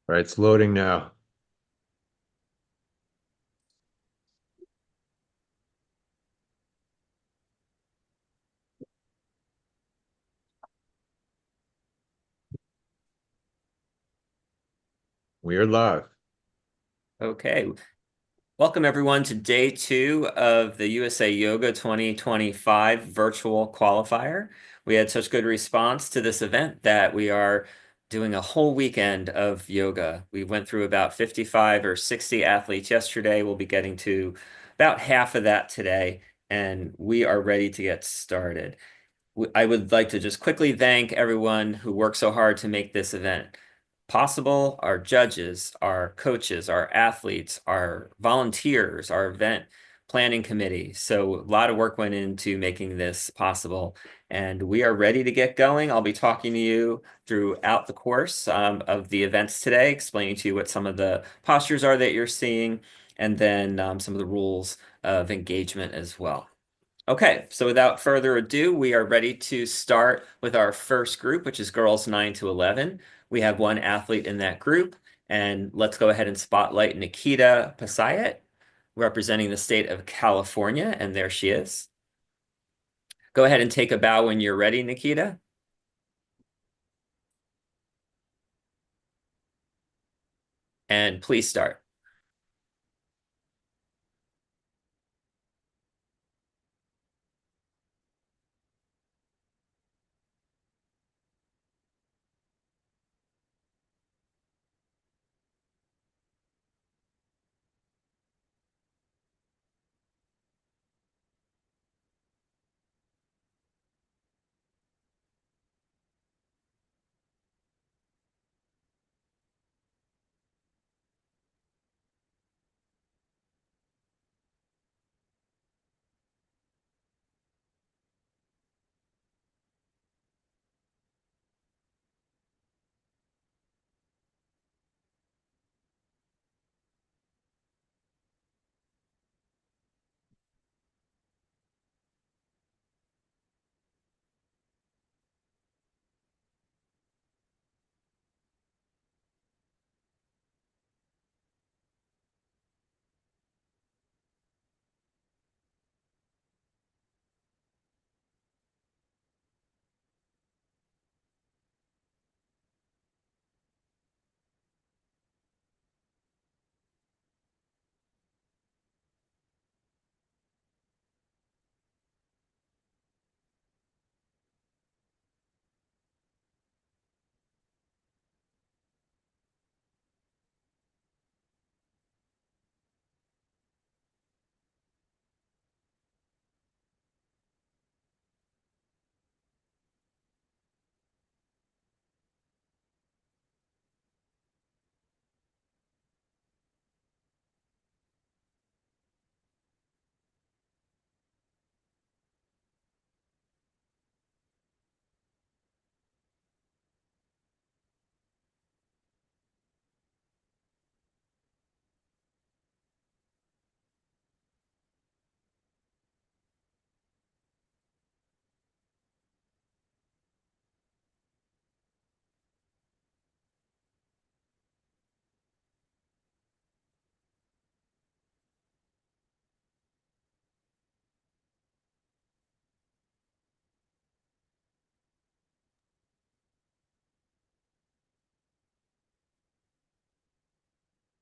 All right, it's loading now. We're live. Okay. Welcome everyone to day two of the USA Yoga 2025 virtual qualifier. We had such good response to this event that we are doing a whole weekend of yoga. We went through about 55 or 60 athletes yesterday. We'll be getting to about half of that today, and we are ready to get started. I would like to just quickly thank everyone who worked so hard to make this event possible, our judges, our coaches, our athletes, our volunteers, our event planning committee. So a lot of work went into making this possible, and we are ready to get going. I'll be talking to you throughout the course of the events today, explaining to you what some of the postures are that you're seeing, and then some of the rules of engagement as well. Okay, so without further ado, we are ready to start with our first group, which is girls 9 to 11. We have one athlete in that group, and let's go ahead and spotlight Nikita Pasayat, representing the state of California, and there she is. Go ahead and take a bow when you're ready, Nikita. And please start.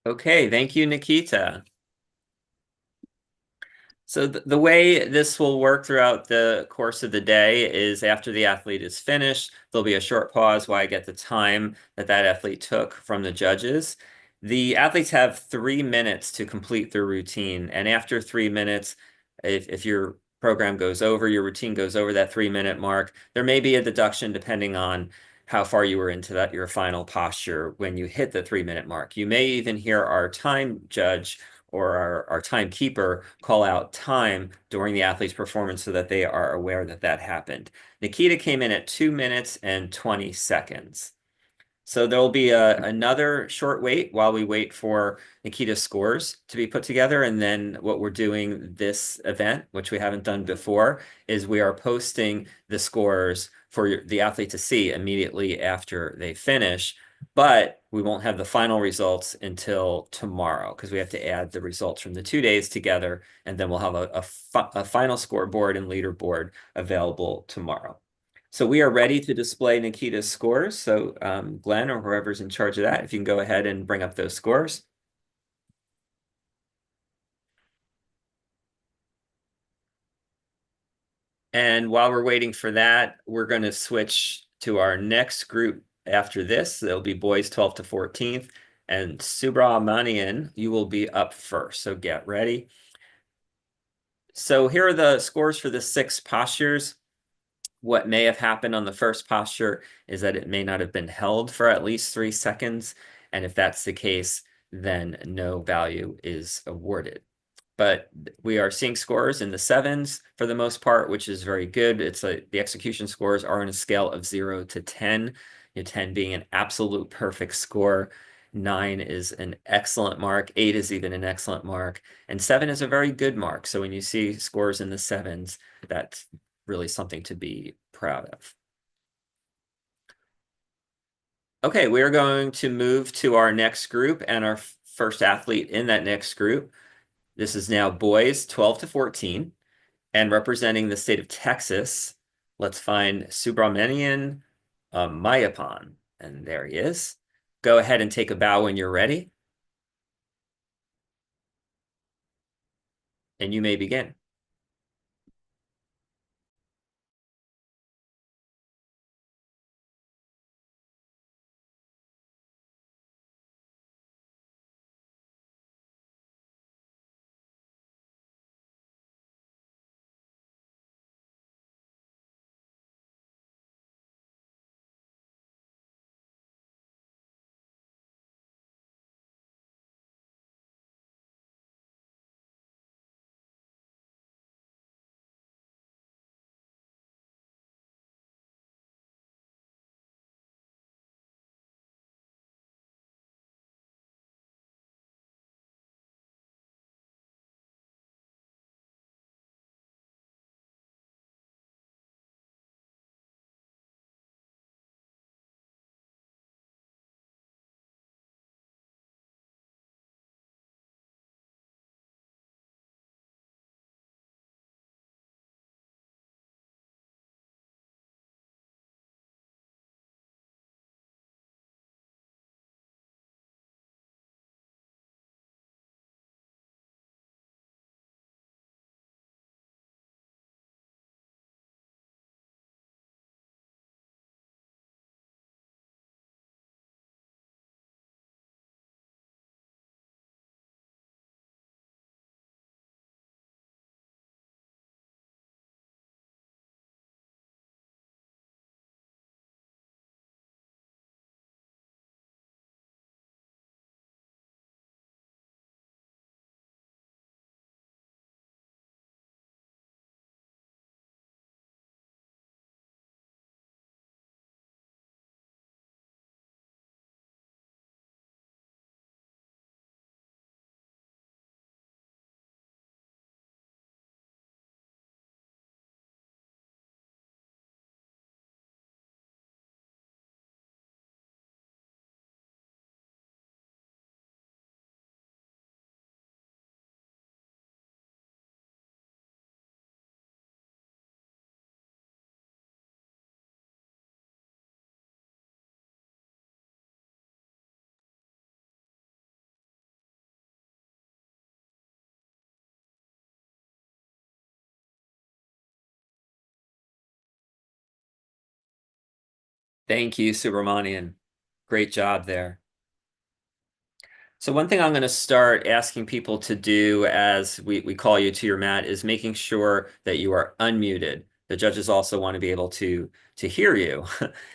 Okay, thank you, Nikita. So the way this will work throughout the course of the day is after the athlete is finished, there'll be a short pause while I get the time that that athlete took from the judges. The athletes have 3 minutes to complete their routine. And after 3 minutes, if your program goes over, your routine goes over that 3 minute mark, there may be a deduction depending on how far you were into that your final posture when you hit the 3 minute mark. You may even hear our time judge or our timekeeper call out time during the athlete's performance so that they are aware that that happened. Nikita came in at 2 minutes and 20 seconds. So there'll be another short wait while we wait for Nikita's scores to be put together. And then what we're doing this event, which we haven't done before, is we are posting the scores for the athlete to see immediately after they finish. but we won't have the final results until tomorrow because we have to add the results from the 2 days together, and then we'll have a final scoreboard and leaderboard available tomorrow. So we are ready to display Nikita's scores. So Glenn or whoever's in charge of that, if you can go ahead and bring up those scores. And while we're waiting for that, we're going to switch to our next group after this. It'll be boys 12 to 14th. And Subramanian, you will be up first. So get ready. So here are the scores for the 6 postures. What may have happened on the first posture is that it may not have been held for at least 3 seconds. And if that's the case, then no value is awarded. But we are seeing scores in the 7s for the most part, which is very good. The execution scores are on a scale of 0 to 10, 10 being an absolute perfect score. 9 is an excellent mark. 8 is even an excellent mark. And 7 is a very good mark. So when you see scores in the 7s, that's really something to be proud of. Okay, we are going to move to our next group and our first athlete in that next group. This is now boys 12 to 14, and representing the state of Texas, let's find Subramanian Mayapan, and there he is. Go ahead and take a bow when you're ready, and you may begin. Thank you, Subramanian. Great job there. So one thing I'm going to start asking people to do as we call you to your mat is making sure that you are unmuted. The judges also want to be able to hear you,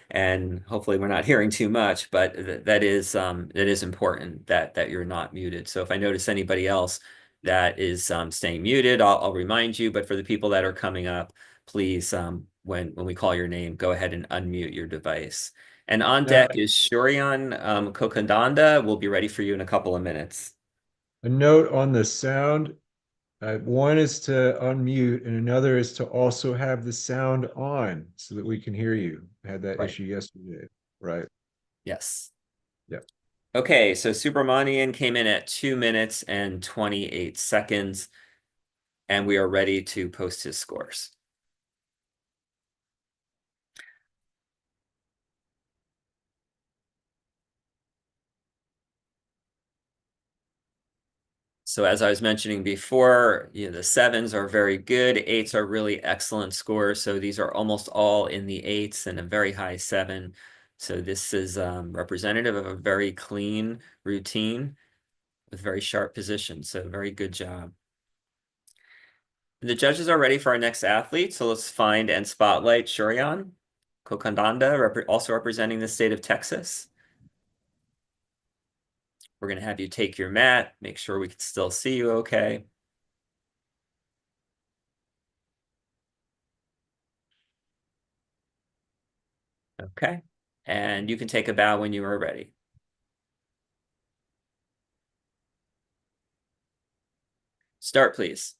and hopefully we're not hearing too much, but that is important that you're not muted. So if I notice anybody else that is staying muted, I'll remind you. But for the people that are coming up, please, when we call your name, go ahead and unmute your device. And on deck is Shurian Kokandanda. We'll be ready for you in a couple of minutes. A note on the sound. One is to unmute and another is to also have the sound on so that we can hear you. I had that Right. issue yesterday. Right. Yes. Yeah. Okay, so Subramanian came in at 2 minutes and 28 seconds, and we are ready to post his scores. So as I was mentioning before, the sevens are very good. Eights are really excellent scores. So these are almost all in the eights and a very high seven. So this is representative of a very clean routine with very sharp positions. So very good job. The judges are ready for our next athlete. So let's find and spotlight Shuryan Kokandanda, also representing the state of Texas. We're going to have you take your mat, make sure we can still see you okay. Okay. And you can take a bow when you are ready. Start, please.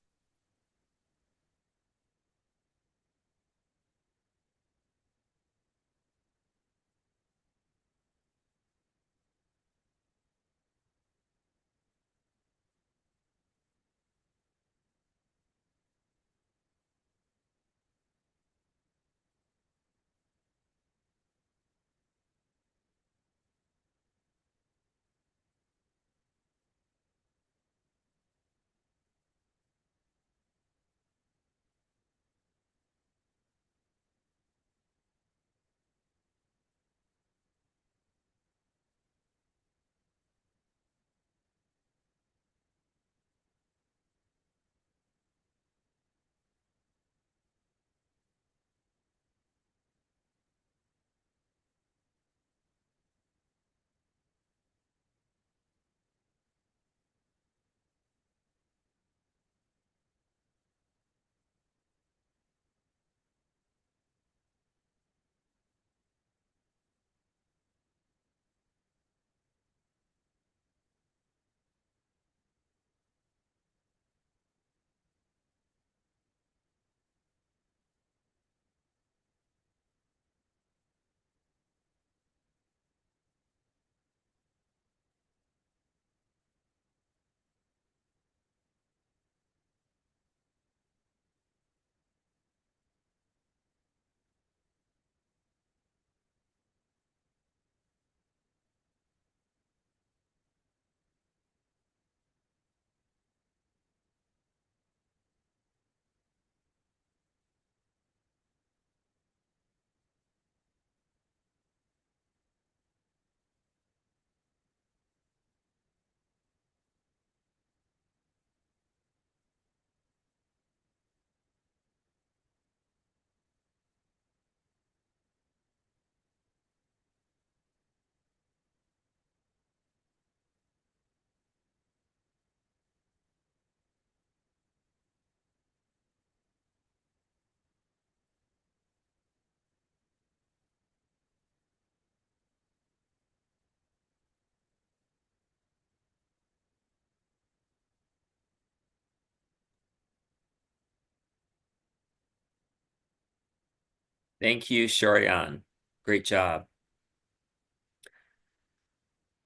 Thank you, Shoryan. Great job.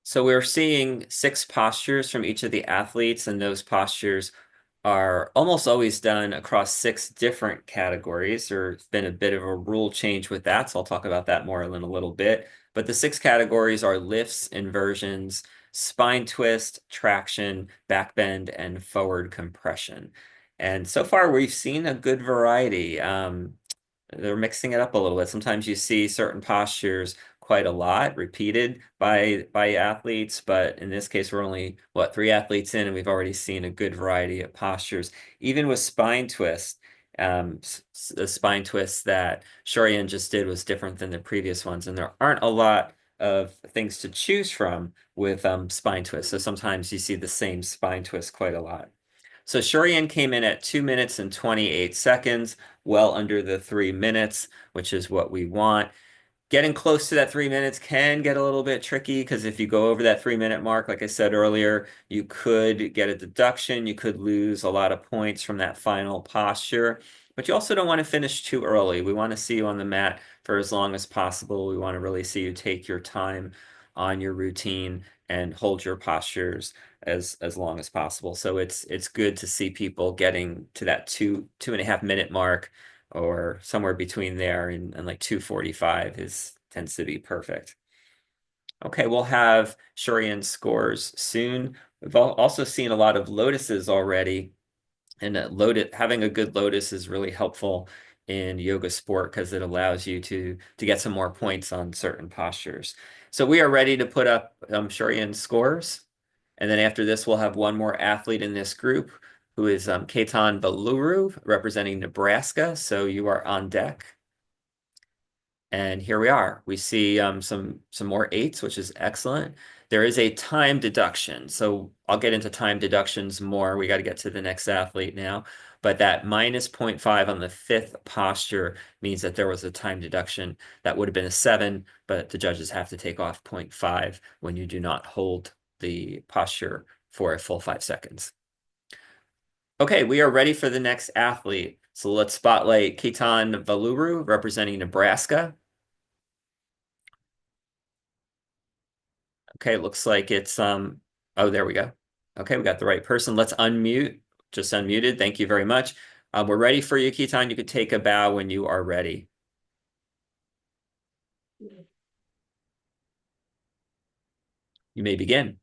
So we're seeing 6 postures from each of the athletes, and those postures are almost always done across 6 different categories. There's been a bit of a rule change with that, so I'll talk about that more in a little bit. But the 6 categories are lifts, inversions, spine twist, traction, back bend, and forward compression. And so far, we've seen a good variety. They're mixing it up a little bit. Sometimes you see certain postures quite a lot repeated by athletes, but in this case, we're only, what, 3 athletes in, and we've already seen a good variety of postures. Even with spine twist, the spine twist that Shoryan just did was different than the previous ones, and there aren't a lot of things to choose from with spine twist. So sometimes you see the same spine twist quite a lot. So Shurian came in at 2 minutes and 28 seconds, well under the 3 minutes, which is what we want. Getting close to that 3 minutes can get a little bit tricky because if you go over that 3 minute mark, like I said earlier, you could get a deduction. You could lose a lot of points from that final posture, but you also don't want to finish too early. We want to see you on the mat for as long as possible. We want to really see you take your time on your routine and hold your postures as long as possible. So it's good to see people getting to that 2.5 minute mark or somewhere between there and like 2:45 is tends to be perfect. Okay, we'll have Shurian scores soon. We've also seen a lot of lotuses already, and having a good lotus is really helpful in yoga sport because it allows you to get some more points on certain postures. So we are ready to put up Shurian scores. And then after this, we'll have one more athlete in this group who is Kitan Valuru representing Nebraska. So you are on deck. And here we are. We see some more eights, which is excellent. There is a time deduction. So I'll get into time deductions more. We got to get to the next athlete now. But that minus 0.5 on the fifth posture means that there was a time deduction. That would have been a 7, but the judges have to take off 0.5 when you do not hold the posture for a full 5 seconds. Okay, we are ready for the next athlete. So let's spotlight Kitan Valuru representing Nebraska. Okay, it looks like it's oh, there we go. Okay, we got the right person. Let's unmute. Just unmuted. Thank you very much. We're ready for you, Kitan. You could take a bow when you are ready. You may begin.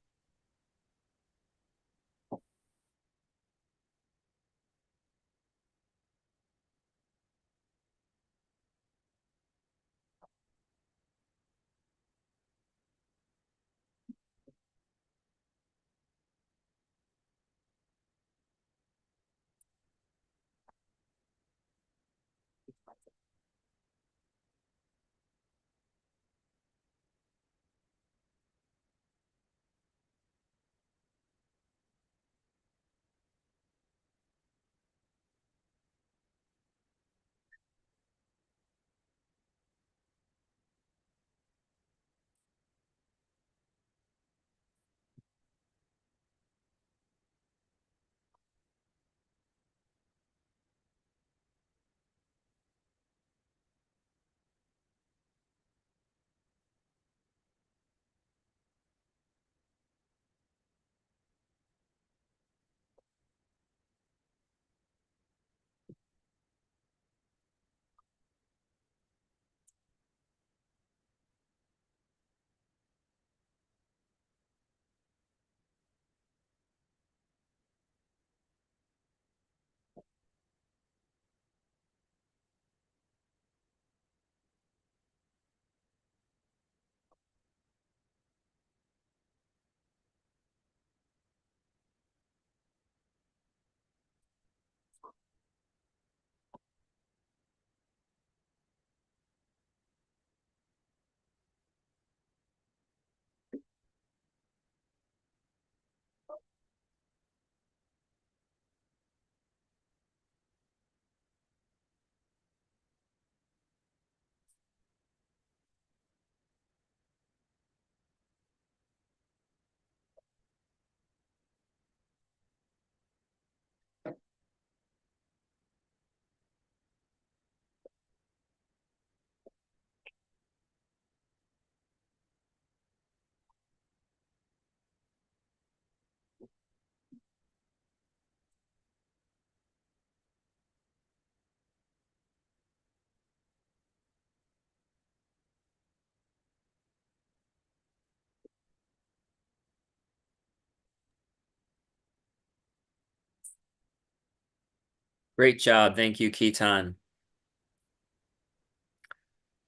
Great job. Thank you, Kitan.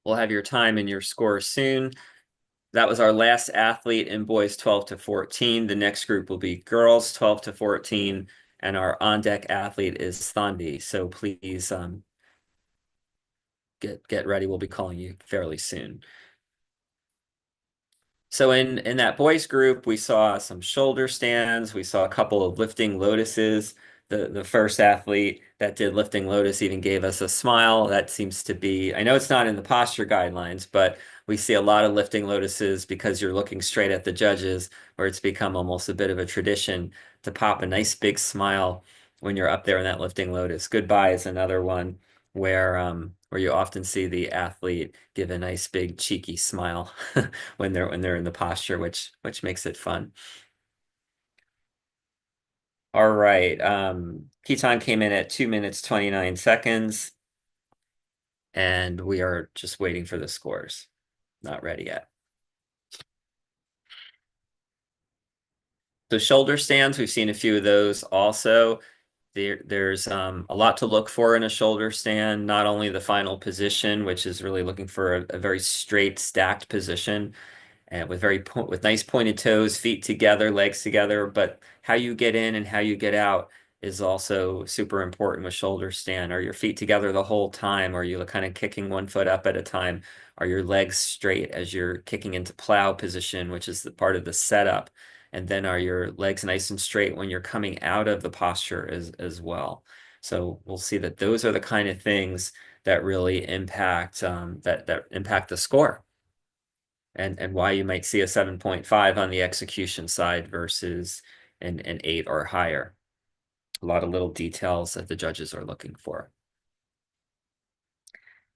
We'll have your time and your score soon. That was our last athlete in boys 12 to 14. The next group will be girls 12 to 14, and our on-deck athlete is Thandi. So please get ready. We'll be calling you fairly soon. So in that boys group, we saw some shoulder stands. We saw a couple of lifting lotuses. The first athlete that did lifting lotus even gave us a smile. That seems to be, I know it's not in the posture guidelines, but we see a lot of lifting lotuses because you're looking straight at the judges, where it's become almost a bit of a tradition to pop a nice big smile when you're up there in that lifting lotus. Goodbye is another one. where you often see the athlete give a nice big cheeky smile when they're in the posture, which makes it fun. All right. Kitan came in at 2 minutes, 29 seconds, and we are just waiting for the scores. Not ready yet. So shoulder stands, we've seen a few of those also. There's a lot to look for in a shoulder stand, not only the final position, which is really looking for a very straight stacked position, and with nice pointed toes, feet together, legs together. But how you get in and how you get out is also super important with shoulder stand. Are your feet together the whole time? Are you kind of kicking one foot up at a time? Are your legs straight as you're kicking into plow position, which is the part of the setup? And then are your legs nice and straight when you're coming out of the posture as well? So we'll see that those are the kind of things that really impact that impact the score and why you might see a 7.5 on the execution side versus an 8 or higher. A lot of little details that the judges are looking for.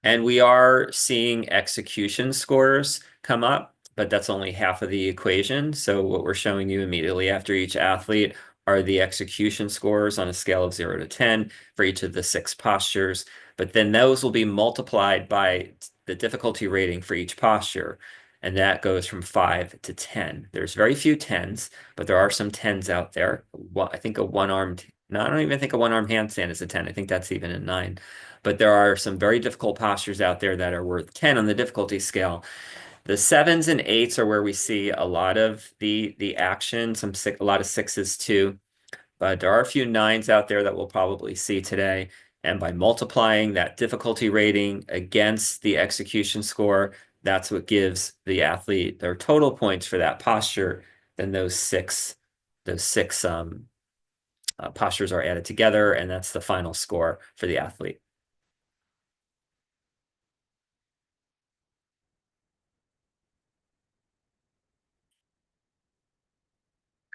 And we are seeing execution scores come up, but that's only half of the equation. So what we're showing you immediately after each athlete are the execution scores on a scale of 0 to 10 for each of the 6 postures. But then those will be multiplied by the difficulty rating for each posture. And that goes from 5 to 10. There's very few 10s, but there are some 10s out there. I think a one-armed, no, I don't even think a one-armed handstand is a 10. I think that's even a 9. But there are some very difficult postures out there that are worth 10 on the difficulty scale. The 7s and 8s are where we see a lot of the action, a lot of 6s too. But there are a few 9s out there that we'll probably see today. And by multiplying that difficulty rating against the execution score, that's what gives the athlete their total points for that posture. Then those six postures are added together, and that's the final score for the athlete.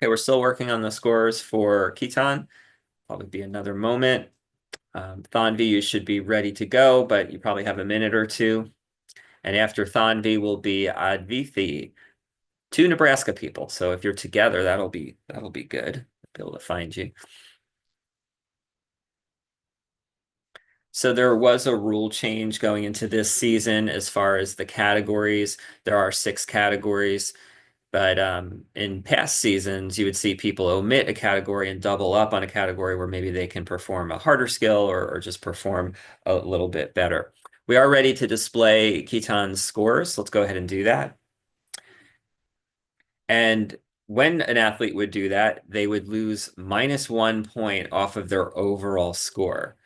Okay, we're still working on the scores for Kitan. Probably be another moment. Thanvi, you should be ready to go, but you probably have a minute or two. And after Thanvi will be Advithi, 2 Nebraska people. So if you're together, that'll be good. Be able to find you. So there was a rule change going into this season as far as the categories. There are 6 categories. But in past seasons, you would see people omit a category and double up on a category where maybe they can perform a harder skill or just perform a little bit better. We are ready to display Kitan's scores. Let's go ahead and do that. And when an athlete would do that, they would lose -1 point off of their overall score.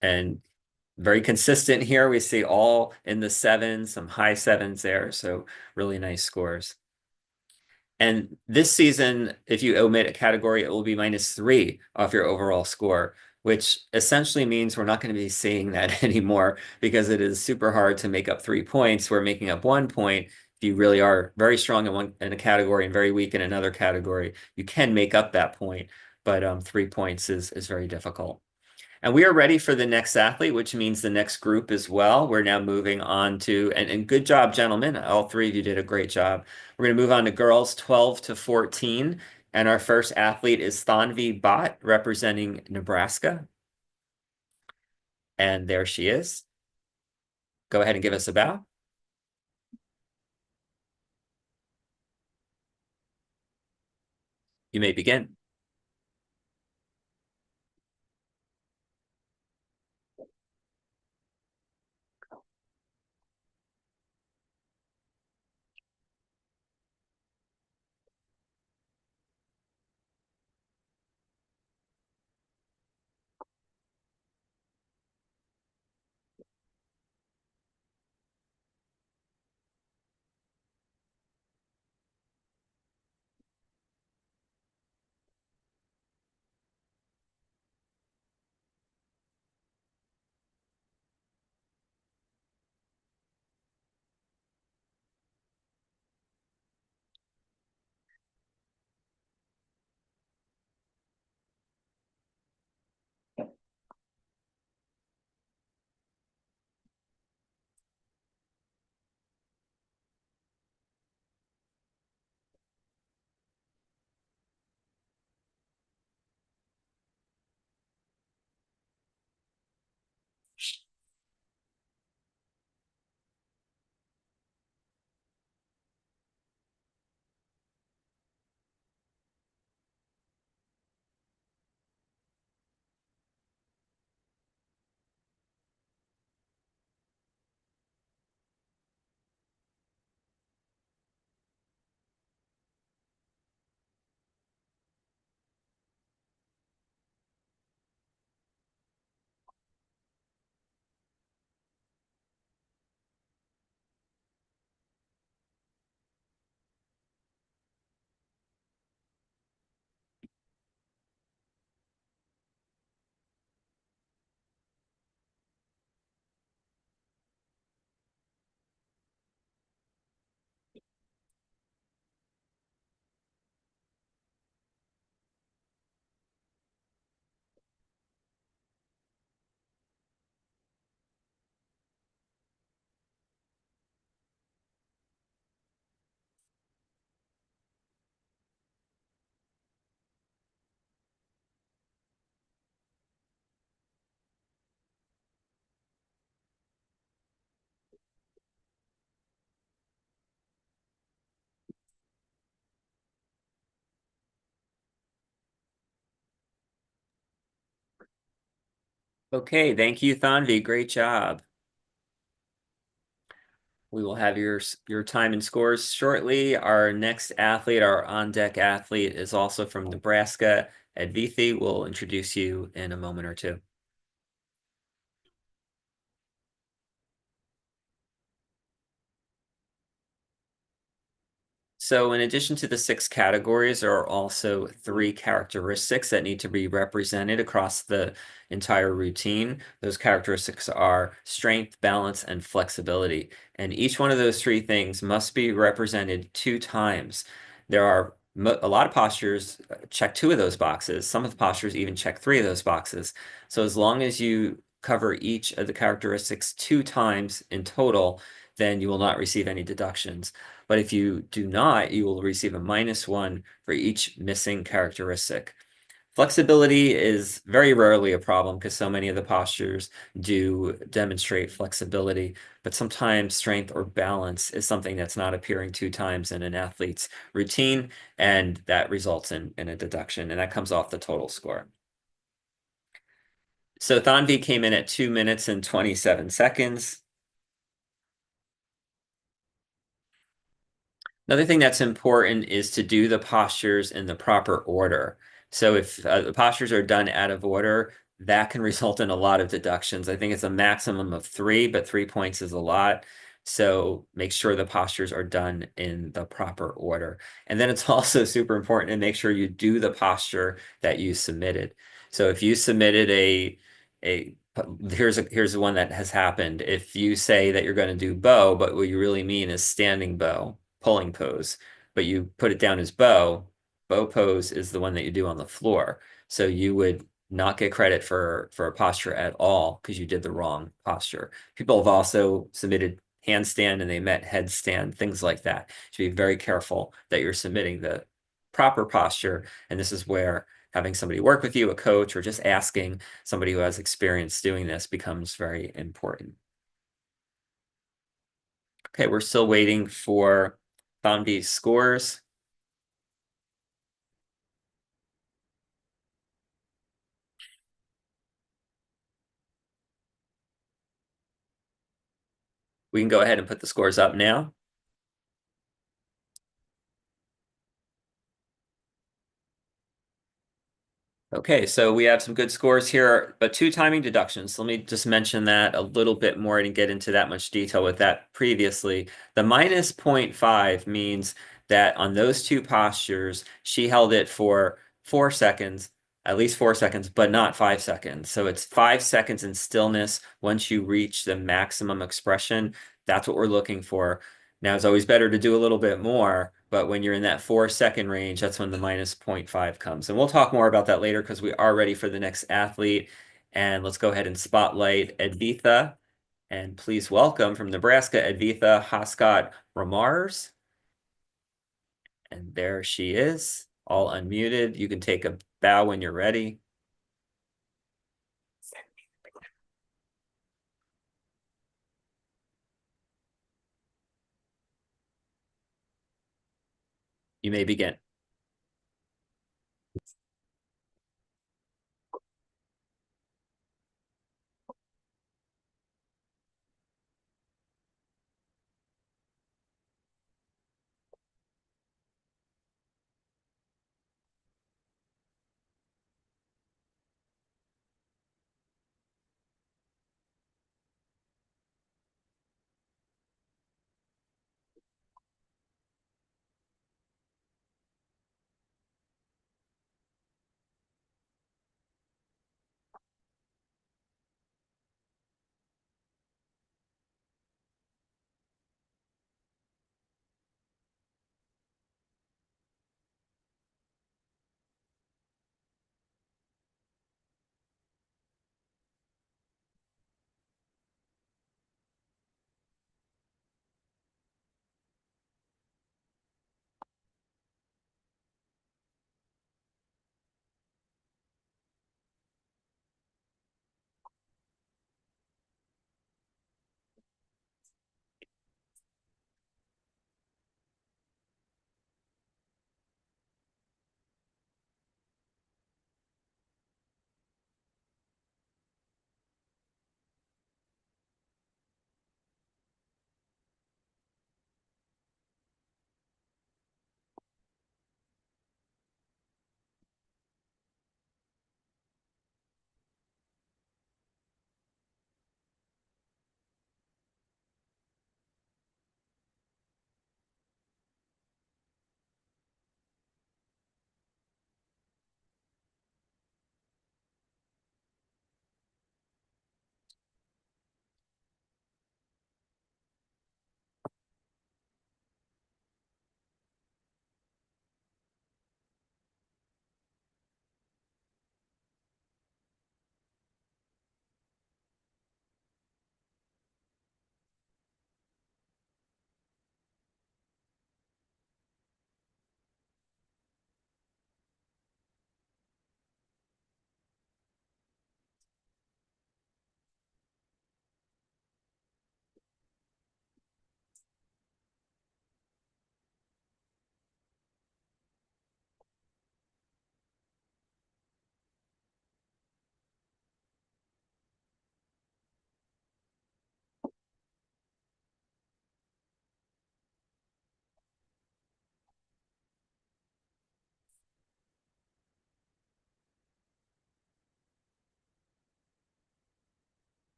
And very consistent here. We see all in the 7s, some high 7s there. So really nice scores. And this season, if you omit a category, it will be -3 off your overall score, which essentially means we're not going to be seeing that anymore because it is super hard to make up 3 points. We're making up 1 point. If you really are very strong in a category and very weak in another category, you can make up that point, but 3 points is very difficult. And we are ready for the next athlete, which means the next group as well. We're now moving on to, and good job, gentlemen. All 3 of you did a great job. We're going to move on to girls 12 to 14. And our first athlete is Thanvi Bhatt, representing Nebraska. And there she is. Go ahead and give us a bow. You may begin. Okay, thank you, Thanvi. Great job. We will have your time and scores shortly. Our next athlete, our on-deck athlete, is also from Nebraska. Advithi will introduce you in a moment or two. So in addition to the 6 categories, there are also 3 characteristics that need to be represented across the entire routine. Those characteristics are strength, balance, and flexibility. And each one of those 3 things must be represented 2 times. There are a lot of postures check 2 of those boxes. Some of the postures even check 3 of those boxes. So as long as you cover each of the characteristics 2 times in total, then you will not receive any deductions. But if you do not, you will receive a -1 for each missing characteristic. Flexibility is very rarely a problem because so many of the postures do demonstrate flexibility, but sometimes strength or balance is something that's not appearing 2 times in an athlete's routine, and that results in a deduction, and that comes off the total score. So Thanvi came in at 2 minutes and 27 seconds. Another thing that's important is to do the postures in the proper order. So if the postures are done out of order, that can result in a lot of deductions. I think it's a maximum of 3, but 3 points is a lot. So make sure the postures are done in the proper order. And then it's also super important to make sure you do the posture that you submitted. So if you submitted a here's one that has happened. If you say that you're going to do bow, but what you really mean is standing bow, pulling pose, but you put it down as bow pose is the one that you do on the floor. So you would not get credit for a posture at all because you did the wrong posture. People have also submitted handstand and they met headstand, things like that. So be very careful that you're submitting the proper posture. And this is where having somebody work with you, a coach, or just asking somebody who has experience doing this becomes very important. Okay, we're still waiting for Thanvi's scores. We can go ahead and put the scores up now. Okay, so we have some good scores here, but 2 timing deductions. Let me just mention that a little bit more. I didn't get into that much detail with that previously. The -0.5 means that on those 2 postures, she held it for 4 seconds, at least 4 seconds, but not 5 seconds. So it's 5 seconds in stillness once you reach the maximum expression. That's what we're looking for. Now, it's always better to do a little bit more, but when you're in that 4 second range, that's when the -0.5 comes. And we'll talk more about that later because we are ready for the next athlete. And let's go ahead and spotlight Advitha. And please welcome from Nebraska, Advitha Hascott Ramars. And there she is, all unmuted. You can take a bow when you're ready. You may begin.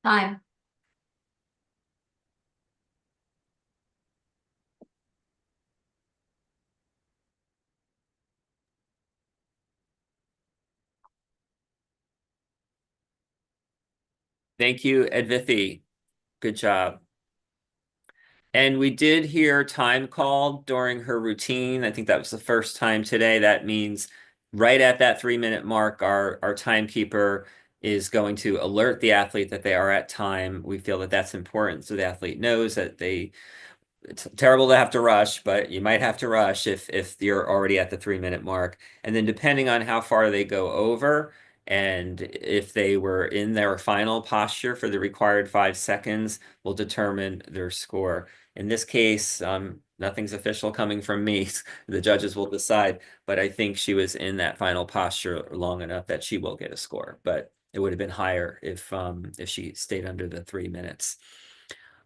Time. Thank you, Advithi. Good job. And we did hear time called during her routine. I think that was the first time today. That means right at that 3-minute mark, our timekeeper is going to alert the athlete that they are at time. We feel that that's important so the athlete knows that it's terrible to have to rush, but you might have to rush if you're already at the 3-minute mark. And then depending on how far they go over and if they were in their final posture for the required 5 seconds will determine their score. In this case, nothing's official coming from me. The judges will decide, but I think she was in that final posture long enough that she will get a score, but it would have been higher if she stayed under the 3 minutes.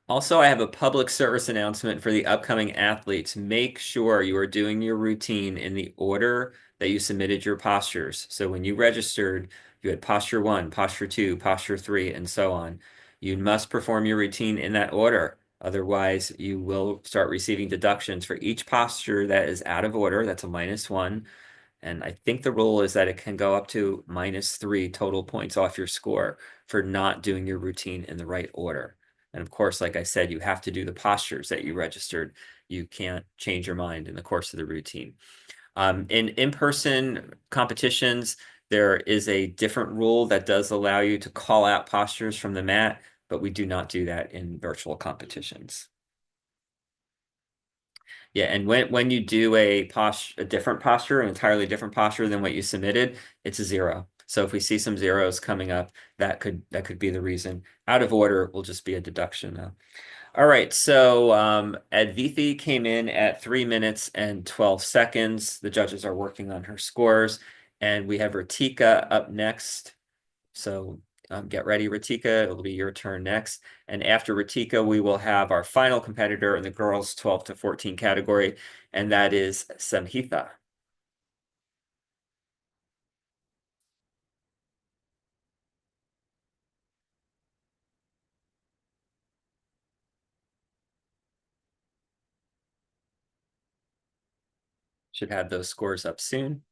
Also, I have a public service announcement for the upcoming athletes. Make sure you are doing your routine in the order that you submitted your postures. So when you registered, you had posture 1, posture 2, posture 3, and so on. You must perform your routine in that order. Otherwise, you will start receiving deductions for each posture that is out of order. That's a -1. And I think the rule is that it can go up to -3 total points off your score for not doing your routine in the right order. And of course, like I said, you have to do the postures that you registered. You can't change your mind in the course of the routine. In-person competitions, there is a different rule that does allow you to call out postures from the mat, but we do not do that in virtual competitions. Yeah, and when you do a different posture, an entirely different posture than what you submitted, it's a 0. So if we see some zeros coming up, that could be the reason. Out of order will just be a deduction though. All right, so Advithi came in at 3 minutes and 12 seconds. The judges are working on her scores, and we have Ritika up next. So get ready, Ritika. It'll be your turn next. And after Ritika, we will have our final competitor in the girls 12 to 14 category, and that is Samhita. Should have those scores up soon.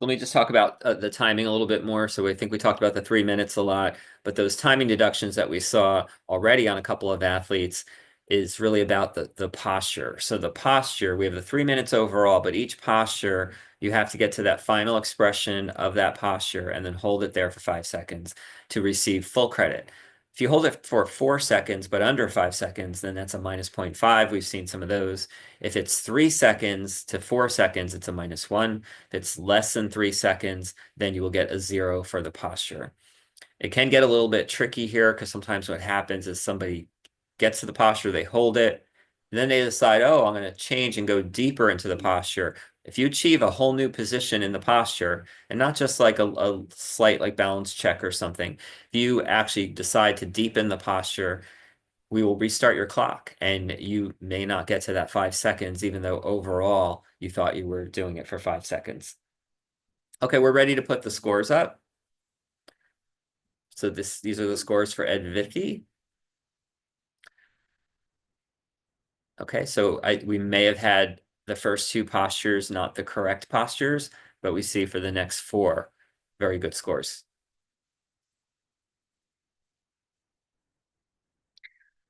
Let me just talk about the timing a little bit more. So I think we talked about the 3 minutes a lot, but those timing deductions that we saw already on a couple of athletes is really about the posture. So the posture, we have the 3 minutes overall, but each posture, you have to get to that final expression of that posture and then hold it there for 5 seconds to receive full credit. If you hold it for 4 seconds, but under 5 seconds, then that's a -0.5. We've seen some of those. If it's 3 seconds to 4 seconds, it's a -1. If it's less than 3 seconds, then you will get a 0 for the posture. It can get a little bit tricky here because sometimes what happens is somebody gets to the posture, they hold it, and then they decide, oh, I'm going to change and go deeper into the posture. If you achieve a whole new position in the posture, and not just like a slight like balance check or something, if you actually decide to deepen the posture, we will restart your clock and you may not get to that 5 seconds, even though overall you thought you were doing it for 5 seconds. Okay, we're ready to put the scores up. So these are the scores for Advithi. Okay, so we may have had the first 2 postures not the correct postures, but we see for the next 4 very good scores.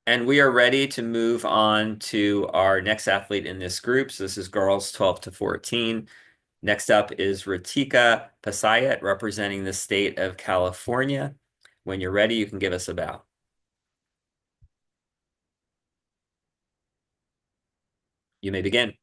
And we are ready to move on to our next athlete in this group. So this is girls 12 to 14. Next up is Ratika Pasayat, representing the state of California. When you're ready, you can give us a bow. You may begin.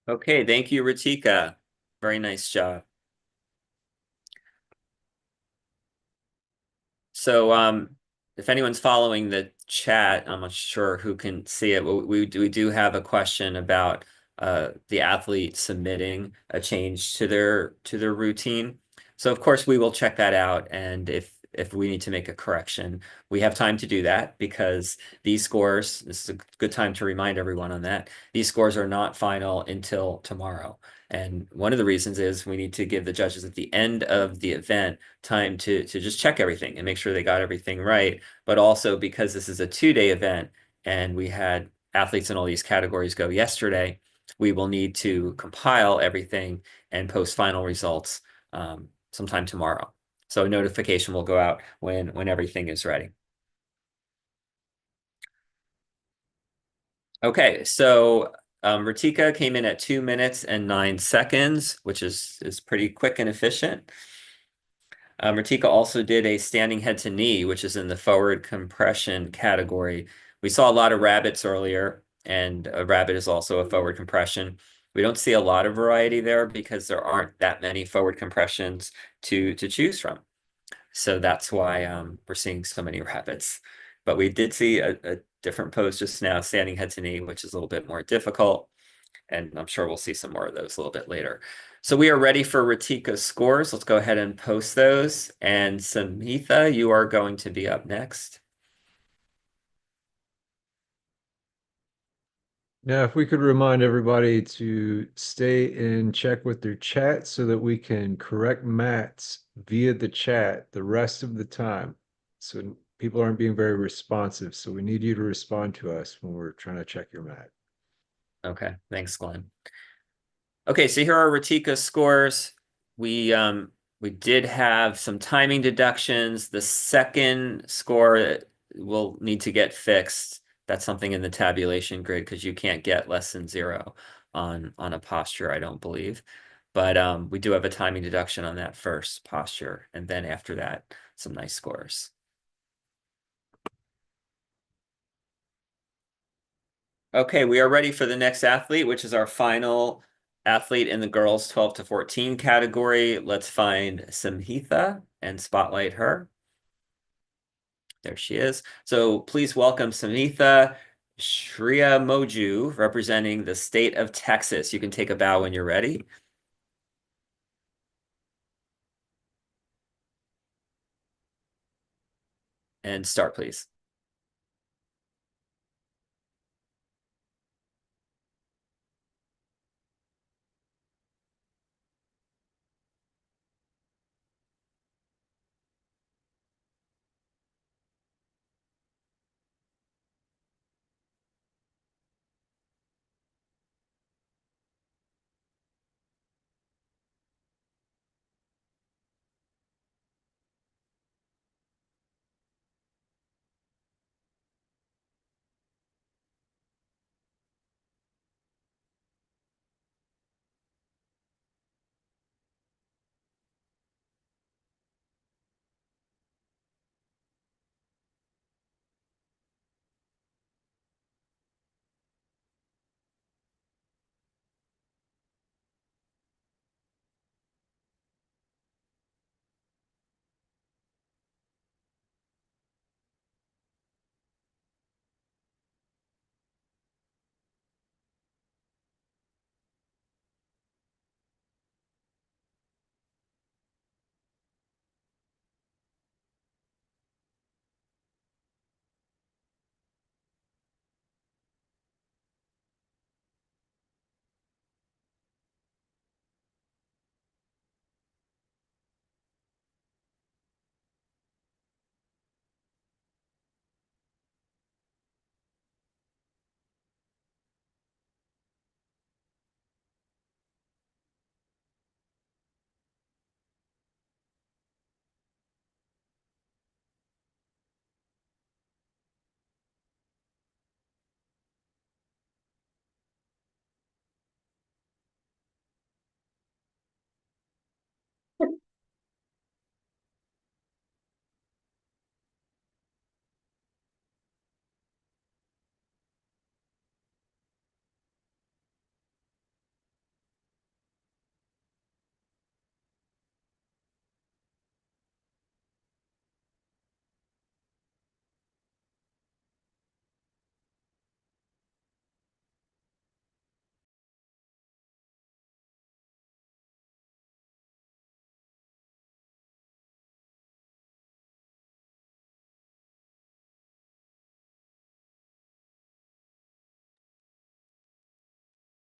Okay, thank you, Ratika. Very nice job. So, if anyone's following the chat, I'm not sure who can see it. We do have a question about the athlete submitting a change to their routine. So, of course, we will check that out, and if we need to make a correction, we have time to do that because these scores. This is a good time to remind everyone on that. These scores are not final until tomorrow. And one of the reasons is we need to give the judges at the end of the event time to just check everything and make sure they got everything right. But also because this is a 2-day event and we had athletes in all these categories go yesterday, we will need to compile everything and post final results sometime tomorrow. So a notification will go out when everything is ready. Okay, so Ratika came in at 2 minutes and 9 seconds, which is pretty quick and efficient. Ratika also did a standing head to knee, which is in the forward compression category. We saw a lot of rabbits earlier, and a rabbit is also a forward compression. We don't see a lot of variety there because there aren't that many forward compressions to choose from. So that's why we're seeing so many rabbits. But we did see a different pose just now, standing head to knee, which is a little bit more difficult. And I'm sure we'll see some more of those a little bit later. So we are ready for Ratika's scores. Let's go ahead and post those. And Samhitha, you are going to be up next. Now, if we could remind everybody to stay in check with their chat so that we can correct Matt's via the chat the rest of the time. So people aren't being very responsive. So we need you to respond to us when we're trying to check your Matt. Okay, thanks, Glenn. Okay, so here are Ratika's scores. We did have some timing deductions. The second score will need to get fixed. That's something in the tabulation grid because you can't get less than 0 on a posture, I don't believe. But we do have a timing deduction on that first posture, and then after that, some nice scores. Okay, we are ready for the next athlete, which is our final athlete in the girls 12 to 14 category. Let's find Samhitha and spotlight her. There she is. So please welcome Samhitha Shriya Moju, representing the state of Texas. You can take a bow when you're ready. And start, please.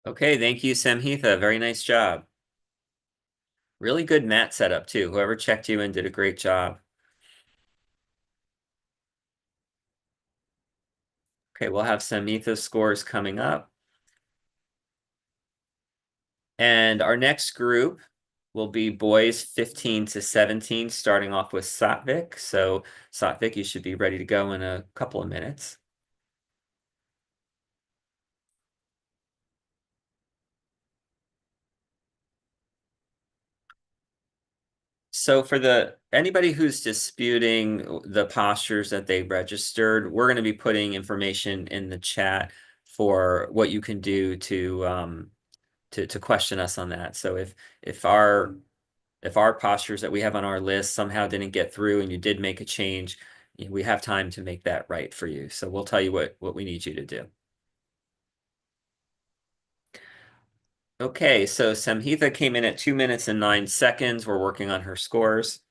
Okay, thank you, Samhitha. Very nice job. Really good mat setup too. Whoever checked you in did a great job. Okay, we'll have Samhitha's scores coming up. And our next group will be boys 15 to 17, starting off with Satvik. So Satvik, you should be ready to go in a couple of minutes. So for anybody who's disputing the postures that they registered, we're going to be putting information in the chat for what you can do to question us on that. So if our if our postures that we have on our list somehow didn't get through and you did make a change, we have time to make that right for you. So we'll tell you what we need you to do. Okay, so Samhitha came in at 2 minutes and 9 seconds. We're working on her scores.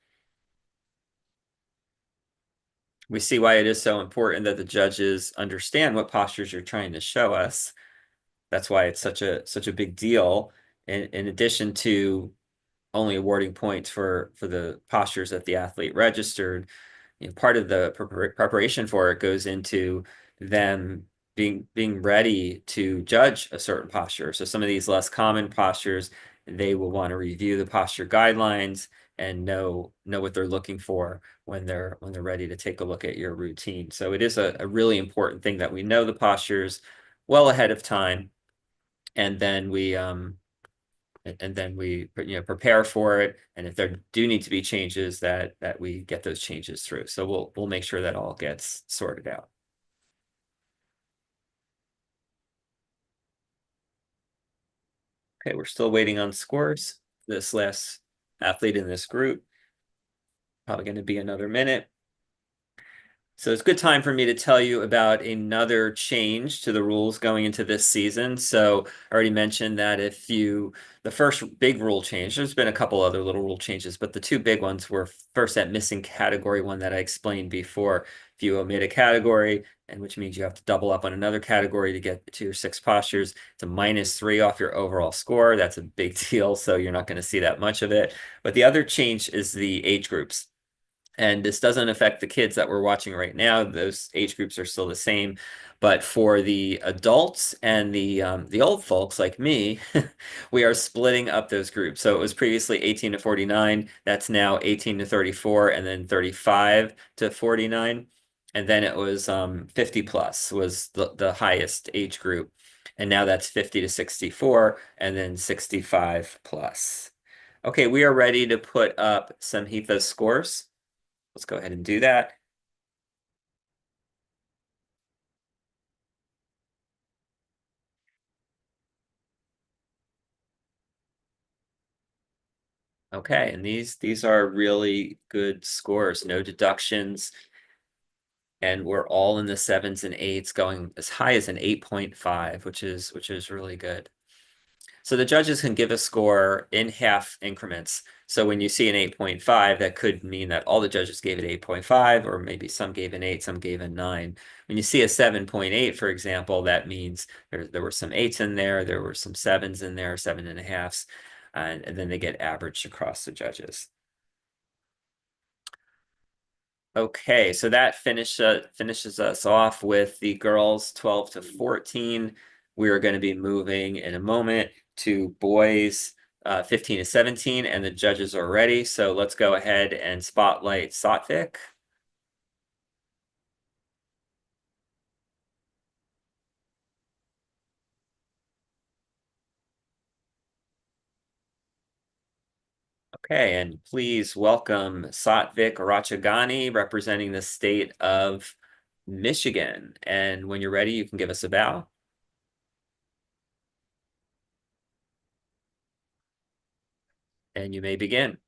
We see why it is so important that the judges understand what postures you're trying to show us. That's why it's such a big deal. In addition to only awarding points for the postures that the athlete registered, part of the preparation for it goes into them being ready to judge a certain posture. So some of these less common postures, they will want to review the posture guidelines and know what they're looking for when they're ready to take a look at your routine. So it is a really important thing that we know the postures well ahead of time, and then we prepare for it, and if there do need to be changes, that we get those changes through. So we'll make sure that all gets sorted out. Okay, we're still waiting on scores. This last athlete in this group, probably going to be another minute. So it's a good time for me to tell you about another change to the rules going into this season. So I already mentioned that the first big rule change, there's been a couple other little rule changes, but the two big ones were first that missing category one that I explained before. If you omit a category, and which means you have to double up on another category to get to your 6 postures, it's a -3 off your overall score. That's a big deal, so you're not going to see that much of it. But the other change is the age groups. And this doesn't affect the kids that we're watching right now. Those age groups are still the same. But for the adults and the old folks like me, we are splitting up those groups. So it was previously 18 to 49. That's now 18 to 34, and then 35 to 49. And then it was 50 plus was the highest age group. And now that's 50 to 64, and then 65 plus. Okay, we are ready to put up Samhita's scores. Let's go ahead and do that. Okay, and these are really good scores, no deductions, and we're all in the 7s and 8s, going as high as an 8.5, which is really good. So the judges can give a score in half increments. So when you see an 8.5, that could mean that all the judges gave it 8.5, or maybe some gave an 8, some gave a 9. When you see a 7.8, for example, that means there were some 8s in there were some 7s in there, 7.5s, and then they get averaged across the judges. Okay, so that finishes us off with the girls 12 to 14. We are going to be moving in a moment to boys 15 to 17, and the judges are ready. So let's go ahead and spotlight Satvik. Okay, and please welcome Satvik Rachagani, representing the state of Michigan. And when you're ready, you can give us a bow. And you may begin.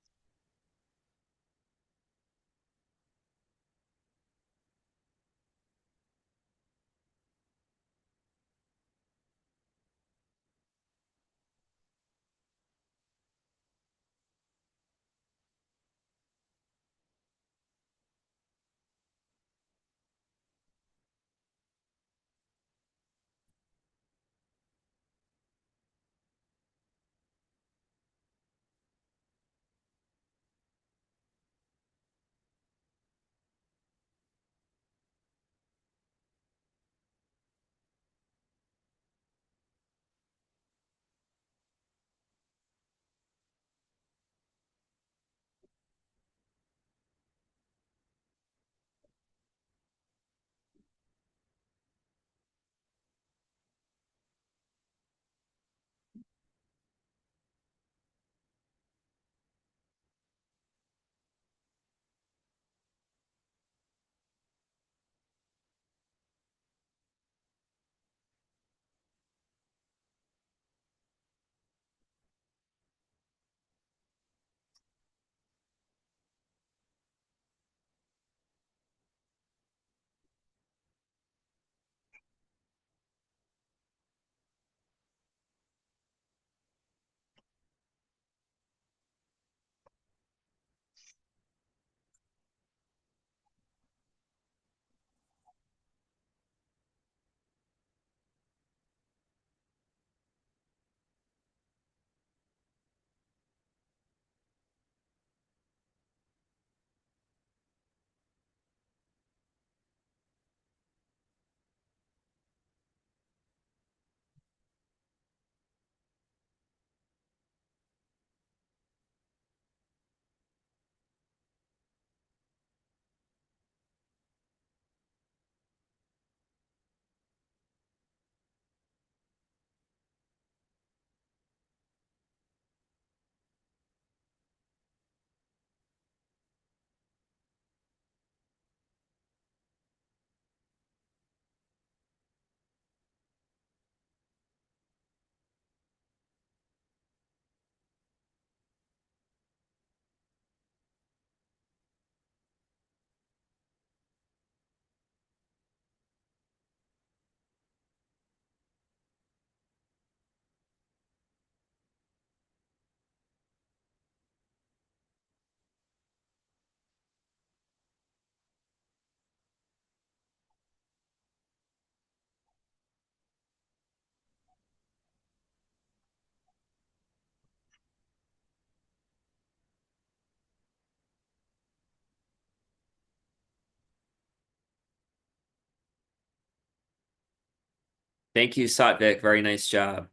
Thank you, Satvik. Very nice job.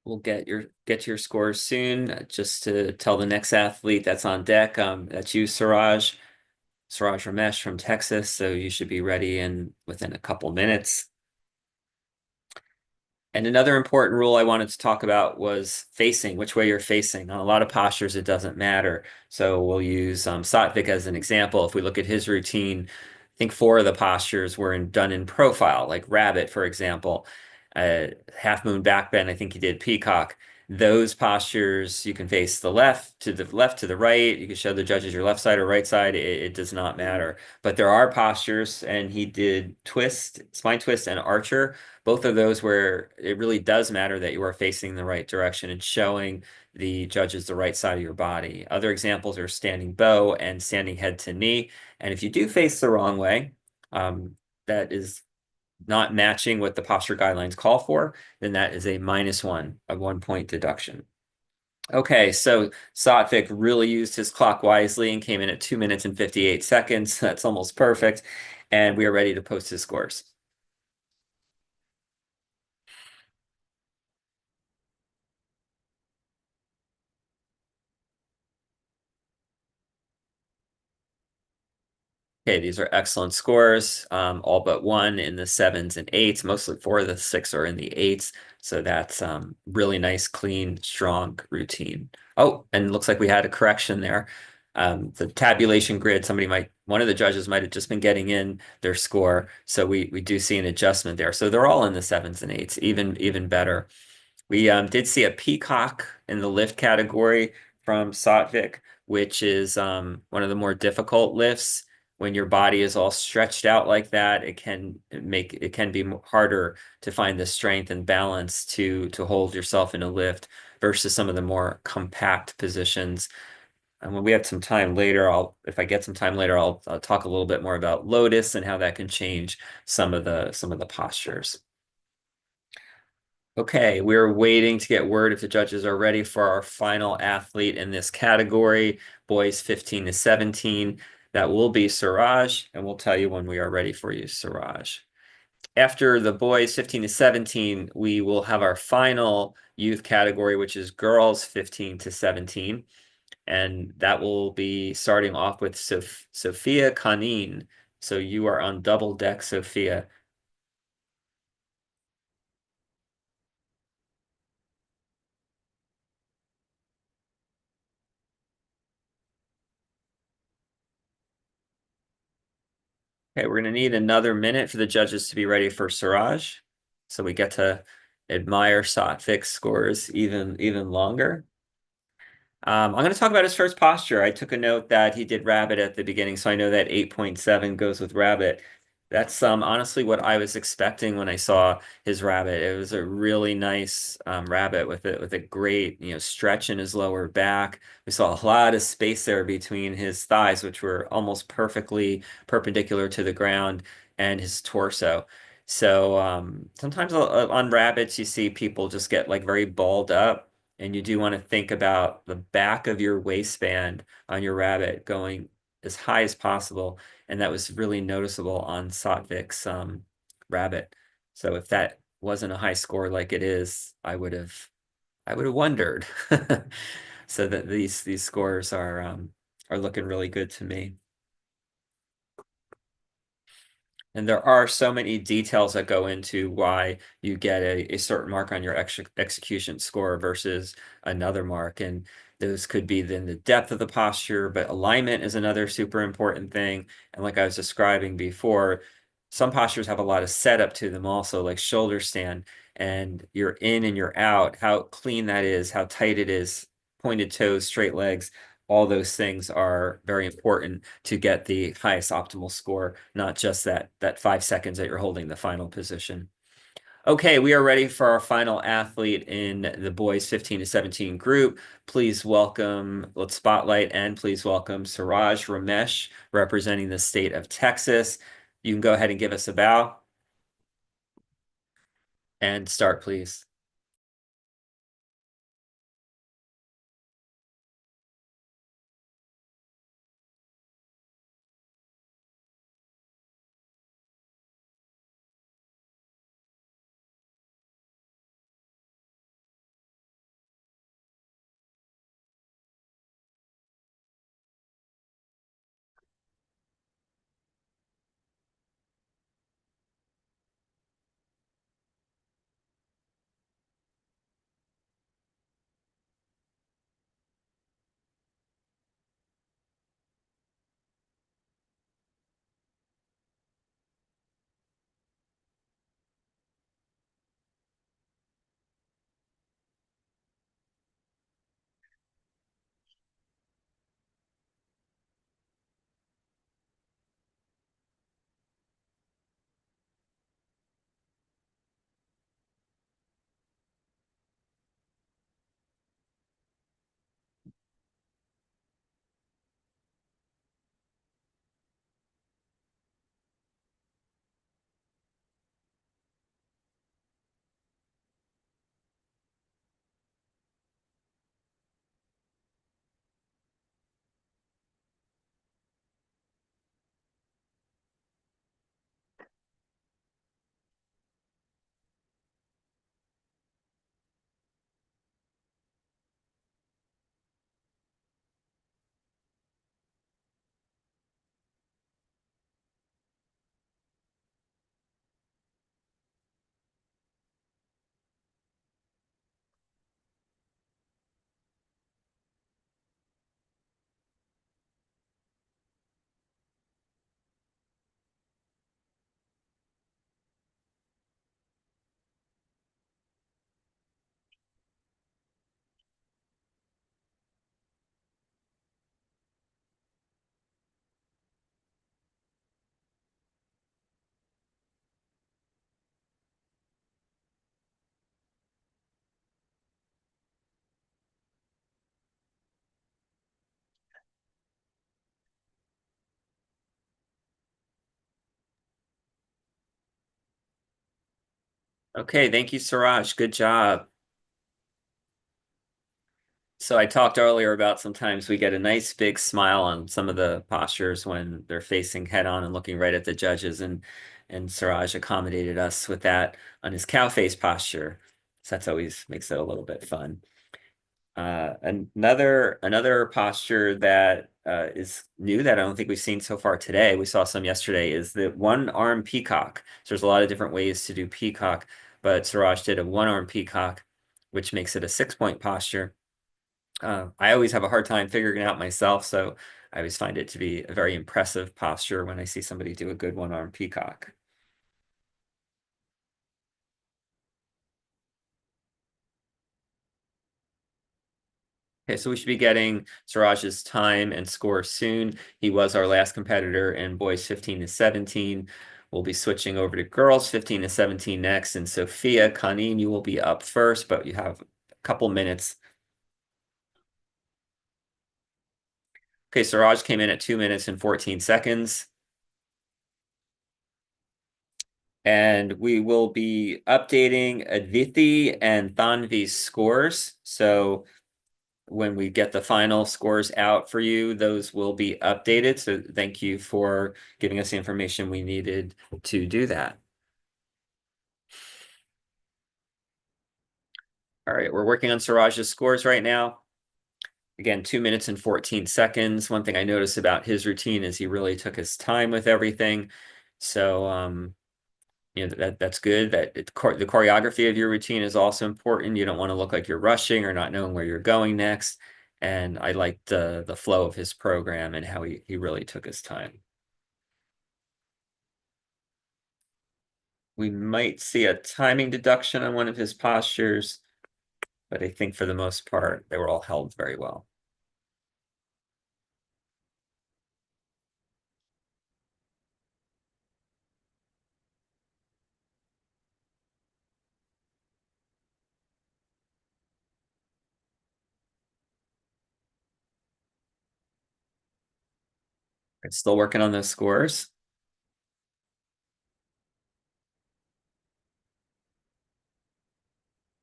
We'll get to your scores soon. Just to tell the next athlete that's on deck, that's you, Suraj Ramesh from Texas. So you should be ready in within a couple minutes. And another important rule I wanted to talk about was facing, which way you're facing. On a lot of postures, it doesn't matter. So we'll use Satvik as an example. If we look at his routine, I think 4 of the postures were done in profile, like rabbit, for example. Half moon back bend, I think he did peacock. Those postures, you can face the left, to the right. You can show the judges your left side or right side. It does not matter. But there are postures, and he did twist, spine twist, and archer, both of those where it really does matter that you are facing the right direction and showing the judges the right side of your body. Other examples are standing bow and standing head to knee. And if you do face the wrong way, that is not matching what the posture guidelines call for, then that is a -1, a 1-point deduction. Okay, so Satvik really used his clock wisely and came in at 2 minutes and 58 seconds. That's almost perfect. And we are ready to post his scores. Okay, these are excellent scores, all but one in the 7s and 8s. Mostly 4 of the 6 are in the 8s. So that's really nice, clean, strong routine. Oh, and it looks like we had a correction there. The tabulation grid, one of the judges might have just been getting in their score. So we do see an adjustment there. So they're all in the 7s and 8s, even better. We did see a peacock in the lift category from Satvik, which is one of the more difficult lifts. When your body is all stretched out like that, it can be harder to find the strength and balance to hold yourself in a lift versus some of the more compact positions. And when we have some time later, if I get some time later, I'll talk a little bit more about lotus and how that can change some of the postures. Okay, we're waiting to get word if the judges are ready for our final athlete in this category, boys 15 to 17. That will be Suraj, and we'll tell you when we are ready for you, Suraj. After the boys 15 to 17, we will have our final youth category, which is girls 15 to 17. And that will be starting off with Sophia Kanin. So you are on double deck, Sophia. Okay, we're going to need another minute for the judges to be ready for Suraj. So we get to admire Satvik's scores even longer. I'm going to talk about his first posture. I took a note that he did rabbit at the beginning, so I know that 8.7 goes with rabbit. That's honestly what I was expecting when I saw his rabbit. It was a really nice rabbit with a great stretch in his lower back. We saw a lot of space there between his thighs, which were almost perfectly perpendicular to the ground, and his torso. So sometimes on rabbits, you see people just get like very balled up. And you do want to think about the back of your waistband on your rabbit going as high as possible. And that was really noticeable on Satvik's rabbit. So if that wasn't a high score like it is, I would have wondered. So that these scores are looking really good to me. And there are so many details that go into why you get a certain mark on your execution score versus another mark. And those could be then the depth of the posture, but alignment is another super important thing. And like I was describing before, some postures have a lot of setup to them also, like shoulder stand, and you're in and you're out, how clean that is, how tight it is, pointed toes, straight legs. All those things are very important to get the highest optimal score, not just that 5 seconds that you're holding the final position. Okay, we are ready for our final athlete in the boys 15 to 17 group. Let's spotlight and please welcome Suraj Ramesh, representing the state of Texas. You can go ahead and give us a bow and start, please. Okay, thank you, Suraj. Good job. So I talked earlier about sometimes we get a nice big smile on some of the postures when they're facing head on and looking right at the judges, and Suraj accommodated us with that on his cow face posture. So that's always makes it a little bit fun. Another posture that is new that I don't think we've seen so far today, we saw some yesterday, is the one arm peacock. So there's a lot of different ways to do peacock, but Suraj did a one arm peacock, which makes it a 6-point posture. I always have a hard time figuring it out myself, so I always find it to be a very impressive posture when I see somebody do a good one arm peacock. Okay, so we should be getting Suraj's time and score soon. He was our last competitor in boys 15 to 17. We'll be switching over to girls 15 to 17 next. And Sophia Kanin, you will be up first, but you have a couple minutes. Okay, Suraj came in at 2 minutes and 14 seconds. And we will be updating Aditi and Thanvi's scores. So when we get the final scores out for you, those will be updated. So thank you for giving us the information we needed to do that. All right, we're working on Suraj's scores right now. Again, 2 minutes and 14 seconds. One thing I noticed about his routine is he really took his time with everything. So that's good. That the choreography of your routine is also important. You don't want to look like you're rushing or not knowing where you're going next. And I liked the flow of his program and how he really took his time. We might see a timing deduction on one of his postures, but I think for the most part, they were all held very well. It's still working on those scores.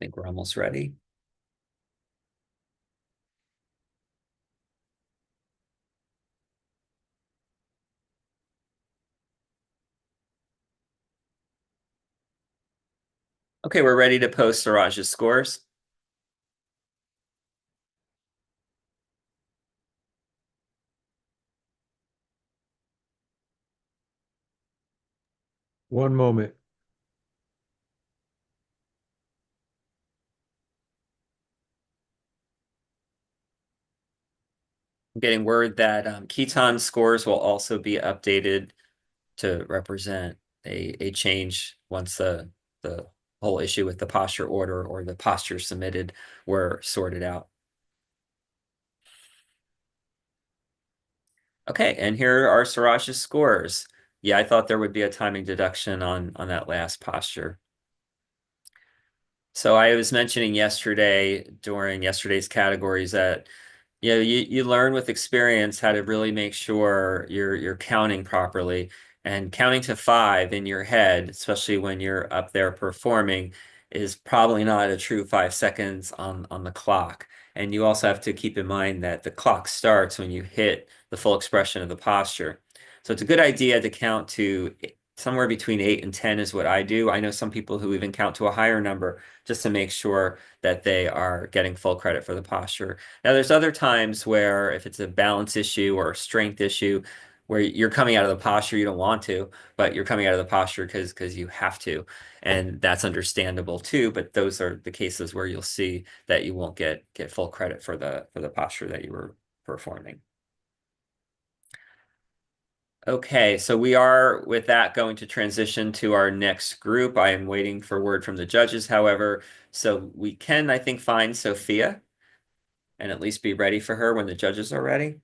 I think we're almost ready. Okay, we're ready to post Suraj's scores. One moment. I'm getting word that Kitan scores will also be updated to represent a change once the whole issue with the posture order or the posture submitted were sorted out. Okay, and here are Suraj's scores. Yeah, I thought there would be a timing deduction on that last posture. So I was mentioning yesterday during yesterday's categories that you learn with experience how to really make sure you're counting properly, and counting to 5 in your head, especially when you're up there performing, is probably not a true 5 seconds on the clock. And you also have to keep in mind that the clock starts when you hit the full expression of the posture. So it's a good idea to count to somewhere between 8 and 10 is what I do. I know some people who even count to a higher number just to make sure that they are getting full credit for the posture. Now, there's other times where if it's a balance issue or a strength issue, where you're coming out of the posture you don't want to, but you're coming out of the posture because you have to, and that's understandable too. But those are the cases where you'll see that you won't get full credit for the posture that you were performing. Okay, so we are with that going to transition to our next group. I am waiting for word from the judges, however, so we can, I think, find Sophia and at least be ready for her when the judges are ready.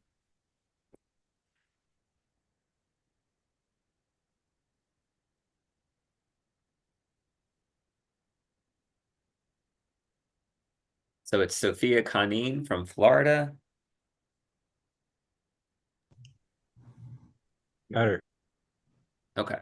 So it's Sophia Kanin from Florida. Got her. Okay.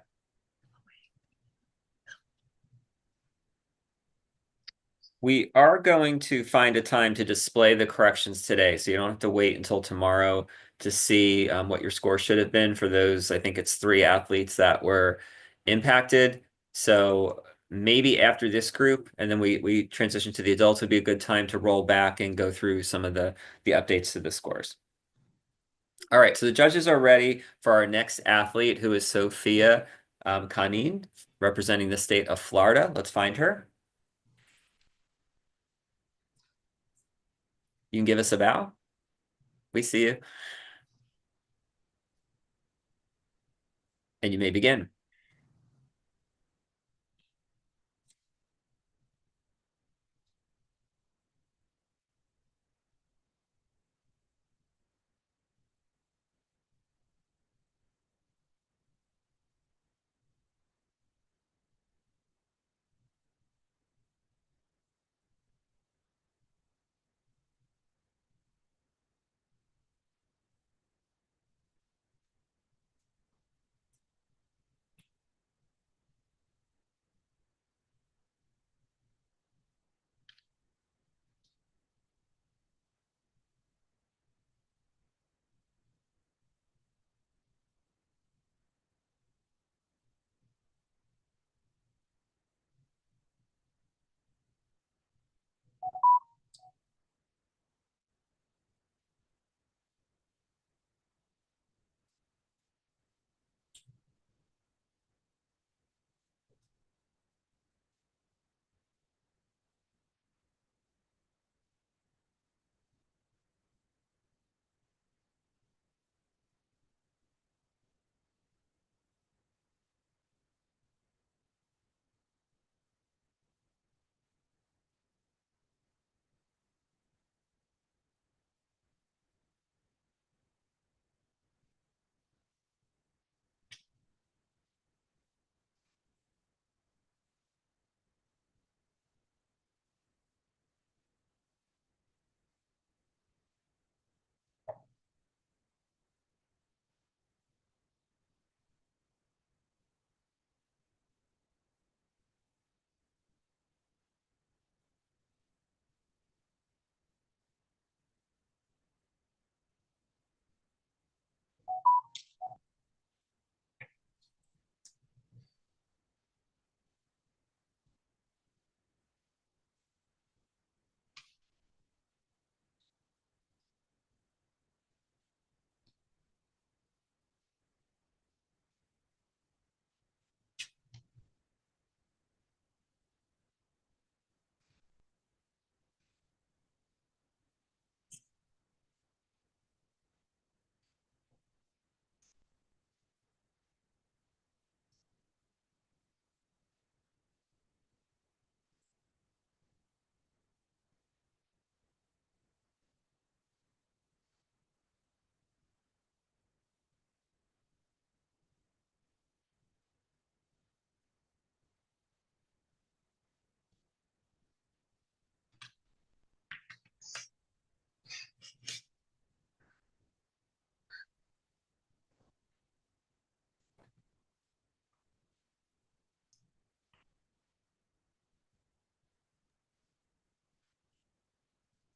We are going to find a time to display the corrections today, so you don't have to wait until tomorrow to see what your score should have been for those. I think it's 3 athletes that were impacted. So maybe after this group, and then we transition to the adults, would be a good time to roll back and go through some of the updates to the scores. All right, so the judges are ready for our next athlete, who is Sophia Kanin, representing the state of Florida. Let's find her. You can give us a bow. We see you. And you may begin.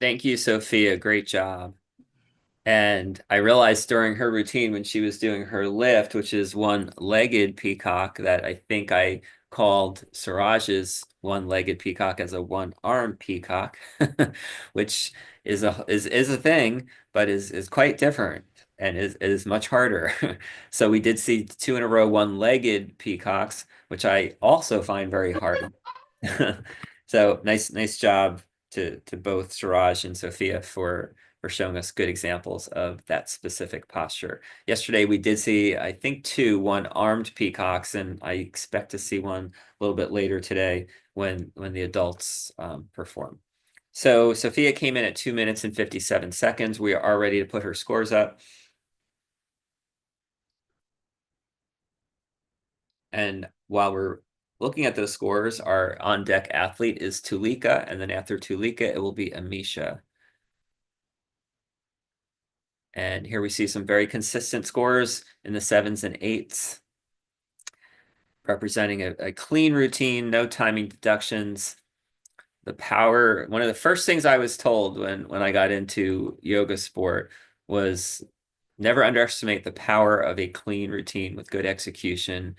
Thank you, Sophia. Great job. And I realized during her routine when she was doing her lift, which is one-legged peacock, that I think I called Suraj's one-legged peacock as a one-armed peacock, which is a thing, but is quite different and is much harder. So we did see 2 in a row one-legged peacocks, which I also find very hard. So nice job to both Suraj and Sophia for showing us good examples of that specific posture. Yesterday, we did see, I think, one-armed peacocks, and I expect to see one a little bit later today when the adults perform. So Sophia came in at 2 minutes and 57 seconds. We are ready to put her scores up. And while we're looking at those scores, our on-deck athlete is Tulika, and then after Tulika, it will be Amisha. And here we see some very consistent scores in the 7s and 8s, representing a clean routine, no timing deductions. the power, one of the first things I was told when I got into yoga sport was never underestimate the power of a clean routine with good execution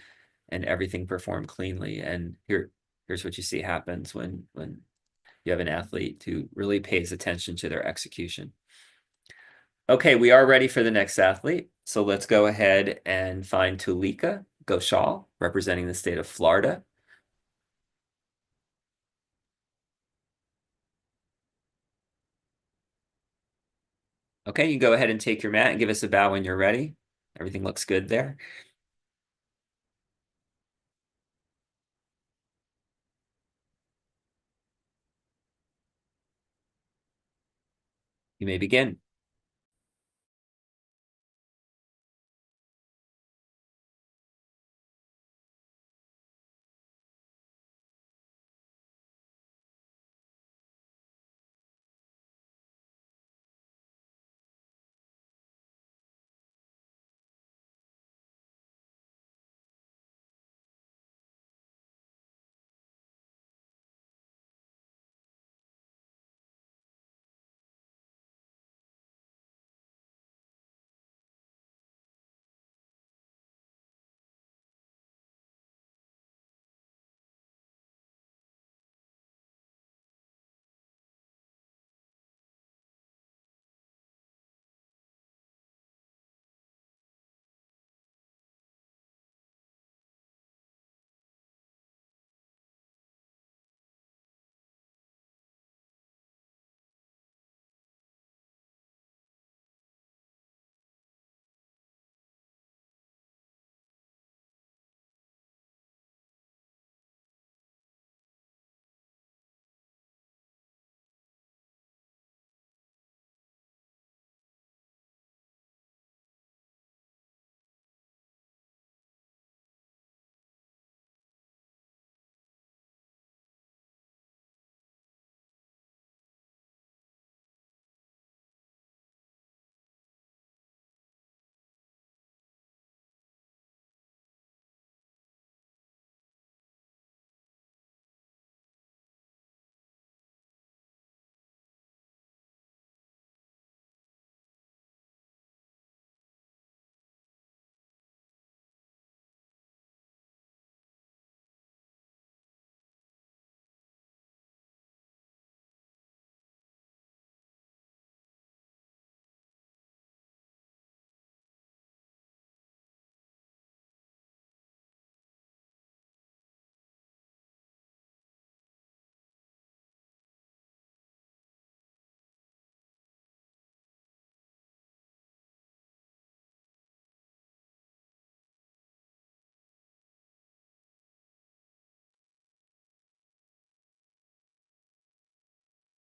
and everything performed cleanly. And here's what you see happens when you have an athlete who really pays attention to their execution. Okay, we are ready for the next athlete. So let's go ahead and find Tulika Ghoshal, representing the state of Florida. Okay, you can go ahead and take your mat and give us a bow when you're ready. Everything looks good there. You may begin.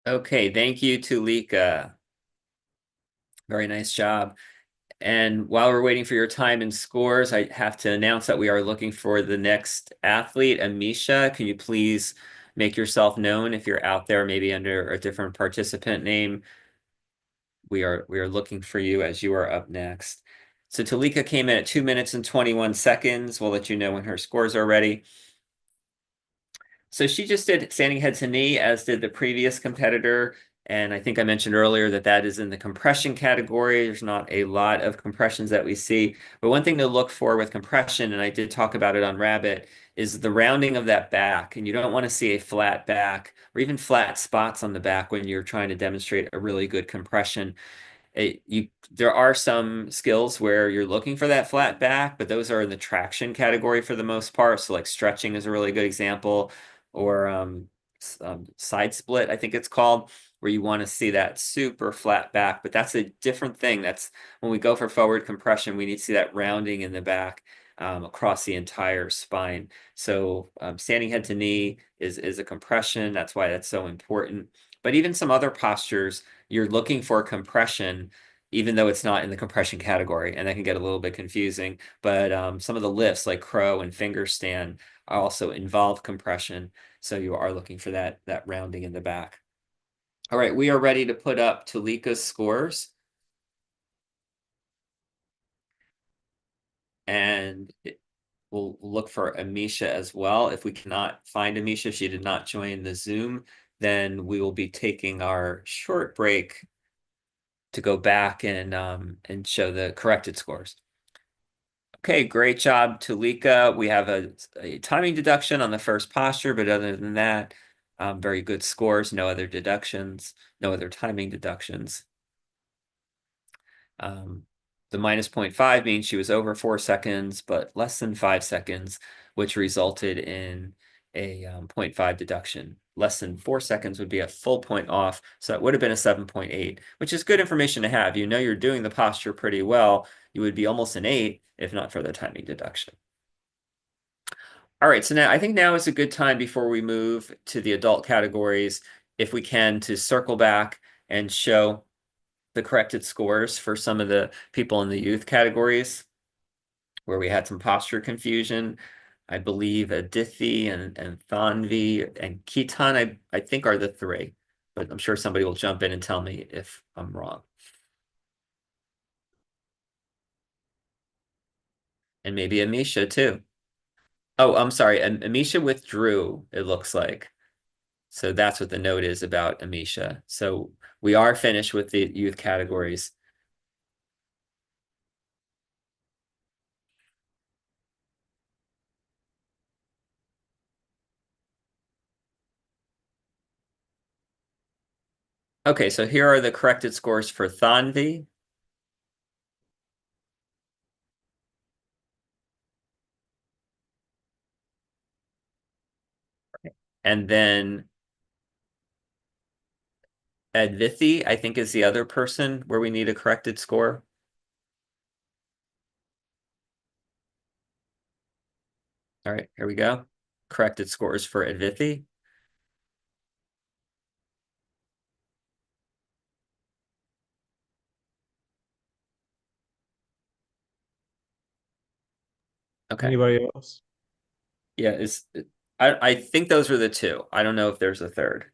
Okay, thank you, Tulika. Very nice job. And while we're waiting for your time and scores, I have to announce that we are looking for the next athlete, Amisha. Can you please make yourself known if you're out there, maybe under a different participant name? We are looking for you as you are up next. So Talika came in at 2 minutes and 21 seconds. We'll let you know when her scores are ready. So she just did standing head to knee, as did the previous competitor. And I think I mentioned earlier that that is in the compression category. There's not a lot of compressions that we see. But one thing to look for with compression, and I did talk about it on Rabbit, is the rounding of that back. And you don't want to see a flat back or even flat spots on the back when you're trying to demonstrate a really good compression. There are some skills where you're looking for that flat back, but those are in the traction category for the most part. So like stretching is a really good example, or side split, I think it's called, where you want to see that super flat back. But that's a different thing. That's when we go for forward compression, we need to see that rounding in the back across the entire spine. So standing head to knee is a compression. That's why that's so important. But even some other postures, you're looking for compression, even though it's not in the compression category, and that can get a little bit confusing. But some of the lifts like crow and finger stand also involve compression, so you are looking for that rounding in the back. All right, we are ready to put up Talika's scores. And we'll look for Amisha as well. If we cannot find Amisha, she did not join the Zoom then we will be taking our short break to go back and show the corrected scores. Okay, great job, Tulika. We have a timing deduction on the first posture, but other than that, very good scores, no other deductions, no other timing deductions. The minus 0.5 means she was over 4 seconds, but less than 5 seconds, which resulted in a 0.5 deduction. Less than 4 seconds would be a full point off, so that would have been a 7.8, which is good information to have. You know you're doing the posture pretty well. You would be almost an 8 if not for the timing deduction. All right, so now I think now is a good time before we move to the adult categories, if we can, to circle back and show the corrected scores for some of the people in the youth categories where we had some posture confusion. I believe Adithi and Thanvi and Kitan, I think are the three, but I'm sure somebody will jump in and tell me if I'm wrong. And maybe Amisha too. Oh, I'm sorry. Amisha withdrew, it looks like. So that's what the note is about Amisha. So we are finished with the youth categories. Okay, so here are the corrected scores for Thanvi. And then Advithi, I think, is the other person where we need a corrected score. All right, here we go. Corrected scores for Advithi. Okay. Anybody else? Yeah, I think those are the two. I don't know if there's a third.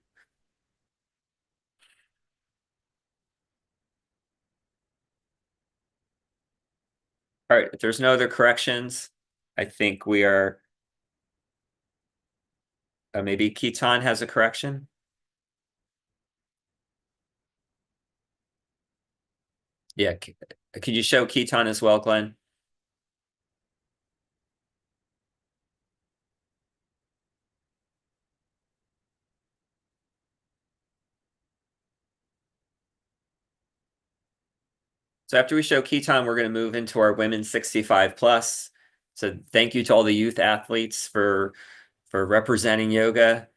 All right, if there's no other corrections, I think we are maybe Kitan has a correction. Yeah, could you show Kitan as well, Glenn? So after we show Kitan, we're going to move into our women 65 plus. So thank you to all the youth athletes for representing yoga.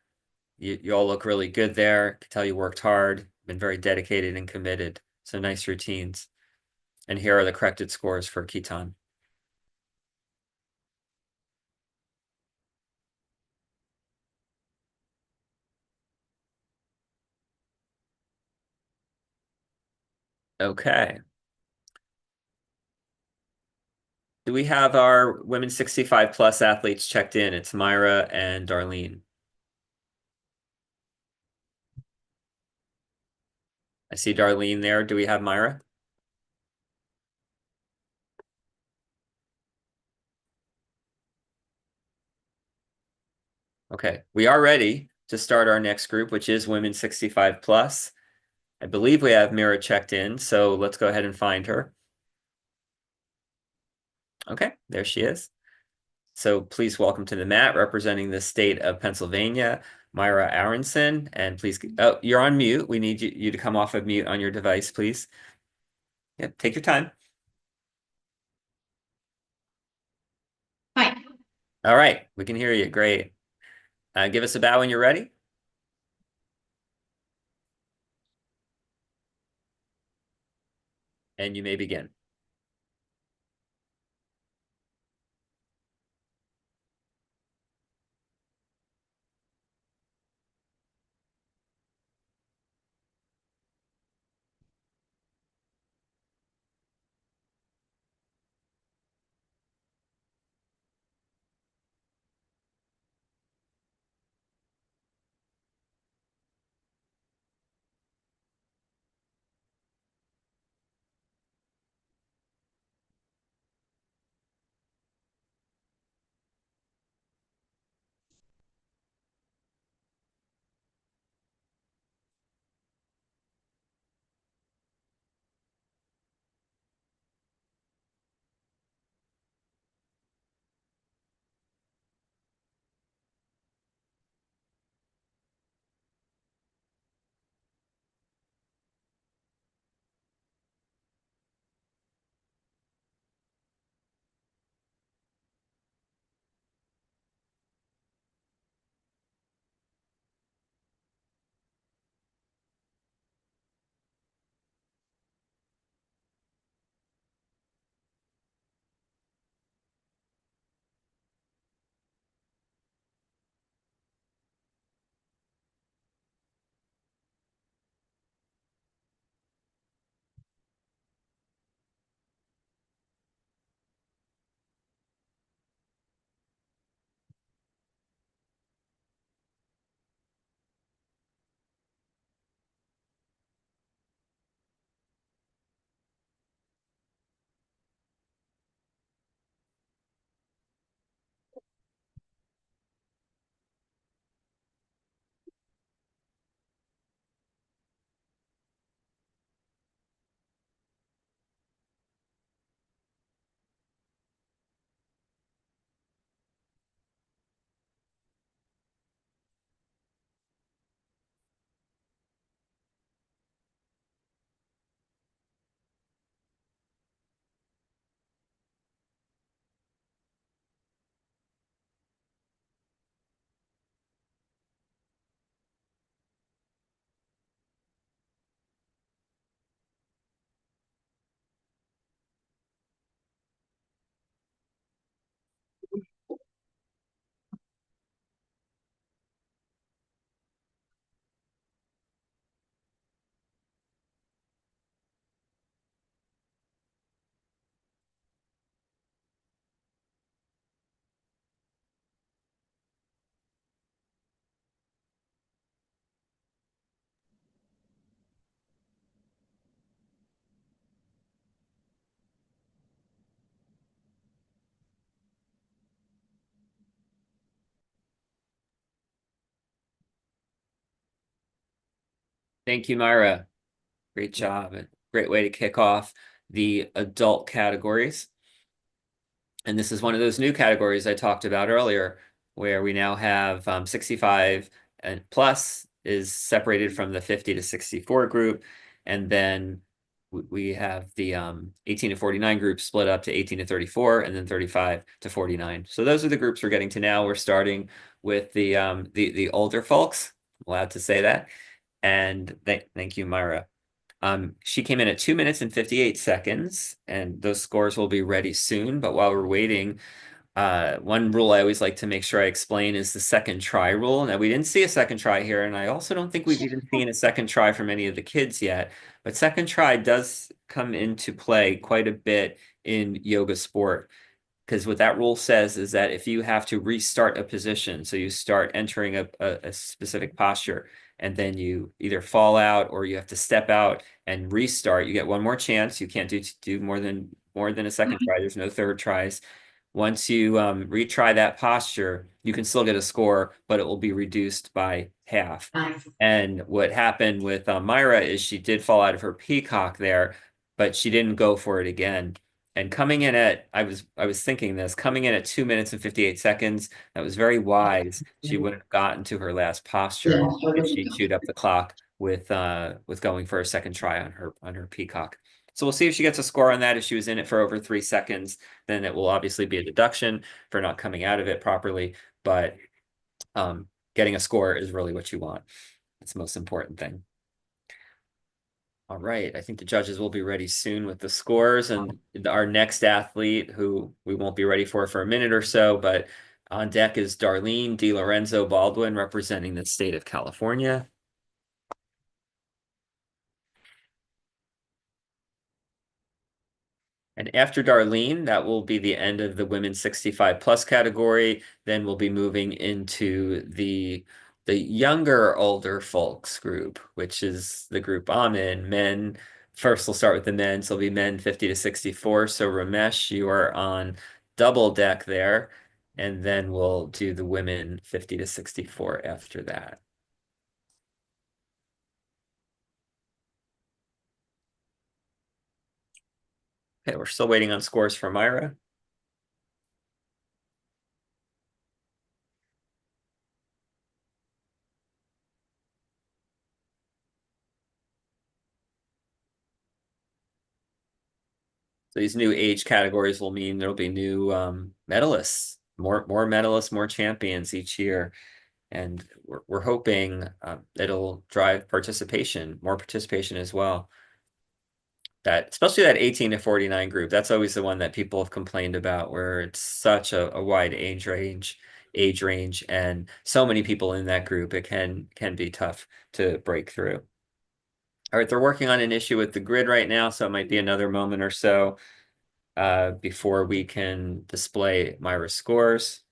You all look really good there. Can tell you worked hard, been very dedicated and committed. So nice routines. And here are the corrected scores for Kitan. Okay. Do we have our women 65 plus athletes checked in? It's Myra and Darlene. I see Darlene there. Do we have Myra? Okay, we are ready to start our next group, which is women 65 plus. I believe we have Mira checked in, so let's go ahead and find her. Okay, there she is. So please welcome to the mat, representing the state of Pennsylvania, Myra Aronson. And please, oh, you're on mute. We need you to come off of mute on your device, please. Yeah, take your time. Hi. All right, we can hear you. Great. Give us a bow when you're ready. And you may begin. Thank you, Myra. Great job. And great way to kick off the adult categories. And this is one of those new categories I talked about earlier, where we now have 65 and plus is separated from the 50 to 64 group. And then we have the 18 to 49 group split up to 18 to 34 and then 35 to 49. So those are the groups we're getting to now. We're starting with the older folks. I'm allowed to say that. And thank you, Myra. She came in at 2 minutes and 58 seconds, and those scores will be ready soon. But while we're waiting, one rule I always like to make sure I explain is the second try rule. Now, we didn't see a second try here, and I also don't think we've even seen a second try from any of the kids yet. But second try does come into play quite a bit in yoga sport. Because what that rule says is that if you have to restart a position, so you start entering a specific posture, and then you either fall out or you have to step out and restart, you get one more chance. You can't do more than a second try. There's no third tries. Once you retry that posture, you can still get a score, but it will be reduced by half. And what happened with Myra is she did fall out of her peacock there, but she didn't go for it again. And coming in at, I was thinking this, coming in at 2 minutes and 58 seconds, that was very wise. She wouldn't have gotten to her last posture if she chewed up the clock with going for a second try on her peacock. So we'll see if she gets a score on that. If she was in it for over 3 seconds, then it will obviously be a deduction for not coming out of it properly. But getting a score is really what you want. That's the most important thing. All right, I think the judges will be ready soon with the scores, and our next athlete, who we won't be ready for a minute or so, but on deck is Darlene DiLorenzo Baldwin, representing the state of California. And after Darlene, that will be the end of the women's 65 plus category. Then we'll be moving into the younger older folks group, which is the group I'm in. Men, first we'll start with the men. So it'll be men 50 to 64. So Ramesh, you are on double deck there. And then we'll do the women 50 to 64 after that. Okay, we're still waiting on scores for Myra. So these new age categories will mean there'll be new medalists, more medalists, more champions each year. And we're hoping it'll drive participation, more participation as well. That especially that 18 to 49 group, that's always the one that people have complained about, where it's such a wide age range, and so many people in that group, it can be tough to break through. All right, they're working on an issue with the grid right now, so it might be another moment or so before we can display Myra's scores.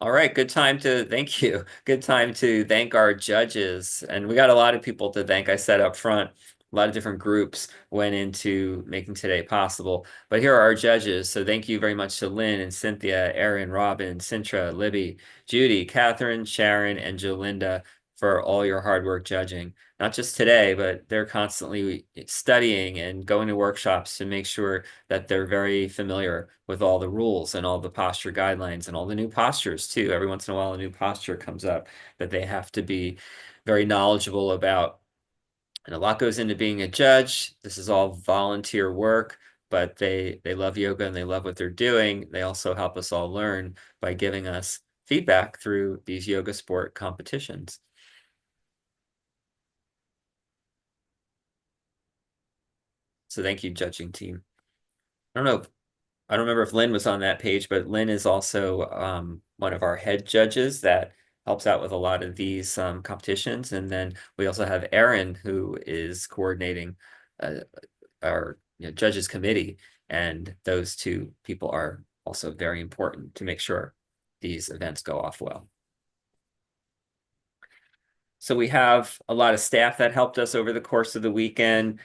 All right, thank you. Good time to thank our judges. And we got a lot of people to thank. I said up front, a lot of different groups went into making today possible. But here are our judges. So thank you very much to Lynn and Cynthia, Erin, Robin, Sintra, Libby, Judy, Catherine, Sharon, and Jolinda for all your hard work judging. Not just today, but they're constantly studying and going to workshops to make sure that they're very familiar with all the rules and all the posture guidelines and all the new postures too. Every once in a while, a new posture comes up that they have to be very knowledgeable about. And a lot goes into being a judge. This is all volunteer work, but they love yoga and they love what they're doing. They also help us all learn by giving us feedback through these yoga sport competitions. So thank you, judging team. I don't know I don't remember if Lynn was on that page, but Lynn is also one of our head judges that helps out with a lot of these competitions. And then we also have Erin, who is coordinating our judges committee. And those two people are also very important to make sure these events go off well. So we have a lot of staff that helped us over the course of the weekend.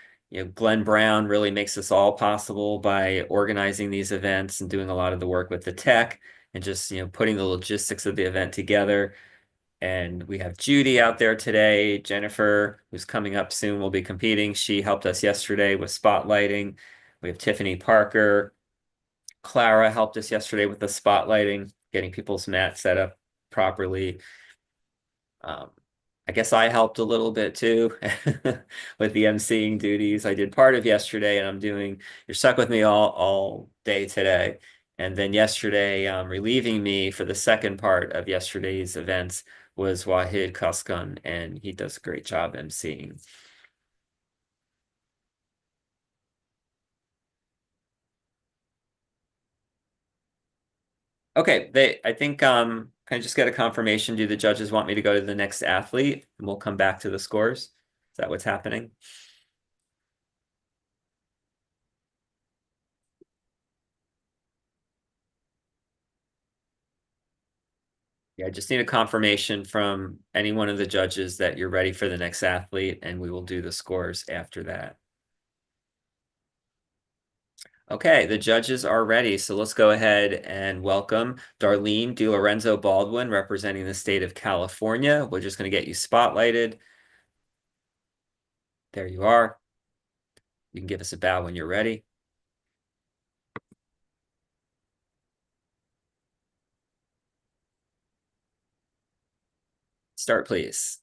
Glenn Brown really makes this all possible by organizing these events and doing a lot of the work with the tech. and just, putting the logistics of the event together. And we have Judy out there today. Jennifer, who's coming up soon, will be competing. She helped us yesterday with spotlighting. We have Tiffany Parker. Clara helped us yesterday with the spotlighting, getting people's mats set up properly. Um, I guess I helped a little bit too with the emceeing duties. I did part of yesterday, and you're stuck with me all day today. And then yesterday, relieving me for the second part of yesterday's events was Wahid Kaskan, and he does a great job emceeing. Okay, I think can I just get a confirmation? Do the judges want me to go to the next athlete, and we'll come back to the scores? Is that what's happening? Yeah, I just need a confirmation from any one of the judges that you're ready for the next athlete, and we will do the scores after that. Okay, the judges are ready, so let's go ahead and welcome Darlene DiLorenzo Baldwin, representing the state of California. We're just going to get you spotlighted. There you are. You can give us a bow when you're ready. Start, please.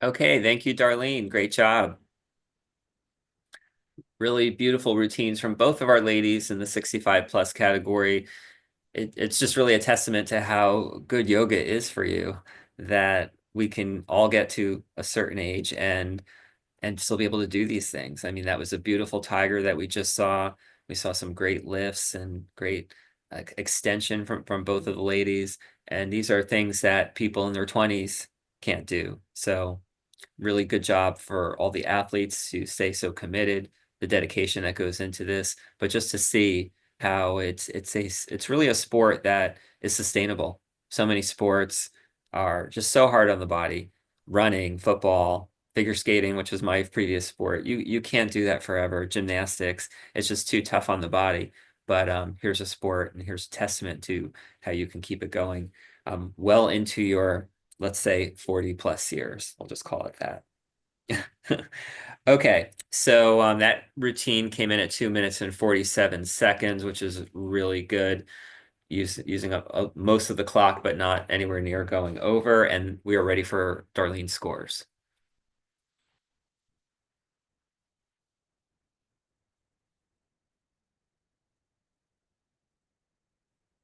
Okay, thank you, Darlene. Great job. Really beautiful routines from both of our ladies in the 65 plus category. It's just really a testament to how good yoga is for you, that we can all get to a certain age and still be able to do these things. I mean, that was a beautiful tiger that we just saw. We saw some great lifts and great extension from both of the ladies. And these are things that people in their 20s can't do. So really good job for all the athletes to stay so committed, the dedication that goes into this, but just to see how it's really a sport that is sustainable. So many sports are just so hard on the body. Running, football, figure skating, which was my previous sport. You can't do that forever. Gymnastics, it's just too tough on the body. But here's a sport, and here's a testament to how you can keep it going well into your, let's say, 40 plus years. I'll just call it that. Okay, so that routine came in at 2 minutes and 47 seconds, which is really good. Using up most of the clock, but not anywhere near going over. And we are ready for Darlene's scores.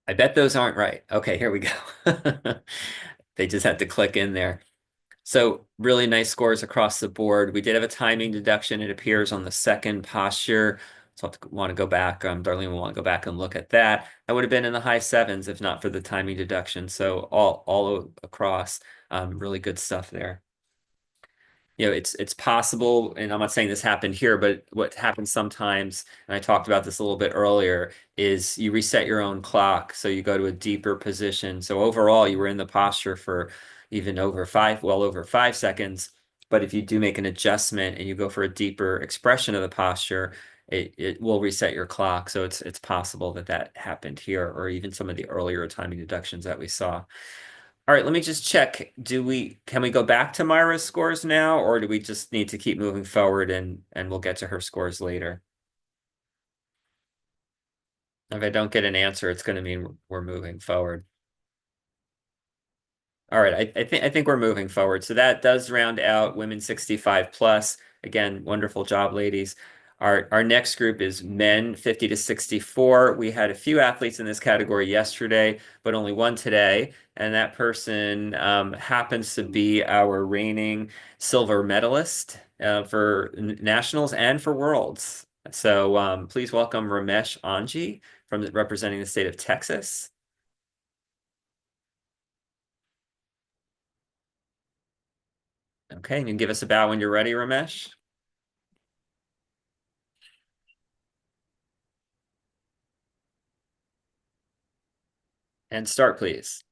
I bet those aren't right. Okay, here we go. They just had to click in there. So really nice scores across the board. We did have a timing deduction. It appears on the second posture. So I'll want to go back. Darlene will want to go back and look at that. That would have been in the high sevens if not for the timing deduction. So all across, really good stuff there. It's possible, and I'm not saying this happened here, but what happens sometimes, and I talked about this a little bit earlier, is you reset your own clock. So you go to a deeper position. So overall, you were in the posture for even well over 5 seconds. But if you do make an adjustment and you go for a deeper expression of the posture, it will reset your clock. So it's possible that that happened here, or even some of the earlier timing deductions that we saw. All right, let me just check. Can we go back to Myra's scores now, or do we just need to keep moving forward and we'll get to her scores later? If I don't get an answer, it's going to mean we're moving forward. All right, I think we're moving forward. So that does round out women 65 plus. Again, wonderful job, ladies. Our next group is men 50 to 64. We had a few athletes in this category yesterday, but only one today. And that person happens to be our reigning silver medalist for nationals and for worlds. So please welcome Ramesh Anie from representing the state of Texas. Okay, you can give us a bow when you're ready, Ramesh. And start, please.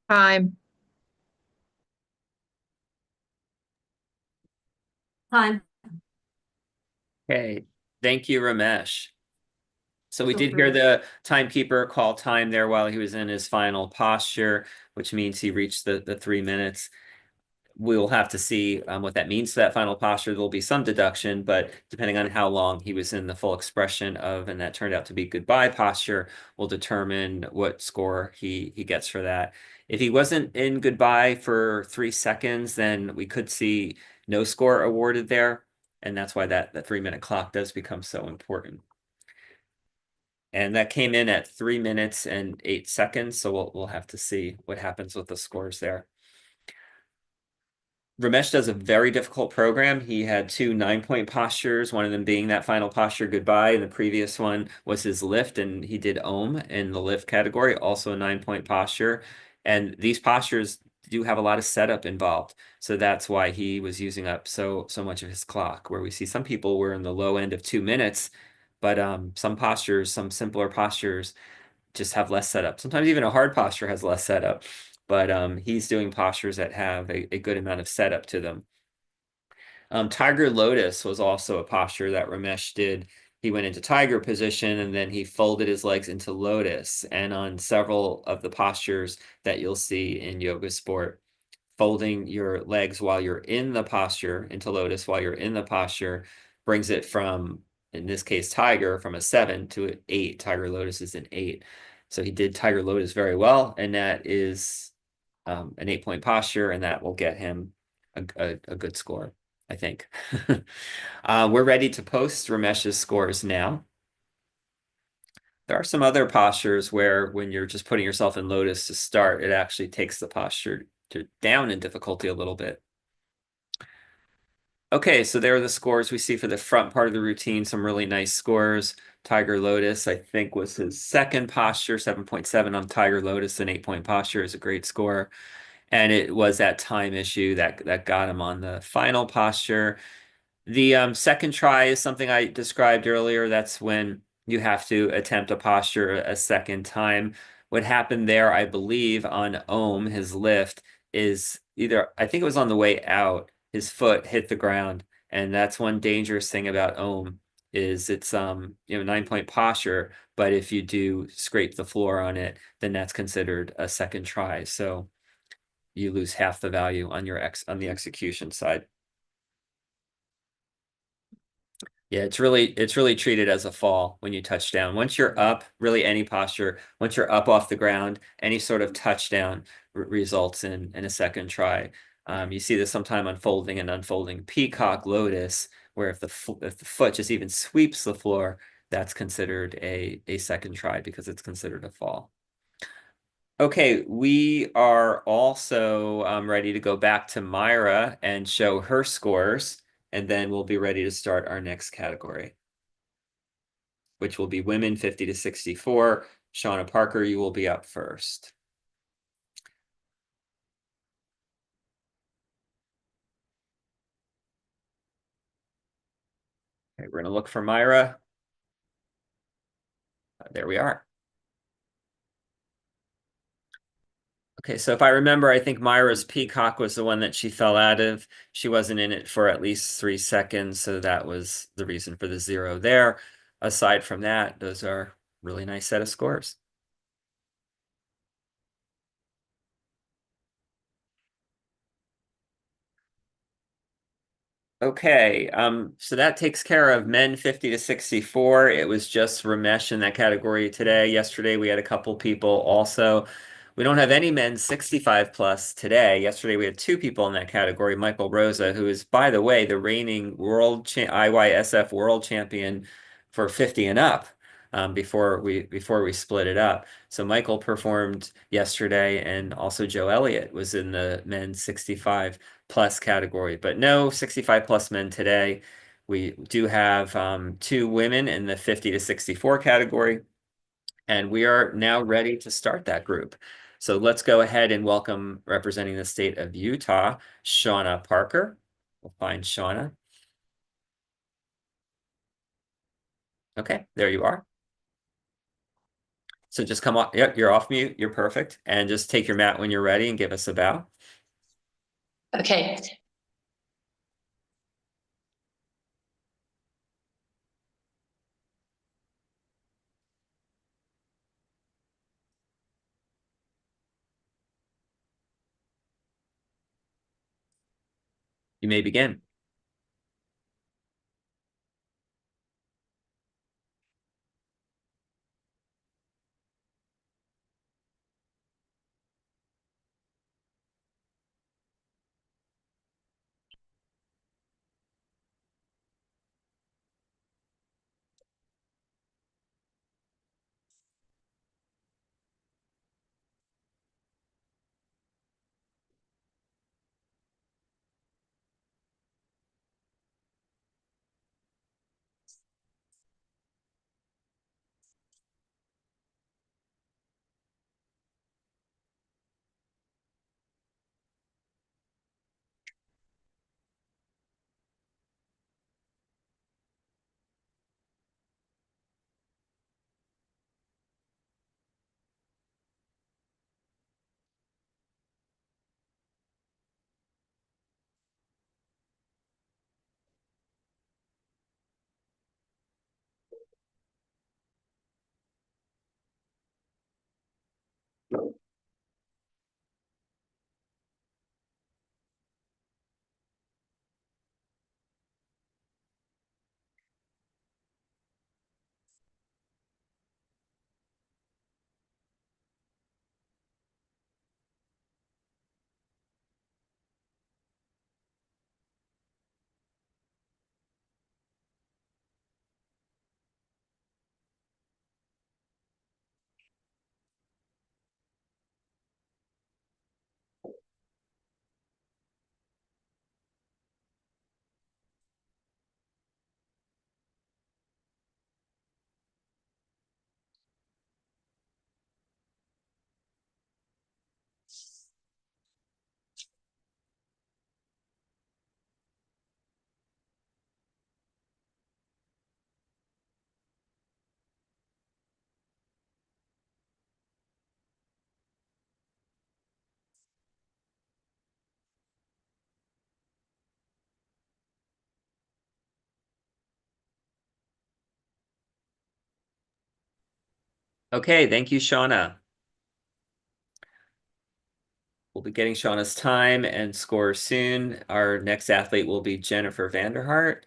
Time. Time. Okay, thank you, Ramesh. So we Feel did hear free. the timekeeper call time there while he was in his final posture, which means he reached the 3 minutes. We'll have to see what that means for that final posture. There'll be some deduction, but depending on how long he was in the full expression of, and that turned out to be goodbye posture, will determine what score he gets for that. If he wasn't in goodbye for 3 seconds, then we could see no score awarded there. And that's why that 3 minute clock does become so important. And that came in at 3 minutes and 8 seconds. So we'll have to see what happens with the scores there. Ramesh does a very difficult program. He had two 9-point postures, one of them being that final posture goodbye, and the previous one was his lift, and he did Om in the lift category, also a 9-point posture. And these postures do have a lot of setup involved. So that's why he was using up so much of his clock, where we see some people were in the low end of 2 minutes, but some postures, some simpler postures just have less setup. Sometimes even a hard posture has less setup, but he's doing postures that have a good amount of setup to them. Tiger Lotus was also a posture that Ramesh did. He went into tiger position and then he folded his legs into lotus. And on several of the postures that you'll see in yoga sport, folding your legs while you're in the posture into lotus while you're in the posture brings it from, in this case, tiger, from a 7 to an 8. Tiger Lotus is an 8. So he did Tiger Lotus very well, and that is an 8-point posture, and that will get him a good score, I think. We're ready to post Ramesh's scores now. There are some other postures where when you're just putting yourself in lotus to start, it actually takes the posture down in difficulty a little bit. Okay, so there are the scores we see for the front part of the routine. Some really nice scores. Tiger Lotus, I think, was his second posture, 7.7 on Tiger Lotus. An 8-point posture is a great score. And it was that time issue that got him on the final posture. The second try is something I described earlier. That's when you have to attempt a posture a second time. What happened there, I believe, on Om, his lift, is either, I think it was on the way out, his foot hit the ground. And that's one dangerous thing about Om is it's 9-point posture, but if you do scrape the floor on it, then that's considered a second try. So you lose half the value on on the execution side. Yeah, it's really treated as a fall when you touch down. Once you're up, really any posture, once you're up off the ground, any sort of touchdown results in a second try. You see this sometime on folding and unfolding peacock lotus, where if the foot just even sweeps the floor, that's considered a second try because it's considered a fall. Okay, we are also ready to go back to Myra and show her scores, and then we'll be ready to start our next category, which will be women 50 to 64. Shauna Parker, you will be up first. Okay, we're going to look for Myra. There we are. Okay, so if I remember, I think Myra's peacock was the one that she fell out of. She wasn't in it for at least 3 seconds, so that was the reason for the 0 there. Aside from that, those are really nice set of scores. Okay, so that takes care of men 50 to 64. It was just Ramesh in that category today. Yesterday, we had a couple people also. We don't have any men 65 plus today. Yesterday, we had 2 people in that category. Michael Rosa, who is, by the way, the reigning IYSF world champion for 50 and up, before we split it up. So Michael performed yesterday, and also Joe Elliott was in the men's 65 plus category, but no 65 plus men today. We do have 2 women in the 50 to 64 category, and we are now ready to start that group. So let's go ahead and welcome, representing the state of Utah, Shauna Parker. We'll find Shauna. Okay, there you are. So just come off. Yep, you're off mute. You're perfect. And just take your mat when you're ready and give us a bow. Okay. You may begin. Okay, thank you, Shauna. We'll be getting Shauna's time and score soon. Our next athlete will be Jennifer Vanderhart,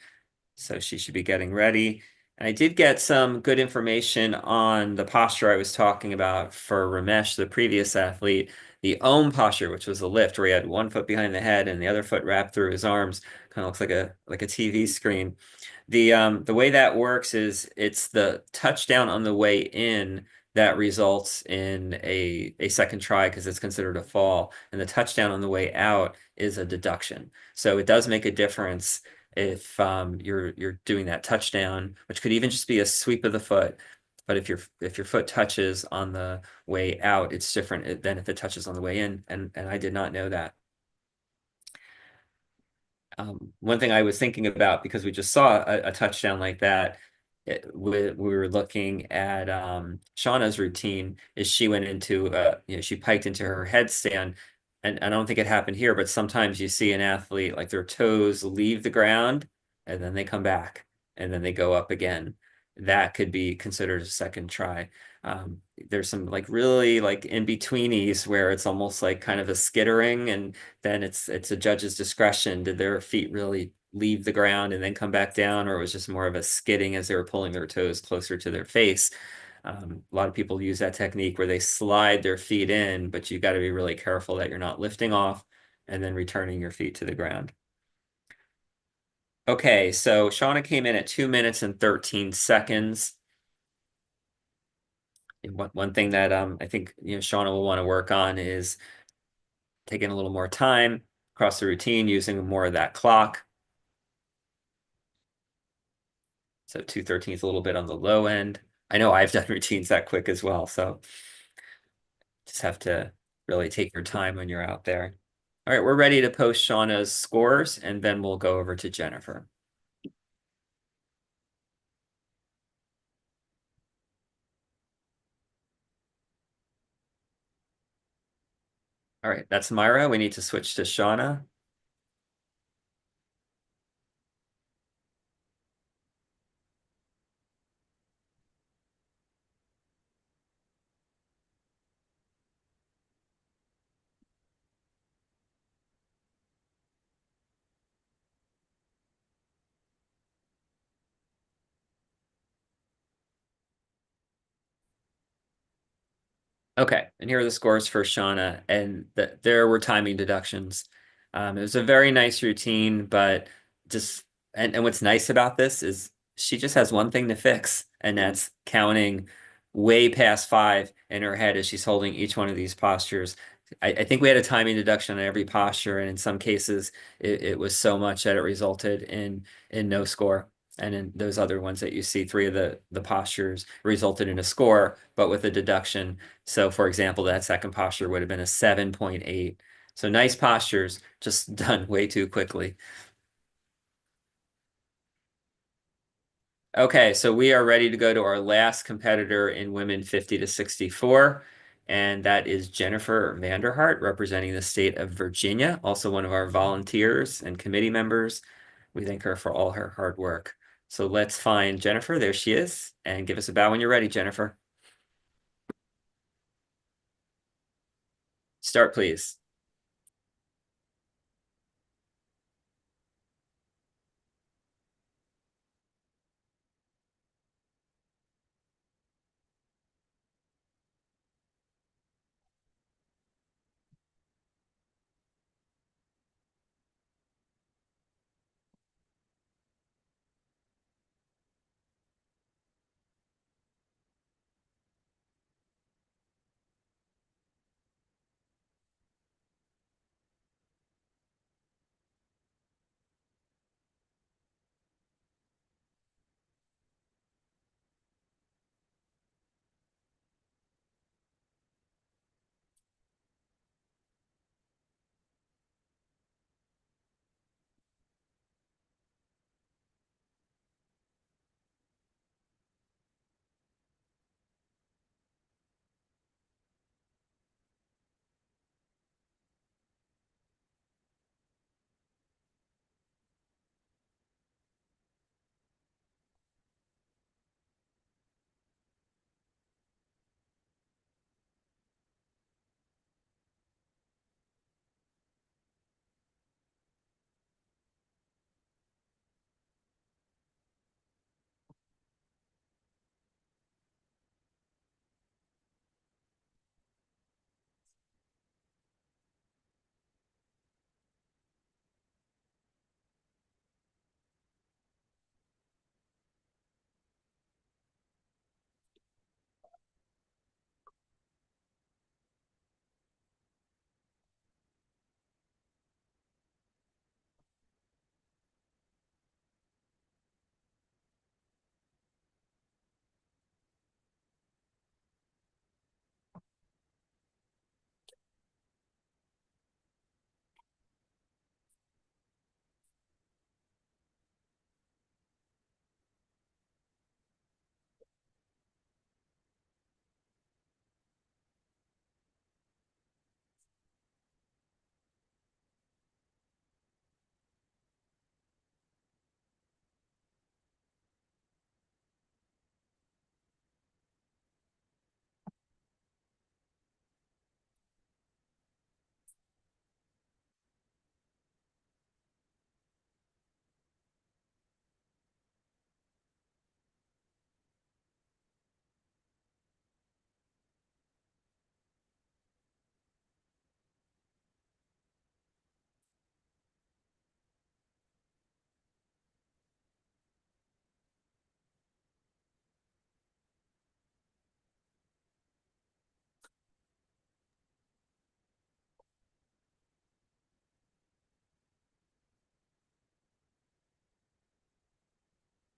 so she should be getting ready. And I did get some good information on the posture I was talking about for Ramesh, the previous athlete, the Om posture, which was a lift where he had one foot behind the head and the other foot wrapped through his arms. Kind of looks like a TV screen. The way that works is it's the touchdown on the way in that results in a second try because it's considered a fall, and the touchdown on the way out is a deduction. So it does make a difference if you're doing that touchdown, which could even just be a sweep of the foot. But if your foot touches on the way out, it's different than if it touches on the way in, and I did not know that. One thing I was thinking about, because we just saw a touchdown like that, we were looking at Shauna's routine, is she went into, she piked into her headstand. And I don't think it happened here, but sometimes you see an athlete, like their toes leave the ground and then they come back and then they go up again. That could be considered a second try. There's some like really like in-betweenies where it's almost like kind of a skittering, and then it's a judge's discretion. Did their feet really leave the ground and then come back down, or it was just more of a skidding as they were pulling their toes closer to their face? A lot of people use that technique where they slide their feet in, but you got to be really careful that you're not lifting off and then returning your feet to the ground. Okay, so Shauna came in at 2 minutes and 13 seconds. One thing that I think Shauna will want to work on is taking a little more time across the routine, using more of that clock. So 2:13 is a little bit on the low end. I know I've done routines that quick as well, so just have to really take your time when you're out there. All right, we're ready to post Shauna's scores, and then we'll go over to Jennifer. All right, that's Myra. We need to switch to Shauna. Okay, and here are the scores for Shauna, and there were timing deductions. It was a very nice routine, but just and what's nice about this is she just has one thing to fix, and that's counting way past five in her head as she's holding each one of these postures. I think we had a timing deduction on every posture, and in some cases it was so much that it resulted in no score. And in those other ones that you see, three of the postures resulted in a score, but with a deduction. So for example, that second posture would have been a 7.8. So nice postures, just done way too quickly. Okay, so we are ready to go to our last competitor in women 50 to 64, and that is Jennifer Vanderhart, representing the state of Virginia, also one of our volunteers and committee members. We thank her for all her hard work. So let's find Jennifer. There she is, and give us a bow when you're ready, Jennifer. Start, please.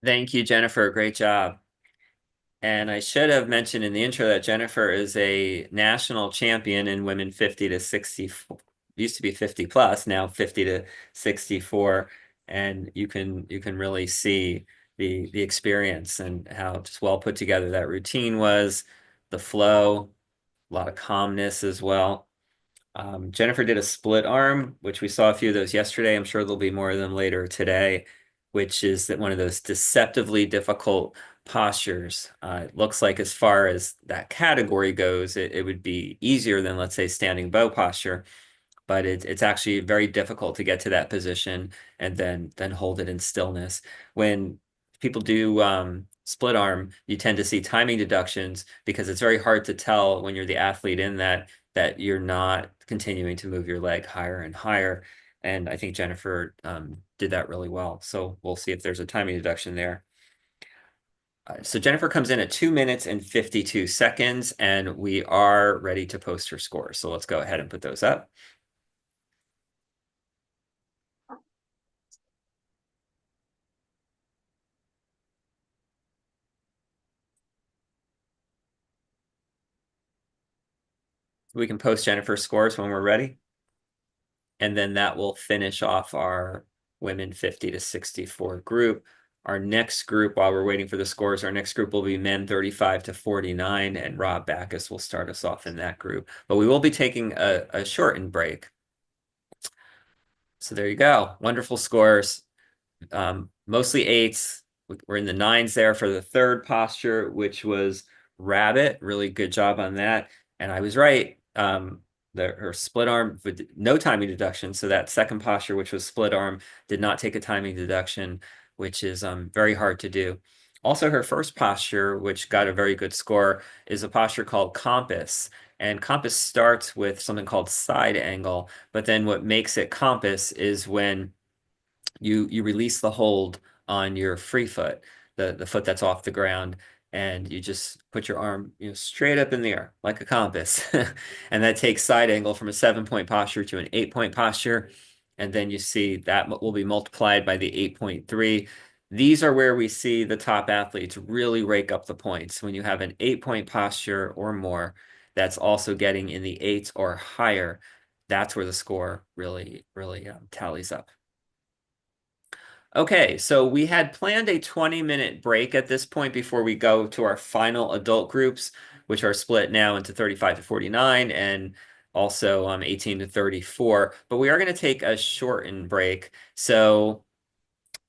Thank you, Jennifer. Great job. And I should have mentioned in the intro that Jennifer is a national champion in women 50 to 64. Used to be 50 plus, now 50 to 64. And you can really see the experience and how just well put together that routine was, the flow, a lot of calmness as well. Jennifer did a split arm, which we saw a few of those yesterday. I'm sure there'll be more of them later today, which is that one of those deceptively difficult postures. It looks like as far as that category goes, it would be easier than, let's say, standing bow posture, but it's actually very difficult to get to that position and then hold it in stillness. When people do split arm, you tend to see timing deductions because it's very hard to tell when you're the athlete in that you're not continuing to move your leg higher and higher. And I think Jennifer did that really well. So we'll see if there's a timing deduction there. So Jennifer comes in at 2 minutes and 52 seconds, and we are ready to post her scores. So let's go ahead and put those up. We can post Jennifer's scores when we're ready. And then that will finish off our women 50 to 64 group. Our next group, while we're waiting for the scores, our next group will be men 35 to 49, and Rob Backus will start us off in that group. But we will be taking a shortened break. So there you go. Wonderful scores. Mostly eights. We're in the nines there for the third posture, which was rabbit. Really good job on that. And I was right. Her split arm with no timing deduction. So that second posture, which was split arm, did not take a timing deduction, which is very hard to do. Also, her first posture, which got a very good score, is a posture called compass. And compass starts with something called side angle. But then what makes it compass is when you release the hold on your free foot, the foot that's off the ground, and you just put your arm, straight up in the air like a compass. And that takes side angle from a 7-point posture to an 8-point posture. And then you see that will be multiplied by the 8.3. These are where we see the top athletes really rake up the points. When you have an 8-point posture or more, that's also getting in the 8s or higher. That's where the score really, really tallies up. Okay, so we had planned a 20-minute break at this point before we go to our final adult groups, which are split now into 35 to 49 and also 18 to 34. But we are going to take a shortened break. So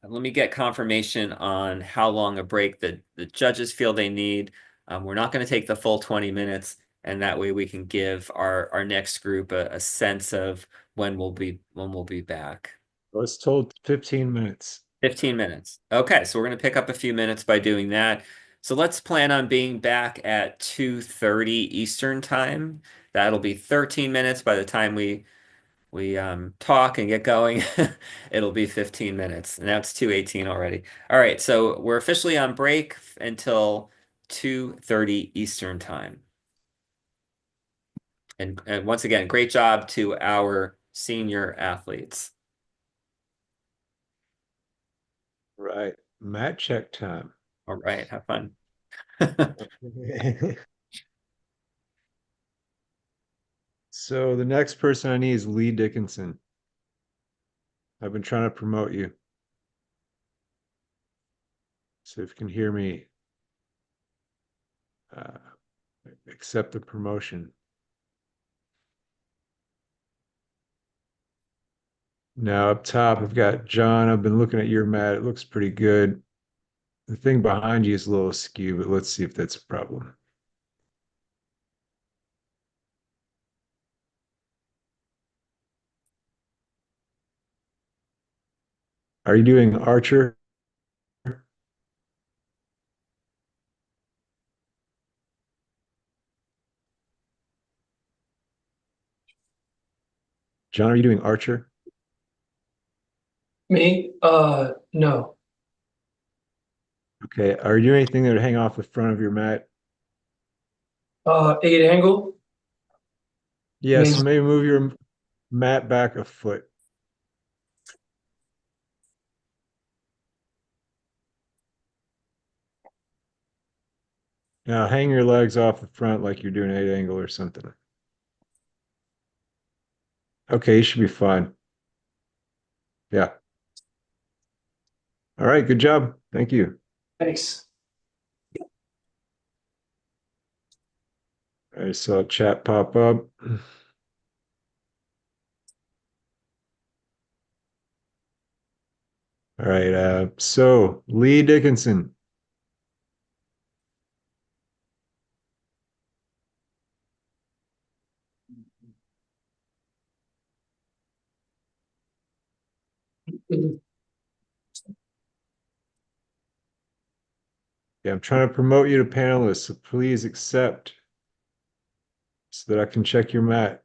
let me get confirmation on how long a break the judges feel they need. We're not going to take the full 20 minutes, and that way we can give our next group a sense of when we'll be back. I was told 15 minutes. 15 minutes. Okay, so we're going to pick up a few minutes by doing that. So let's plan on being back at 2:30 Eastern time. That'll be 13 minutes by the time we talk and get going. It'll be 15 minutes. Now it's 2:18 already. All right, so we're officially on break until 2:30 Eastern time. And once again, great job to our senior athletes. Right. Mat check time. All right, have fun. So the next person I need is Lee Dickinson. I've been trying to promote you. So if you can hear me, accept the promotion. Now up top, I've got John. I've been looking at your mat. It looks pretty good. The thing behind you is a little askew, but let's see if that's a problem. Are you doing Archer? John, are you doing Archer? Me? No. Okay. Are you doing anything that would hang off the front of your mat? 8 angle? Yeah, so Means maybe move your mat back a foot. Now hang your legs off the front like you're doing 8 angle or something. Okay, you should be fine. Yeah. All right, good job. Thank you. thanks. I saw a chat pop up. All right. So Lee Dickinson. Yeah, I'm trying to promote you to panelists, so please accept so that I can check your mat.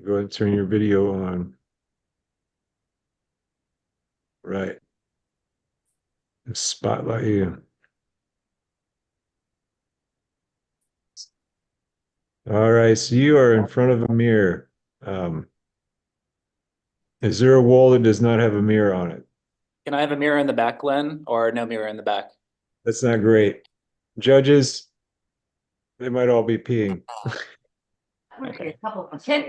Go ahead and turn your video on. Right. Spotlight you. All right, so you are in front of a mirror. Is there a wall that does not have a mirror on it? Can I have a mirror in the back, Glenn, or no mirror in the back? That's not great. Judges, they might all be peeing. Okay.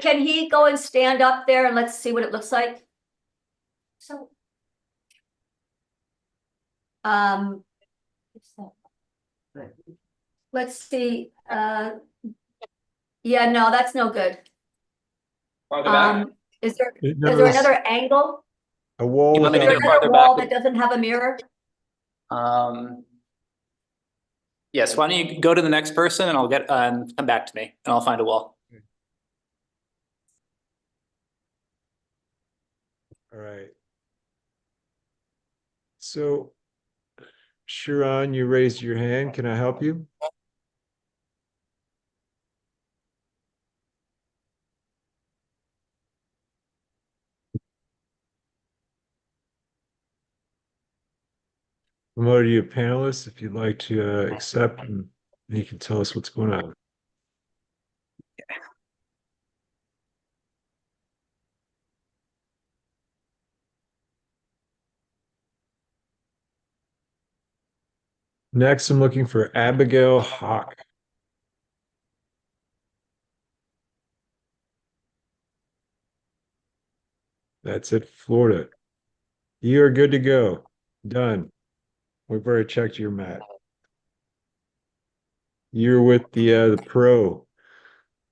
Can he go and stand up there and let's see what it looks like? So. Let's see, yeah, no, that's no good. Is there another angle? A wall You want me Is to there go another farther wall back? that doesn't have a mirror? Yes, why don't you go to the next person and I'll get, come back to me and I'll find a wall. All right. So, Sharon, you raised your hand. Can I help you? Promoted you a panelist if you'd like to accept, and you can tell us what's going on. Next, I'm looking for Abigail Hawk. That's it, Florida. You are good to go. Done. We've already checked your mat. You're with the pro.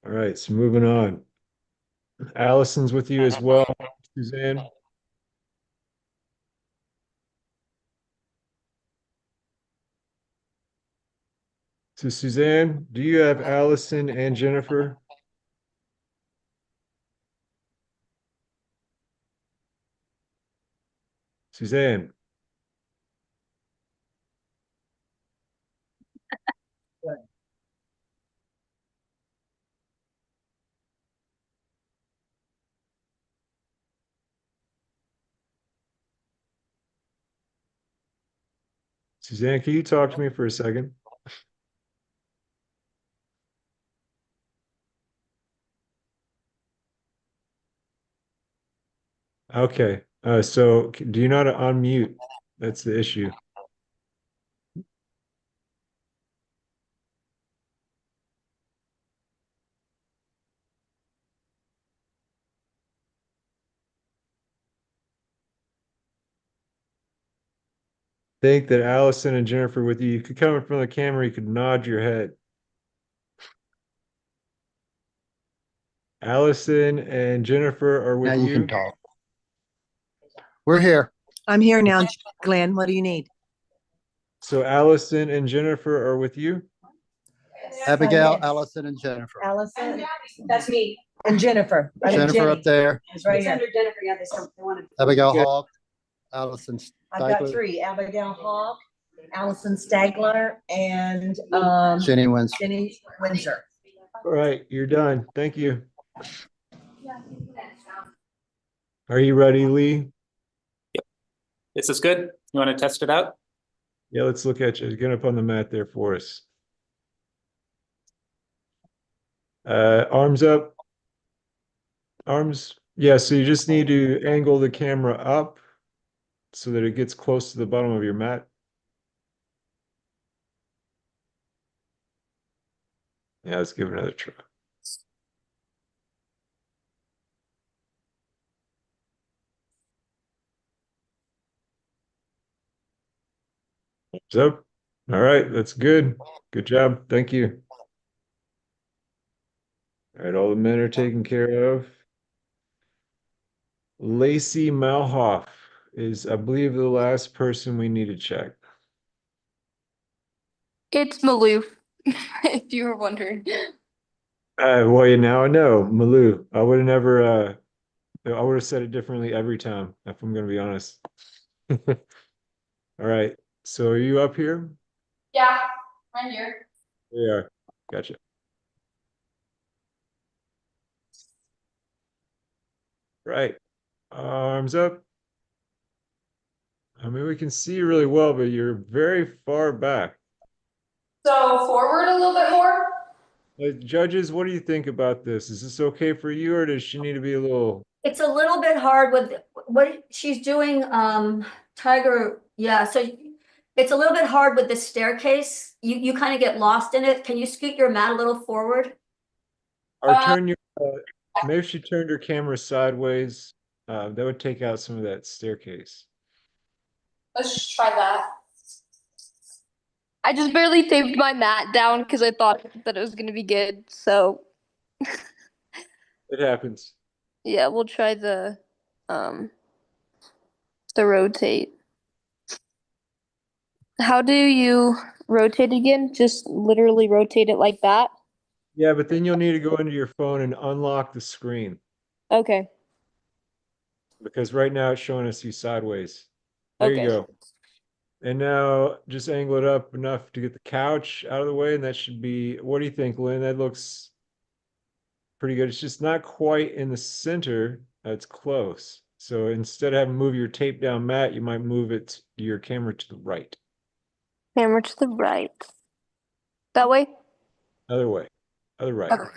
All right, so moving on. Allison's with you as well, Suzanne. So Suzanne, do you have Allison and Jennifer? Suzanne. Suzanne, can you talk to me for a second? Okay, so do you know how to unmute? That's the issue. Think that Allison and Jennifer with you, you could come in front of the camera, you could nod your head. Allison and Jennifer are with Now you you. can talk. We're here. I'm here now, Glenn. What do you need? So Allison and Jennifer are with you? Abigail, yes. Allison, and Jennifer. Allison That's me. and Jennifer. I mean, Jennifer up Jenny there. is right here. Jennifer, yeah, they wanted. Abigail Okay. Hawk, Allison I've got Stigler, three: Abigail Hawk, Allison Stagler, and Jenny Winston. Jenny Windsor. All right, you're done. Thank you. Are you ready, Lee? This is good. You want to test it out? Yeah, let's look at you. Get up on the mat there for us. Arms up. Arms. Yeah, so you just need to angle the camera up so that it gets close to the bottom of your mat. Yeah, let's give it another try. So, all right, that's good. Good job. Thank you. All right, all the men are taken care of. Lacey Malhoff is, I believe, the last person we need to check. It's Maloof, if you were wondering. Well, now I know, Malou. I would have never, I would have said it differently every time, if I'm gonna be honest. All right, so are you up here? Yeah, right here. Yeah, gotcha. Right, arms up. I mean, we can see you really well, but you're very far back. So forward a little bit more. Judges, what do you think about this? Is this okay for you, or does she need to be a little? It's a little bit hard with what she's doing, Tiger, yeah, so it's a little bit hard with the staircase. You kind of get lost in it. Can you scoot your mat a little forward? Or turn your, maybe if she turned her camera sideways, that would take out some of that staircase. Let's just try that. I just barely taped my mat down because I thought that it was gonna be good. So It happens. yeah, we'll try um the rotate. How do you rotate again? Just literally rotate it like that? Yeah, but then you'll need to go into your phone and unlock the screen Okay. because right now it's showing us you sideways. There you Okay. go. And now just angle it up enough to get the couch out of the way, and that should be, what do you think, Lynn? That looks pretty good. It's just not quite in the center. It's close. So instead of having to move your tape down mat, you might move it your camera to the right. Camera to the right. That way? Other way. Other right. Okay.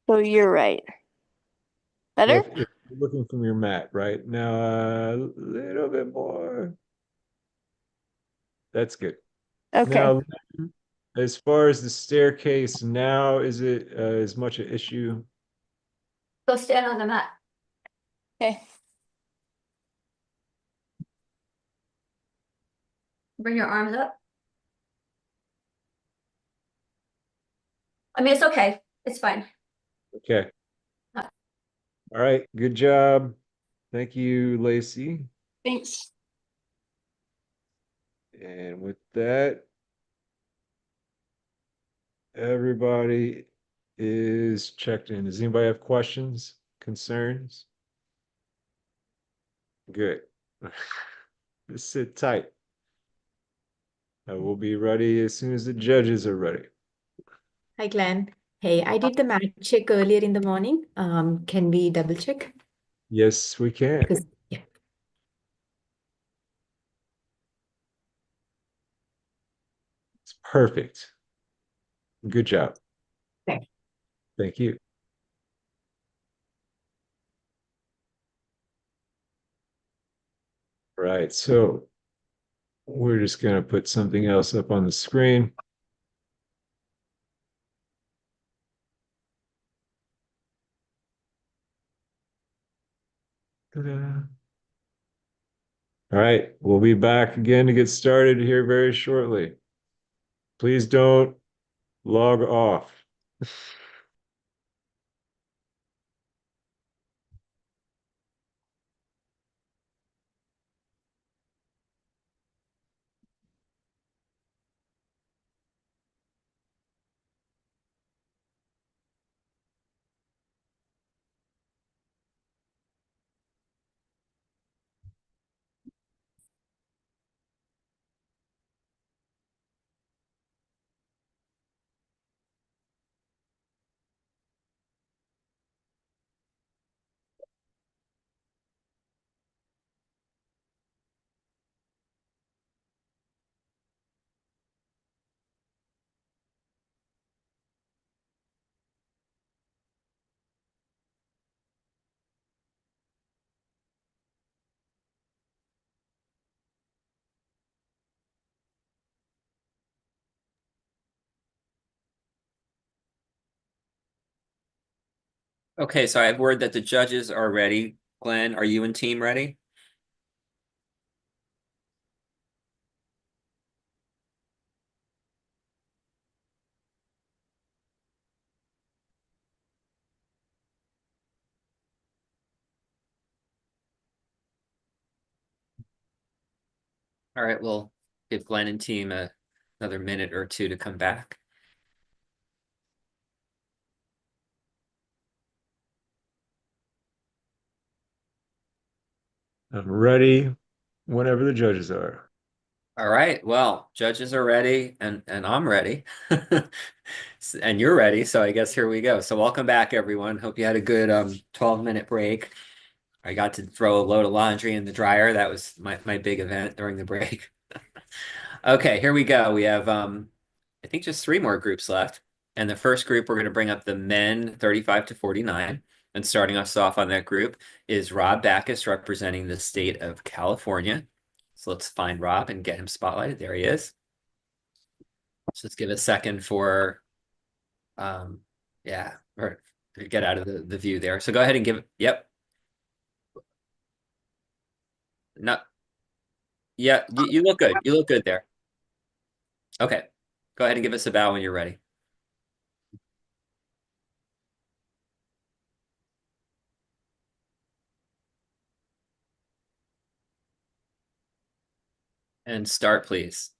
So you're right. Better? If you're looking from your mat, right? Now a little bit more. That's good. Okay. Now, as far as the staircase, now is it as much an issue? Go stand on the mat. Okay. Bring your arms up. I mean, it's okay. It's fine. Okay. All right. Good job. Thank you, Lacey. Thanks. And with that, everybody is checked in. Does anybody have questions, concerns? Good. Just sit tight. We'll be ready as soon as the judges are ready. Hi, Glenn. Hey, I did the mat check earlier in the morning. Can we double check? Yes, we can. Because yeah. It's perfect. Good job. Thank Thank you. Right, so we're just gonna put something else up on the screen. Ta-da. All right, we'll be back again to get started here very shortly. Please don't log off. Okay, so I have word that the judges are ready. Glenn, are you and team ready? All right, we'll give Glenn and team another minute or two to come back. I'm ready whenever the judges are. All right, well, judges are ready and I'm ready. And you're ready, so I guess here we go. So welcome back, everyone. Hope you had a good 12-minute break. I got to throw a load of laundry in the dryer. That was my big event during the break. Okay, here we go. We have I think just 3 more groups left. And the first group, we're going to bring up the men 35 to 49. And starting us off on that group is Rob Backus representing the state of California. So let's find Rob and get him spotlighted. There he is. So let's give a second for, yeah, or get out of the view there. So go ahead and give, yep. No, yeah, you look good. You look good there. Okay, go ahead and give us a bow when you're ready. And start, please.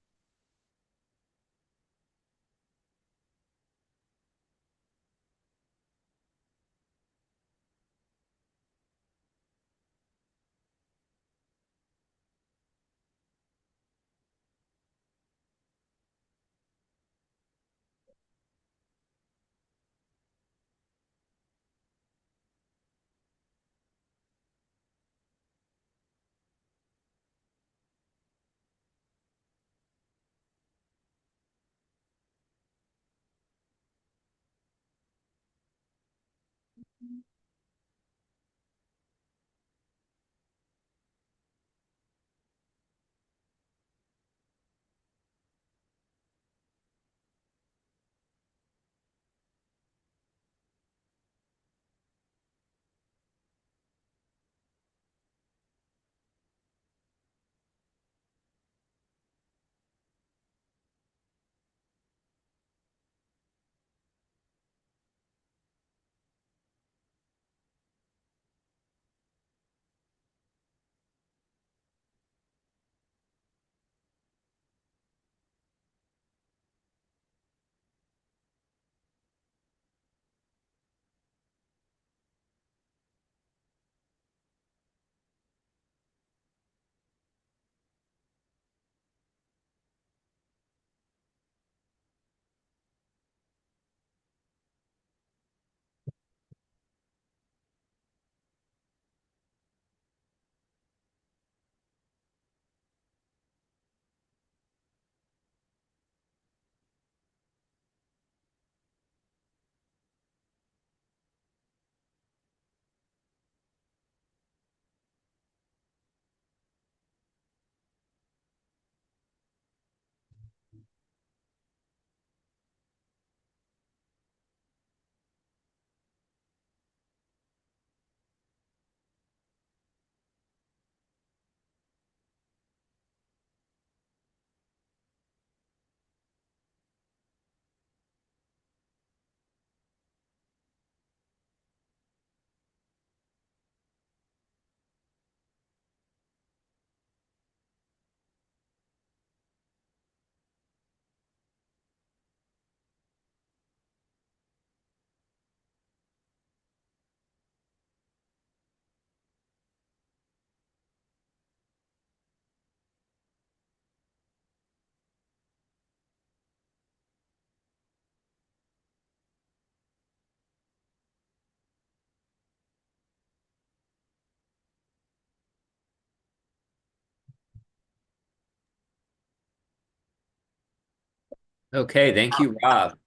Okay, thank you, Rob.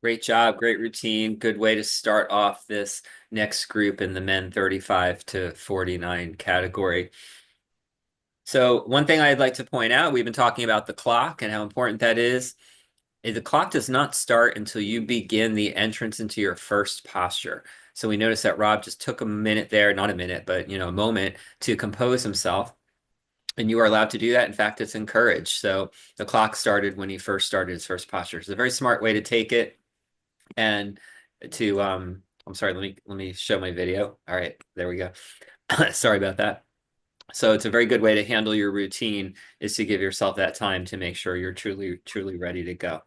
Great job, great routine. Good way to start off this next group in the men 35 to 49 category. So one thing I'd like to point out, we've been talking about the clock and how important that is. The clock does not start until you begin the entrance into your first posture. So we noticed that Rob just took a minute there, not a minute, but a moment to compose himself. And you are allowed to do that. In fact, it's encouraged. So the clock started when he first started his first posture. It's a very smart way to take it. And to I'm sorry, let me show my video. All right, there we go. Sorry about that. So it's a very good way to handle your routine, is to give yourself that time to make sure you're truly ready to go.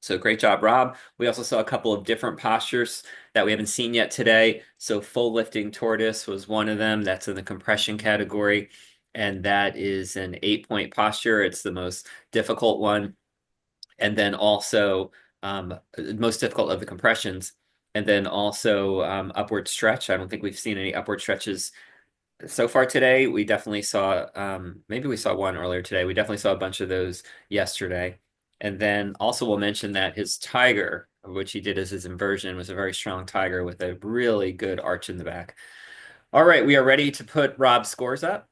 So great job, Rob. We also saw a couple of different postures that we haven't seen yet today. So full lifting tortoise was one of them. That's in the compression category. And that is an 8-point posture. It's the most difficult one. And then also most difficult of the compressions. And then also upward stretch. I don't think we've seen any upward stretches so far today. We definitely saw, maybe we saw one earlier today. We definitely saw a bunch of those yesterday. And then also we'll mention that his tiger, which he did as his inversion, was a very strong tiger with a really good arch in the back. All right, we are ready to put Rob's scores up.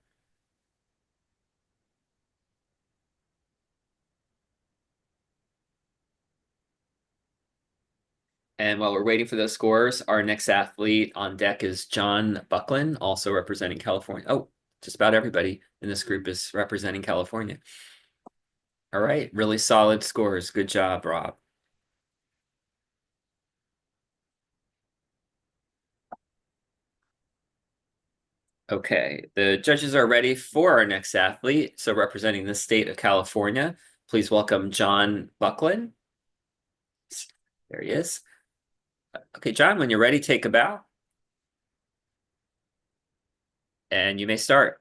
And while we're waiting for those scores, our next athlete on deck is John Buckland, also representing California. Oh, just about everybody in this group is representing California. All right, really solid scores. Good job, Rob. Okay, the judges are ready for our next athlete. So representing the state of California, please welcome John Buckland. There he is. Okay, John, when you're ready, take a bow. And you may start.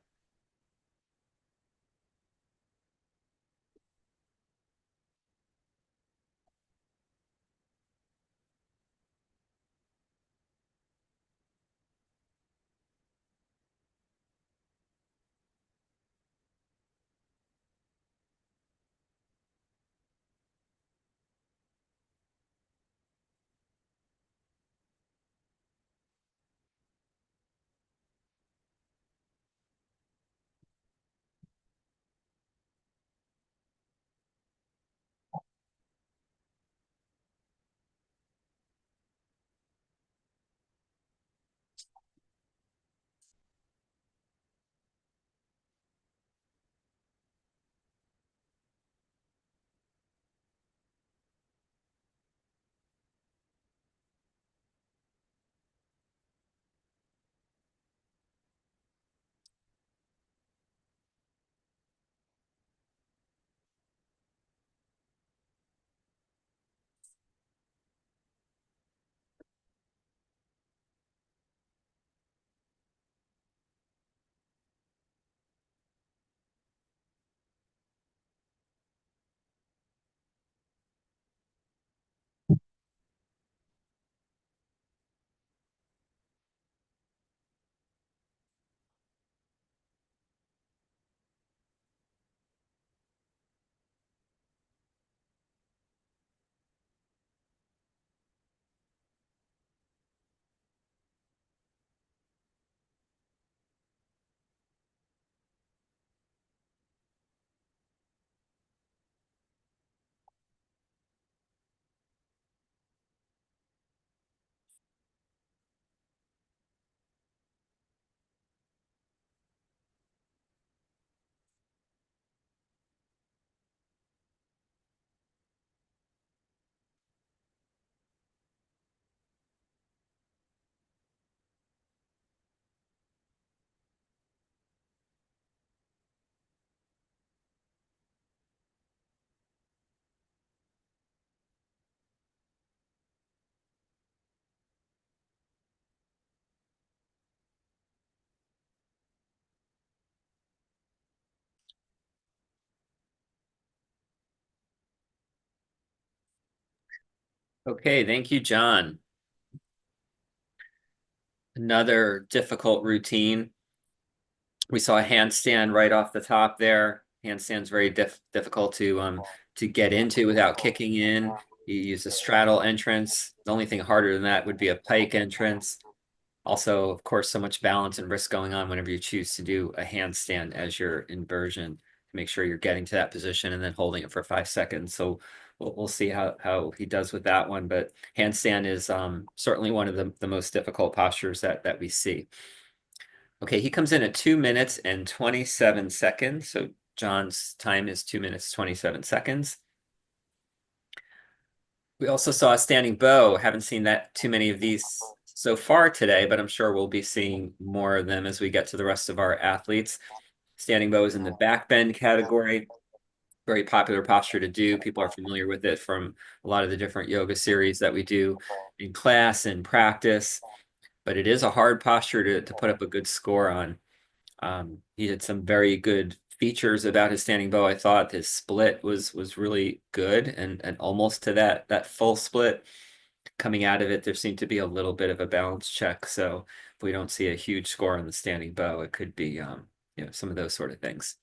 Okay, thank you, John. Another difficult routine. We saw a handstand right off the top there. Handstand's very difficult to get into without kicking in. You use a straddle entrance. The only thing harder than that would be a pike entrance. Also, of course, so much balance and risk going on whenever you choose to do a handstand as your inversion to make sure you're getting to that position and then holding it for 5 seconds. So we'll see how he does with that one. But handstand is certainly one of the most difficult postures that we see. Okay, he comes in at 2 minutes and 27 seconds. So John's time is 2 minutes, 27 seconds. We also saw a standing bow. Haven't seen that too many of these so far today, but I'm sure we'll be seeing more of them as we get to the rest of our athletes. Standing bow is in the back bend category. Very popular posture to do. People are familiar with it from a lot of the different yoga series that we do in class and practice, but it is a hard posture to put up a good score on. He had some very good features about his standing bow. I thought his split was really good and almost to that full split. Coming out of it, there seemed to be a little bit of a balance check. So if we don't see a huge score on the standing bow, it could be some of those sort of things.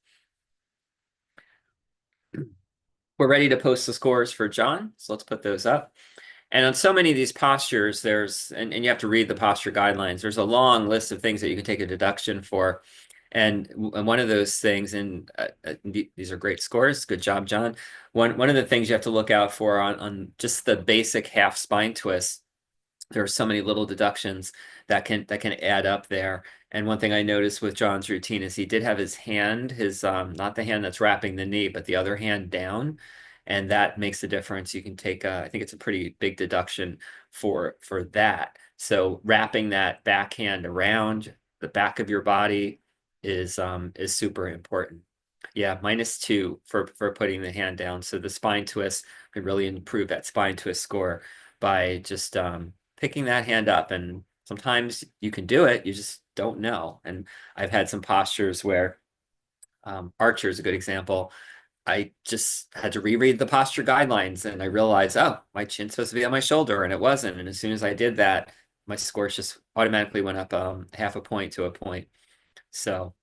We're ready to post the scores for John, so let's put those up. And on so many of these postures, and you have to read the posture guidelines, there's a long list of things that you can take a deduction for. And one of those things, and these are great scores, good job, John. One of the things you have to look out for on just the basic half spine twist, there are so many little deductions that can add up there. And one thing I noticed with John's routine is he did have his hand, not the hand that's wrapping the knee, but the other hand down. And that makes a difference. You can take, I think it's a pretty big deduction for that. So wrapping that backhand around the back of your body is super important. Yeah, -2 for putting the hand down. So the spine twist could really improve that spine twist score by just picking that hand up. And sometimes you can do it, you just don't know. And I've had some postures where Archer is a good example. I just had to reread the posture guidelines and I realized, oh, my chin's supposed to be on my shoulder and it wasn't. And as soon as I did that, my scores just automatically went up half a point to a point. So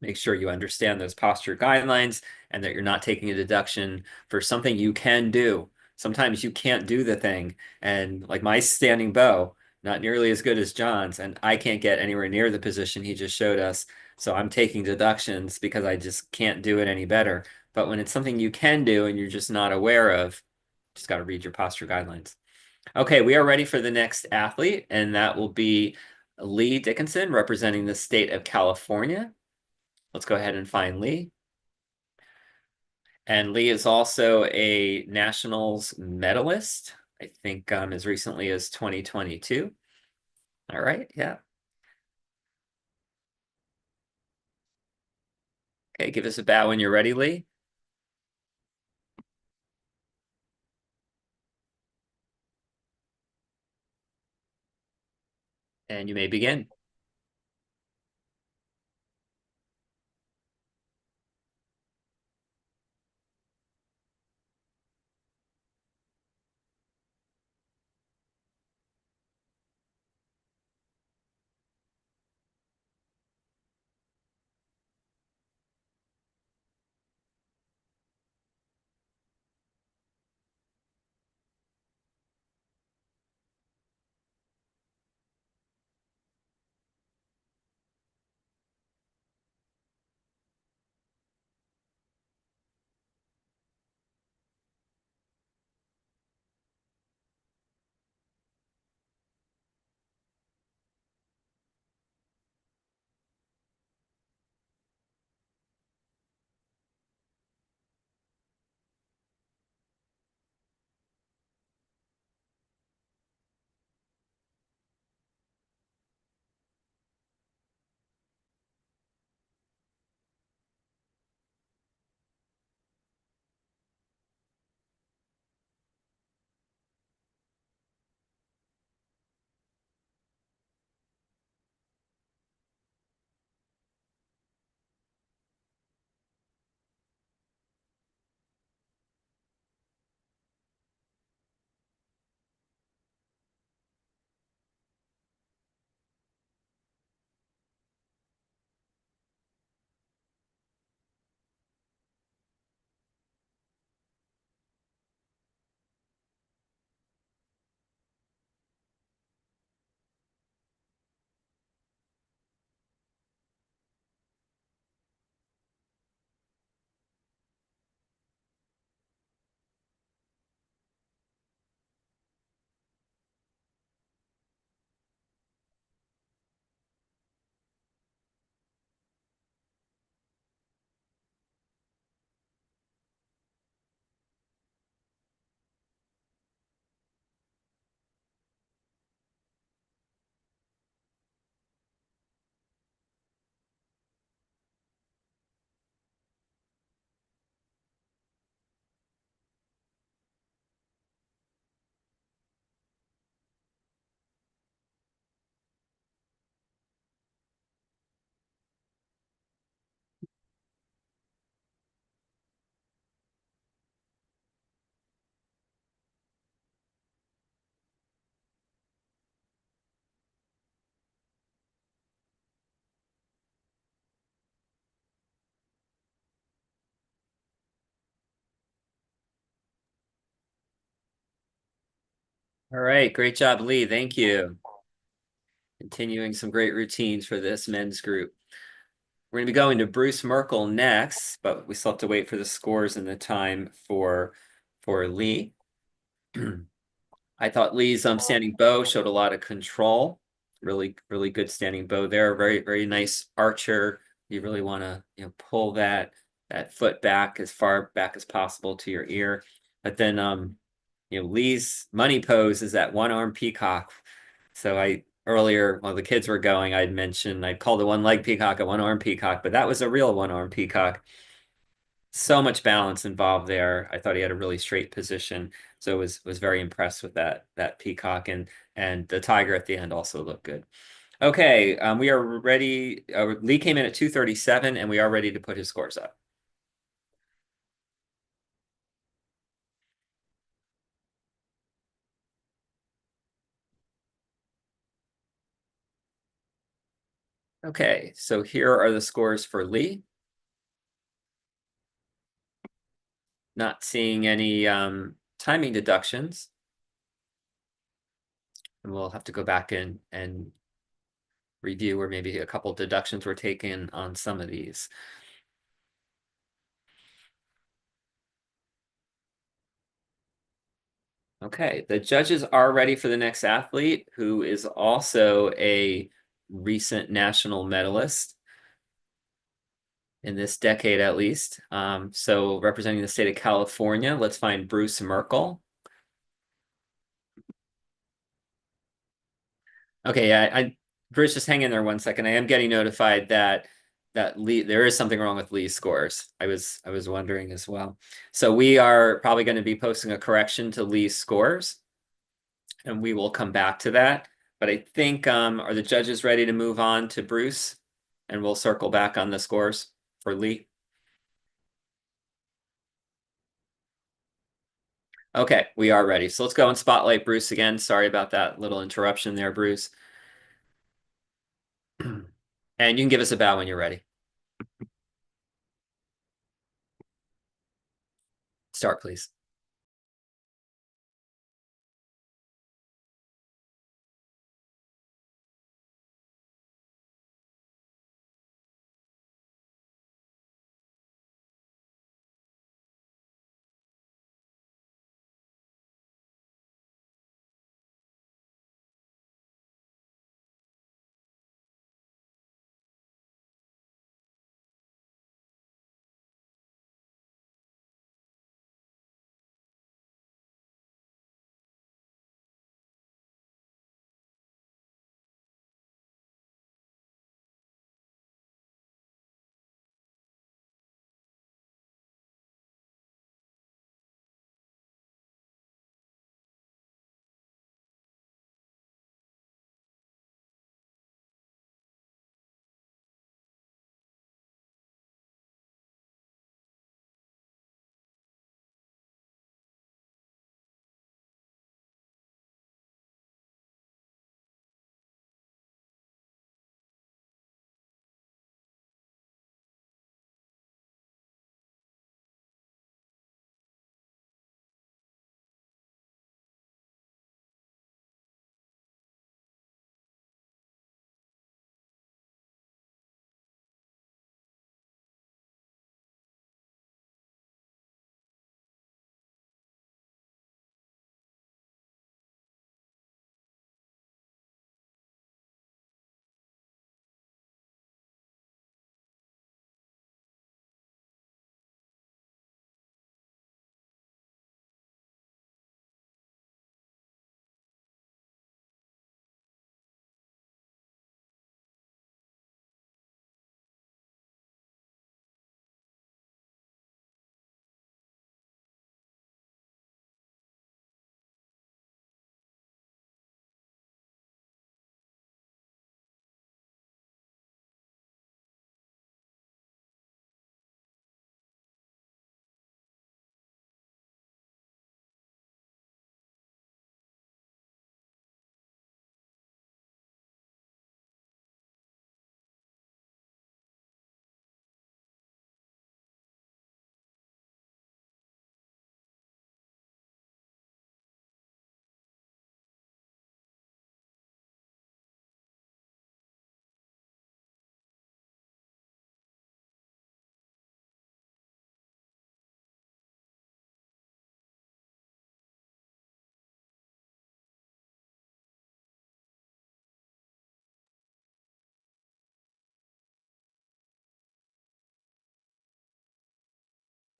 make sure you understand those posture guidelines and that you're not taking a deduction for something you can do. Sometimes you can't do the thing. And like my standing bow, not nearly as good as John's, and I can't get anywhere near the position he just showed us. So I'm taking deductions because I just can't do it any better. But when it's something you can do and you're just not aware of, just got to read your posture guidelines. Okay, we are ready for the next athlete, and that will be Lee Dickinson representing the state of California. Let's go ahead and find Lee. And Lee is also a nationals medalist, I think as recently as 2022. All right, yeah. Okay, give us a bow when you're ready, Lee. And you may begin. All right, great job, Lee. Thank you. Continuing some great routines for this men's group. We're going to be going to Bruce Merkel next, but we still have to wait for the scores and the time for Lee. I thought Lee's standing bow showed a lot of control. Really, really good standing bow there. Very, very nice archer. You really want to, pull that foot back as far back as possible to your ear. But then, Lee's money pose is that one-arm peacock. So earlier, while the kids were going, I'd mentioned I'd called the one-leg peacock a one-arm peacock, but that was a real one-arm peacock. So much balance involved there. I thought he had a really straight position, so was very impressed with that peacock, and the tiger at the end also looked good. Okay, we are ready. Lee came in at 237, and we are ready to put his scores up. Okay, so here are the scores for Lee. Not seeing any timing deductions. And we'll have to go back in and review where maybe a couple deductions were taken on some of these. Okay, the judges are ready for the next athlete, who is also a recent national medalist in this decade at least. So representing the state of California, let's find Bruce Merkel. Okay, yeah, Bruce, just hang in there 1 second. I am getting notified that Lee, there is something wrong with Lee's scores. I was wondering as well. So we are probably going to be posting a correction to Lee's scores, and we will come back to that. But I think, are the judges ready to move on to Bruce? And we'll circle back on the scores for Lee. Okay, we are ready. So let's go and spotlight Bruce again. Sorry about that little interruption there, Bruce. And you can give us a bow when you're ready. Start, please.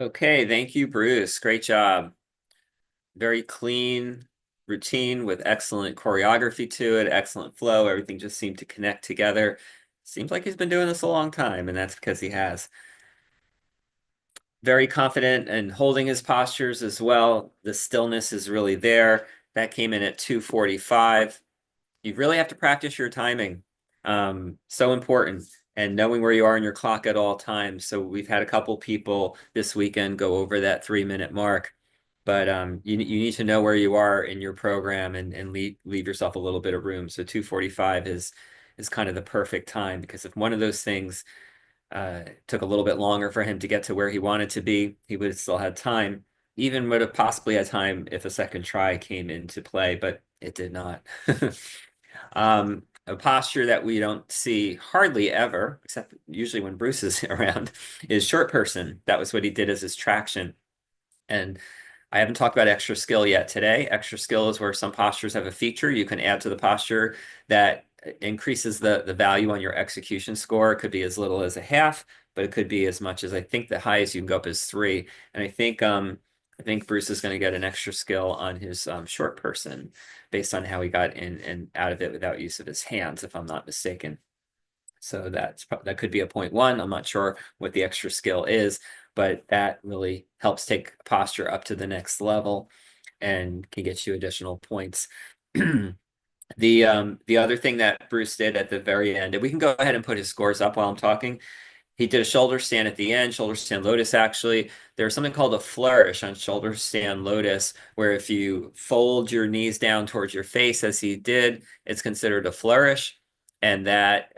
Okay, thank you, Bruce. Great job. Very clean routine with excellent choreography to it, excellent flow. Everything just seemed to connect together. Seems like he's been doing this a long time, and that's because he has. Very confident and holding his postures as well. The stillness is really there. That came in at 245. You really have to practice your timing. So important. And knowing where you are in your clock at all times. So we've had a couple people this weekend go over that 3-minute mark. But you need to know where you are in your program and leave yourself a little bit of room. So 245 is kind of the perfect time, because if one of those things took a little bit longer for him to get to where he wanted to be, he would have still had time. Even would have possibly had time if a second try came into play, but it did not. A posture that we don't see hardly ever, except usually when Bruce is around, is short person. That was what he did as his traction. And I haven't talked about extra skill yet today. Extra skill is where some postures have a feature you can add to the posture that increases the value on your execution score. It could be as little as a half, but it could be as much as, I think the highest you can go up is 3. And I think Bruce is going to get an extra skill on his short person based on how he got in and out of it without use of his hands, if I'm not mistaken. So that could be a 0.1. I'm not sure what the extra skill is, but that really helps take posture up to the next level and can get you additional points. The other thing that Bruce did at the very end, and we can go ahead and put his scores up while I'm talking. He did a shoulder stand at the end, shoulder stand lotus actually. There's something called a flourish on shoulder stand lotus, where if you fold your knees down towards your face as he did, it's considered a flourish. And that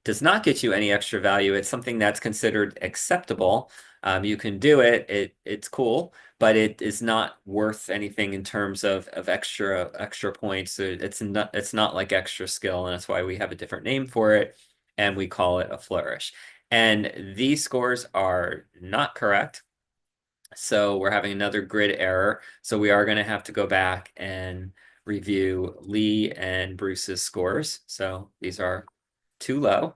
does not get you any extra value. It's something that's considered acceptable. You can do it. It's cool, but it is not worth anything in terms of extra points. It's not like extra skill, and that's why we have a different name for it, and we call it a flourish. And these scores are not correct. So we're having another grid error. So we are going to have to go back and review Lee and Bruce's scores. So these are too low.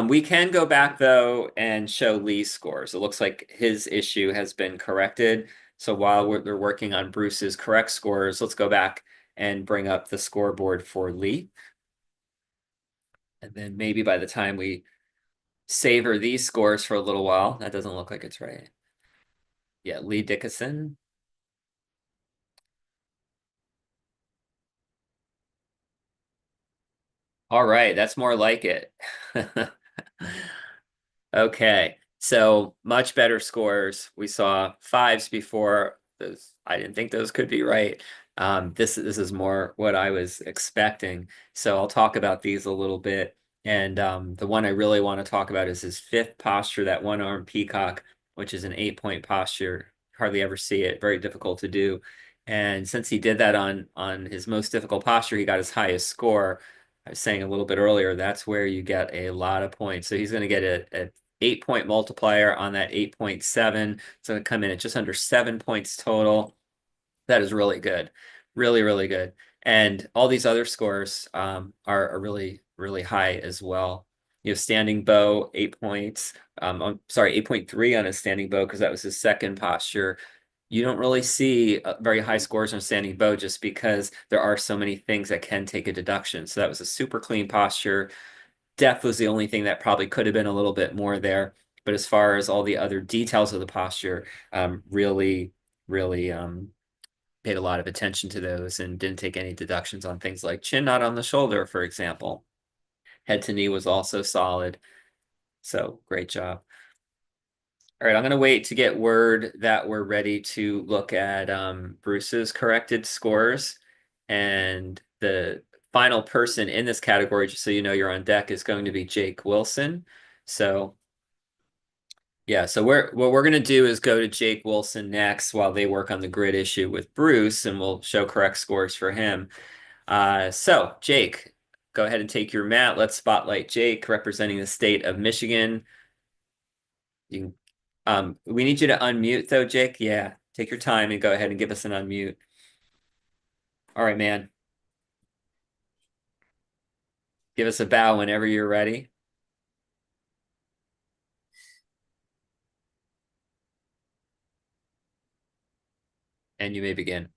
We can go back though and show Lee's scores. It looks like his issue has been corrected. So while they're working on Bruce's correct scores, let's go back and bring up the scoreboard for Lee. And then maybe by the time we savor these scores for a little while, that doesn't look like it's right. Yeah, Lee Dickinson. All right, that's more like it. Okay, so much better scores. We saw 5s before. Those, I didn't think those could be right. This is more what I was expecting. So I'll talk about these a little bit. And the one I really want to talk about is his 5th posture, that one-arm peacock, which is an 8-point posture. Hardly ever see it. Very difficult to do. And since he did that on his most difficult posture, he got his highest score. I was saying a little bit earlier, that's where you get a lot of points. So he's going to get a 8-point multiplier on that 8.7. So it come in at just under 7 points total. That is really good. Really, really good. And all these other scores are really, really high as well. You have standing bow, 8 points. I'm sorry, 8.3 on a standing bow because that was his second posture. You don't really see very high scores on standing bow just because there are so many things that can take a deduction. So that was a super clean posture. Depth was the only thing that probably could have been a little bit more there. But as far as all the other details of the posture, really, really paid a lot of attention to those and didn't take any deductions on things like chin knot on the shoulder, for example. Head to knee was also solid. So great job. All right, I'm going to wait to get word that we're ready to look at Bruce's corrected scores. And the final person in this category, just so you know you're on deck, is going to be Jake Wilson. So yeah, so what we're going to do is go to Jake Wilson next while they work on the grid issue with Bruce, and we'll show correct scores for him. So Jake, go ahead and take your mat. Let's spotlight Jake representing the state of Michigan. You can we need you to unmute though, Jake. Yeah, take your time and go ahead and give us an unmute. All right, man. Give us a bow whenever you're ready. And you may begin.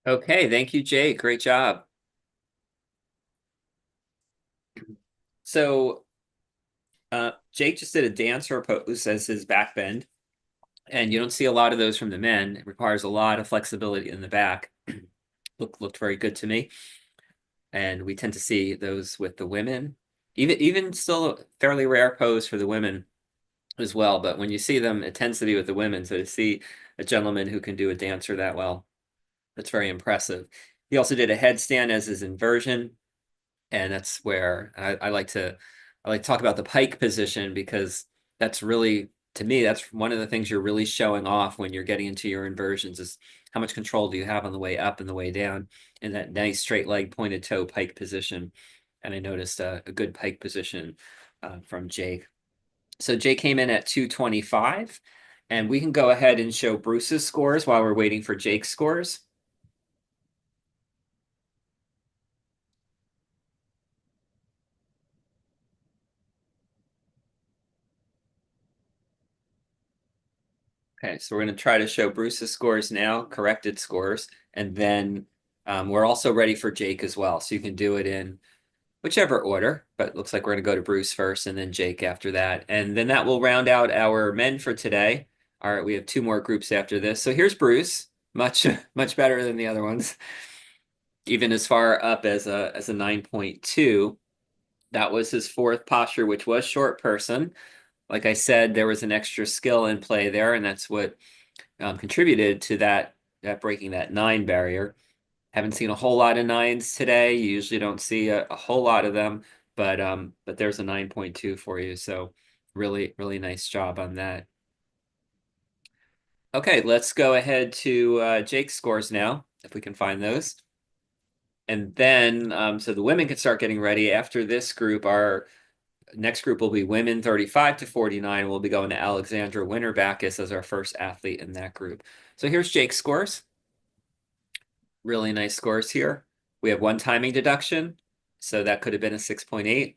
Okay, thank you, Jake. Great job. So Jake just did a dancer pose as his back bend, and you don't see a lot of those from the men. It requires a lot of flexibility in the back. Looked very good to me. And we tend to see those with the women. Even still a fairly rare pose for the women as well. But when you see them, it tends to be with the women. So to see a gentleman who can do a dancer that well, that's very impressive. He also did a headstand as his inversion. And that's where I like to talk about the pike position, because that's really, to me, that's one of the things you're really showing off when you're getting into your inversions, is how much control do you have on the way up and the way down in that nice straight leg pointed toe pike position. And I noticed a good pike position from Jake. So Jake came in at 225, and we can go ahead and show Bruce's scores while we're waiting for Jake's scores. Okay, so we're going to try to show Bruce's scores now, corrected scores, and then we're also ready for Jake as well. So you can do it in whichever order, but it looks like we're going to go to Bruce first and then Jake after that. And then that will round out our men for today. All right, we have 2 more groups after this. So here's Bruce, much better than the other ones. Even as far up as a 9.2. That was his 4th posture, which was short person. Like I said, there was an extra skill in play there, and that's what contributed to that breaking that 9 barrier. Haven't seen a whole lot of 9s today. You usually don't see a whole lot of them, but there's a 9.2 for you. So really nice job on that. Okay, let's go ahead to Jake's scores now, if we can find those. And then so the women can start getting ready. After this group, our next group will be women 35 to 49. We'll be going to Alexandra Winterbackus as our first athlete in that group. So here's Jake's scores. Really nice scores here. We have 1 timing deduction, so that could have been a 6.8.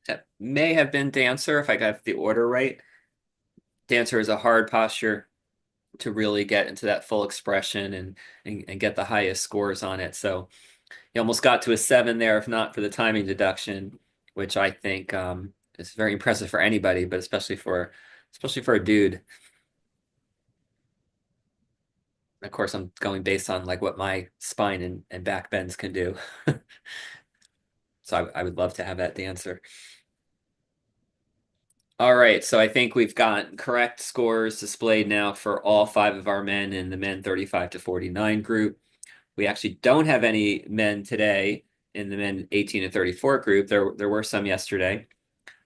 That may have been dancer if I got the order right. Dancer is a hard posture. to really get into that full expression and get the highest scores on it. So he almost got to a 7 there, if not for the timing deduction, which I think is very impressive for anybody, but especially for a dude. Of course, I'm going based on like what my spine and back bends can do. So I would love to have that answer. All right, so I think we've got correct scores displayed now for all 5 of our men in the men 35 to 49 group. We actually don't have any men today in the men 18 to 34 group. There were some yesterday,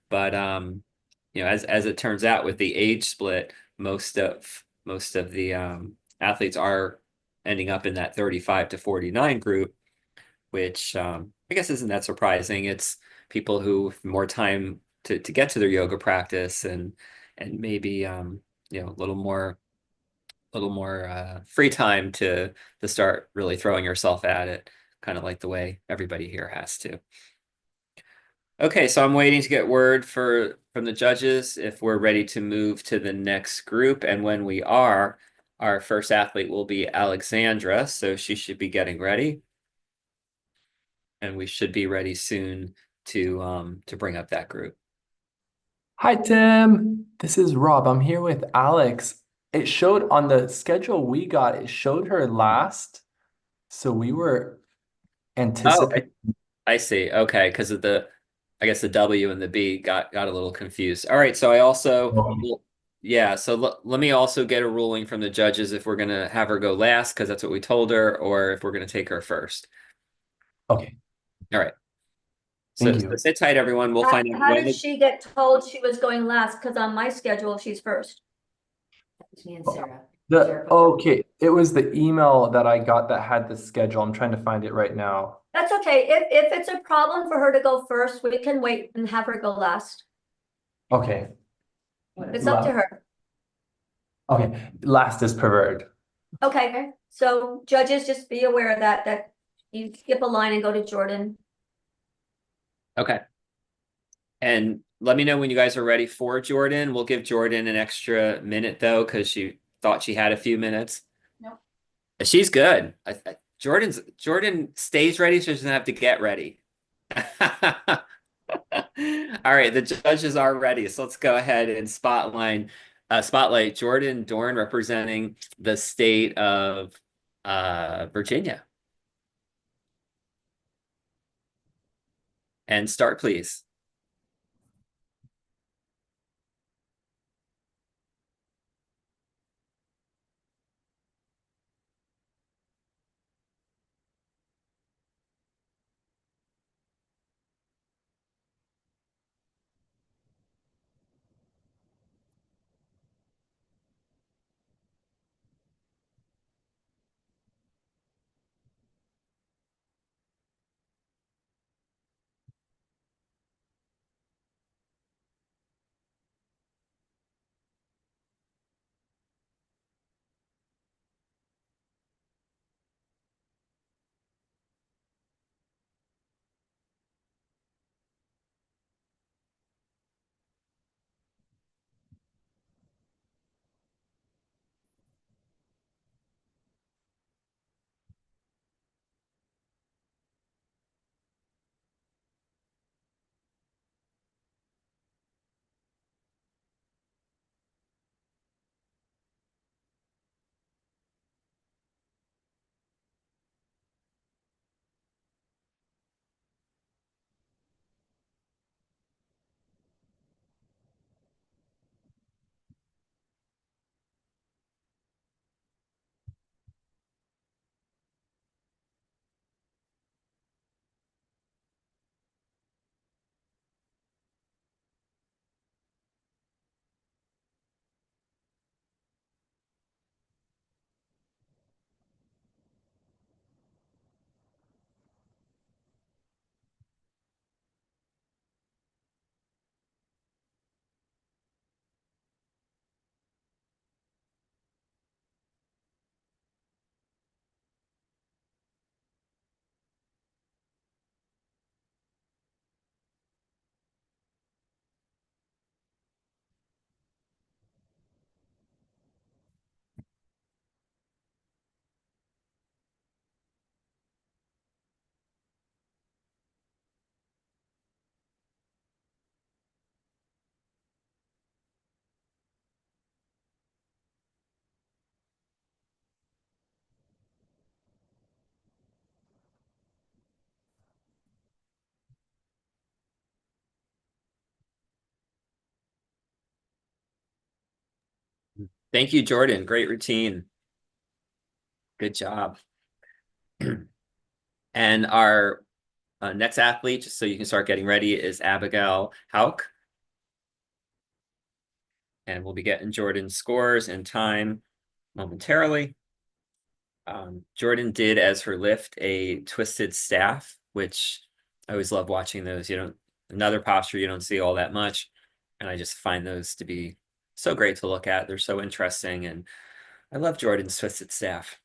but as it turns out with the age split, most of the athletes are ending up in that 35 to 49 group, which I guess isn't that surprising. It's people who have more time to get to their yoga practice and maybe a little more free time to start really throwing yourself at it, kind of like the way everybody here has to. Okay, so I'm waiting to get word from the judges if we're ready to move to the next group, and when we are, our first athlete will be Alexandra, so she should be getting ready, and we should be ready soon to bring up that group. Hi, Tim. This is Rob. I'm here with Alex. It showed on the schedule we got, it showed her last. So we were Oh, anticipating. I see. Okay, because of I guess the W and the B got a little confused. All right, so I also, yeah, so let me also get a ruling from the judges if we're gonna have her go last, because that's what we told her, or if we're gonna take her first. Okay. All right. Thank So you. sit tight, everyone. We'll find out How when did she get told she was going last? Because on my schedule, she's first. Me and Sarah. Okay, it was the email that I got that had the schedule. I'm trying to find it right now. That's okay. If it's a problem for her to go first, we can wait and have her go last. Okay. It's up to her. Okay, last is preferred. Okay, so judges, just be aware of that you skip a line and go to Jordan. Okay. And let me know when you guys are ready for Jordan. We'll give Jordan an extra minute though, because she thought she had a few minutes. Nope. She's good. Jordan stays ready, so she doesn't have to get ready. All right, the judges are ready, so let's go ahead and spotlight Jordan Dorn representing the state of Virginia. And start, please. Thank you, Jordan. Great routine. Good job. And our next athlete, just so you can start getting ready, is Abigail Hauk. And we'll be getting Jordan's scores and time momentarily. Jordan did as her lift a twisted staff, which I always love watching those. Another posture you don't see all that much. And I just find those to be so great to look at. They're so interesting. And I love Jordan's twisted staff.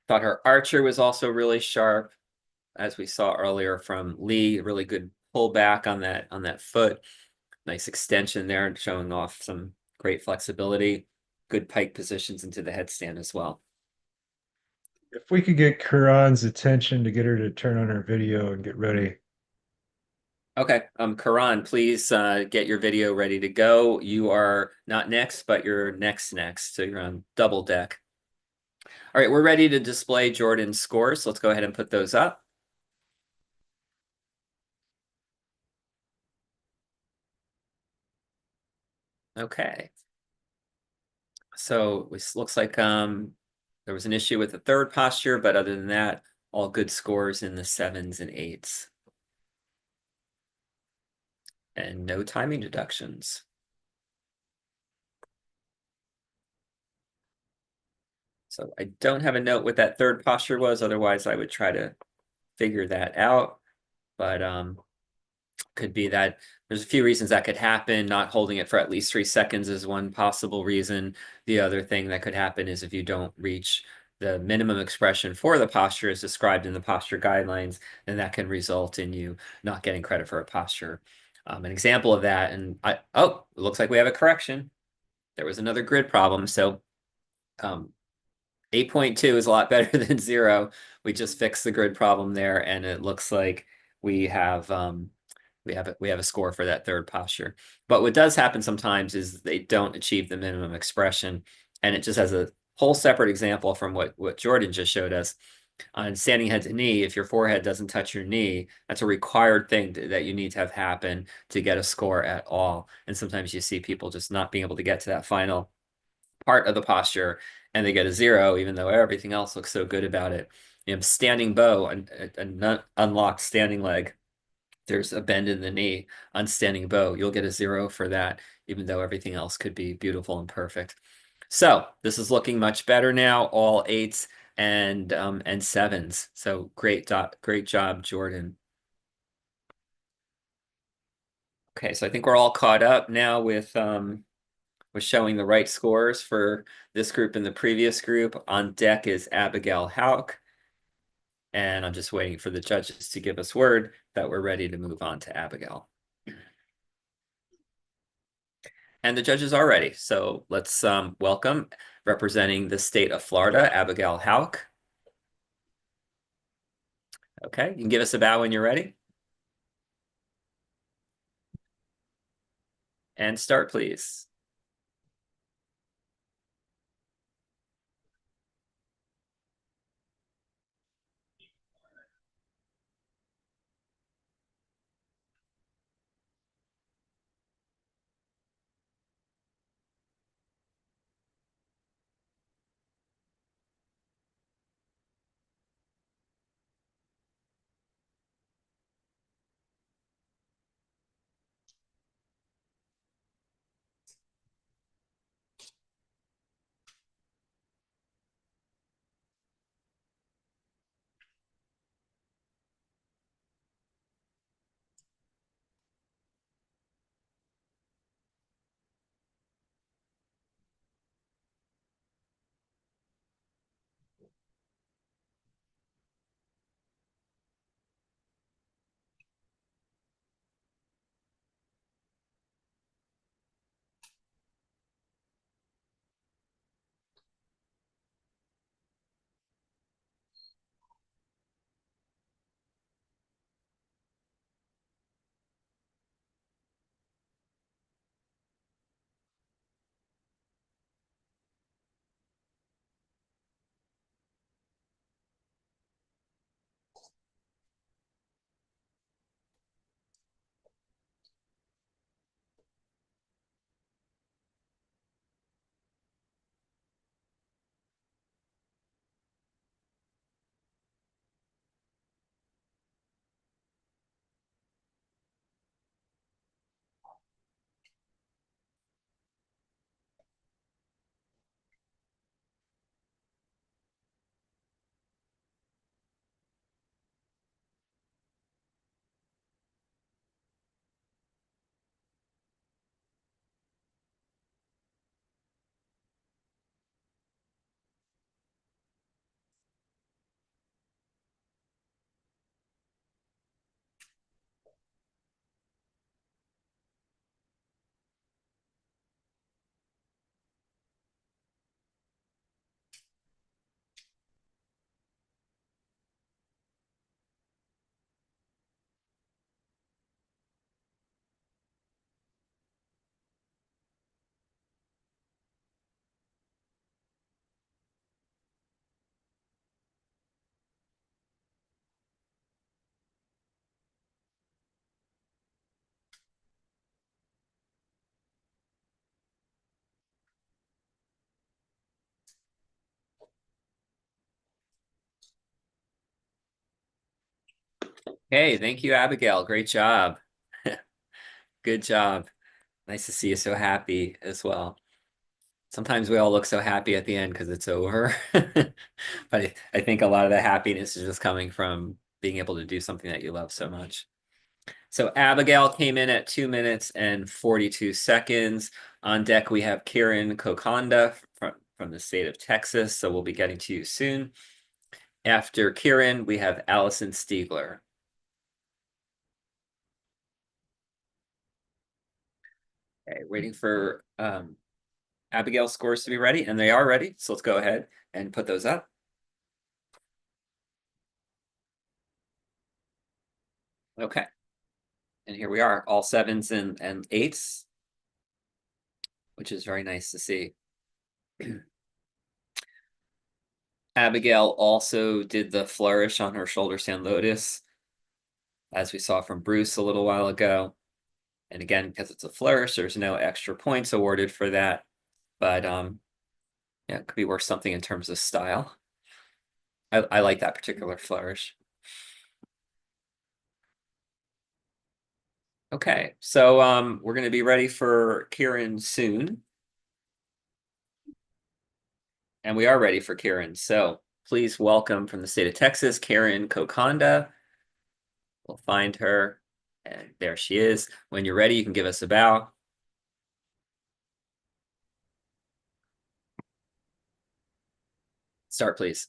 Thought her archer was also really sharp, as we saw earlier from Lee. Really good pullback on that foot. Nice extension there, showing off some great flexibility. Good pike positions into the headstand as well. If we could get Karan's attention to get her to turn on her video and get ready. Okay, Karan, please get your video ready to go. You are not next, but you're next, so you're on double deck. All right, we're ready to display Jordan's scores. Let's go ahead and put those up. Okay. So it looks like there was an issue with the third posture, but other than that, all good scores in the 7s and 8s. And no timing deductions. So I don't have a note what that third posture was. Otherwise, I would try to figure that out. But could be that there's a few reasons that could happen. Not holding it for at least 3 seconds is one possible reason. The other thing that could happen is if you don't reach the minimum expression for the posture as described in the posture guidelines, then that can result in you not getting credit for a posture. An example of that, and it looks like we have a correction. There was another grid problem. So 8.2 is a lot better than 0. We just fixed the grid problem there, and it looks like we have a score for that third posture. But what does happen sometimes is they don't achieve the minimum expression, and it just has a whole separate example from what Jordan just showed us. On standing head to knee, if your forehead doesn't touch your knee, that's a required thing that you need to have happen to get a score at all. And sometimes you see people just not being able to get to that final part of the posture, and they get a 0, even though everything else looks so good about it. Standing bow, an unlocked standing leg, there's a bend in the knee on standing bow. You'll get a 0 for that, even though everything else could be beautiful and perfect. So this is looking much better now, all 8s and 7s. So great job, Jordan. Okay, so I think we're all caught up now with showing the right scores for this group and the previous group. On deck is Abigail Hauk. And I'm just waiting for the judges to give us word that we're ready to move on to Abigail. And the judges are ready. So let's welcome, representing the state of Florida, Abigail Hauk. Okay, you can give us a bow when you're ready. And start, please. Hey, thank you, Abigail. Great job. Good job. Nice to see you so happy as well. Sometimes we all look so happy at the end because it's over. But I think a lot of the happiness is just coming from being able to do something that you love so much. So Abigail came in at 2 minutes and 42 seconds. On deck, we have Kieran Kokonda from the state of Texas. So we'll be getting to you soon. After Kieran, we have Allison Stiegler. Okay, waiting for Abigail's scores to be ready, and they are ready. So let's go ahead and put those up. Okay. And here we are, all 7s and 8s, which is very nice to see. Abigail also did the flourish on her shoulder stand lotus, as we saw from Bruce a little while ago. And again, because it's a flourish, there's no extra points awarded for that. But yeah, it could be worth something in terms of style. I like that particular flourish. Okay, so we're going to be ready for Kieran soon. And we are ready for Kieran. So please welcome from the state of Texas, Kieran Kokonda. We'll find her. And there she is. When you're ready, you can give us a bow. Start, please.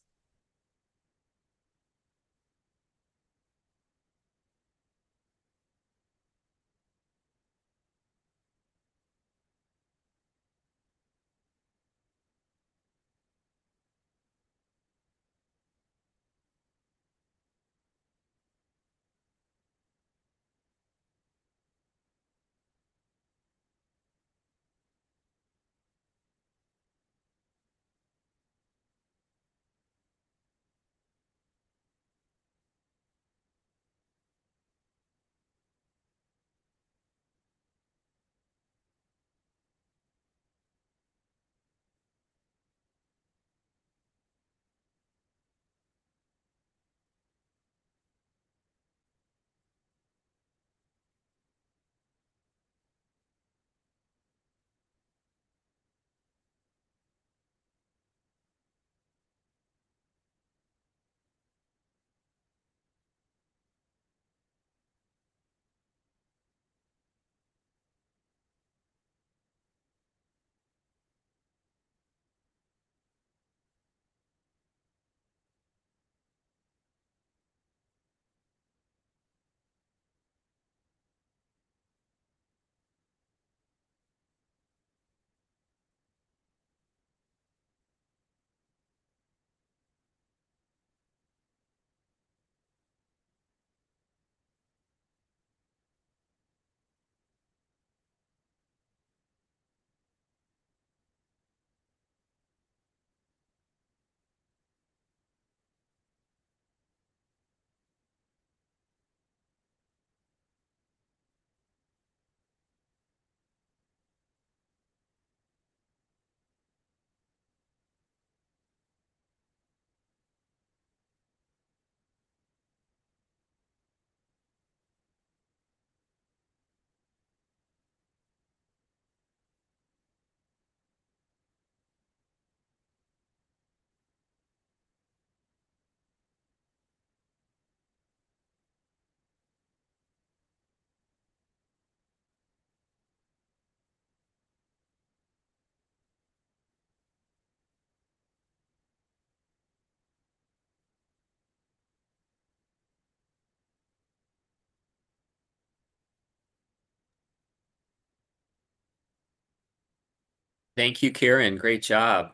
Thank you, Kieran. Great job.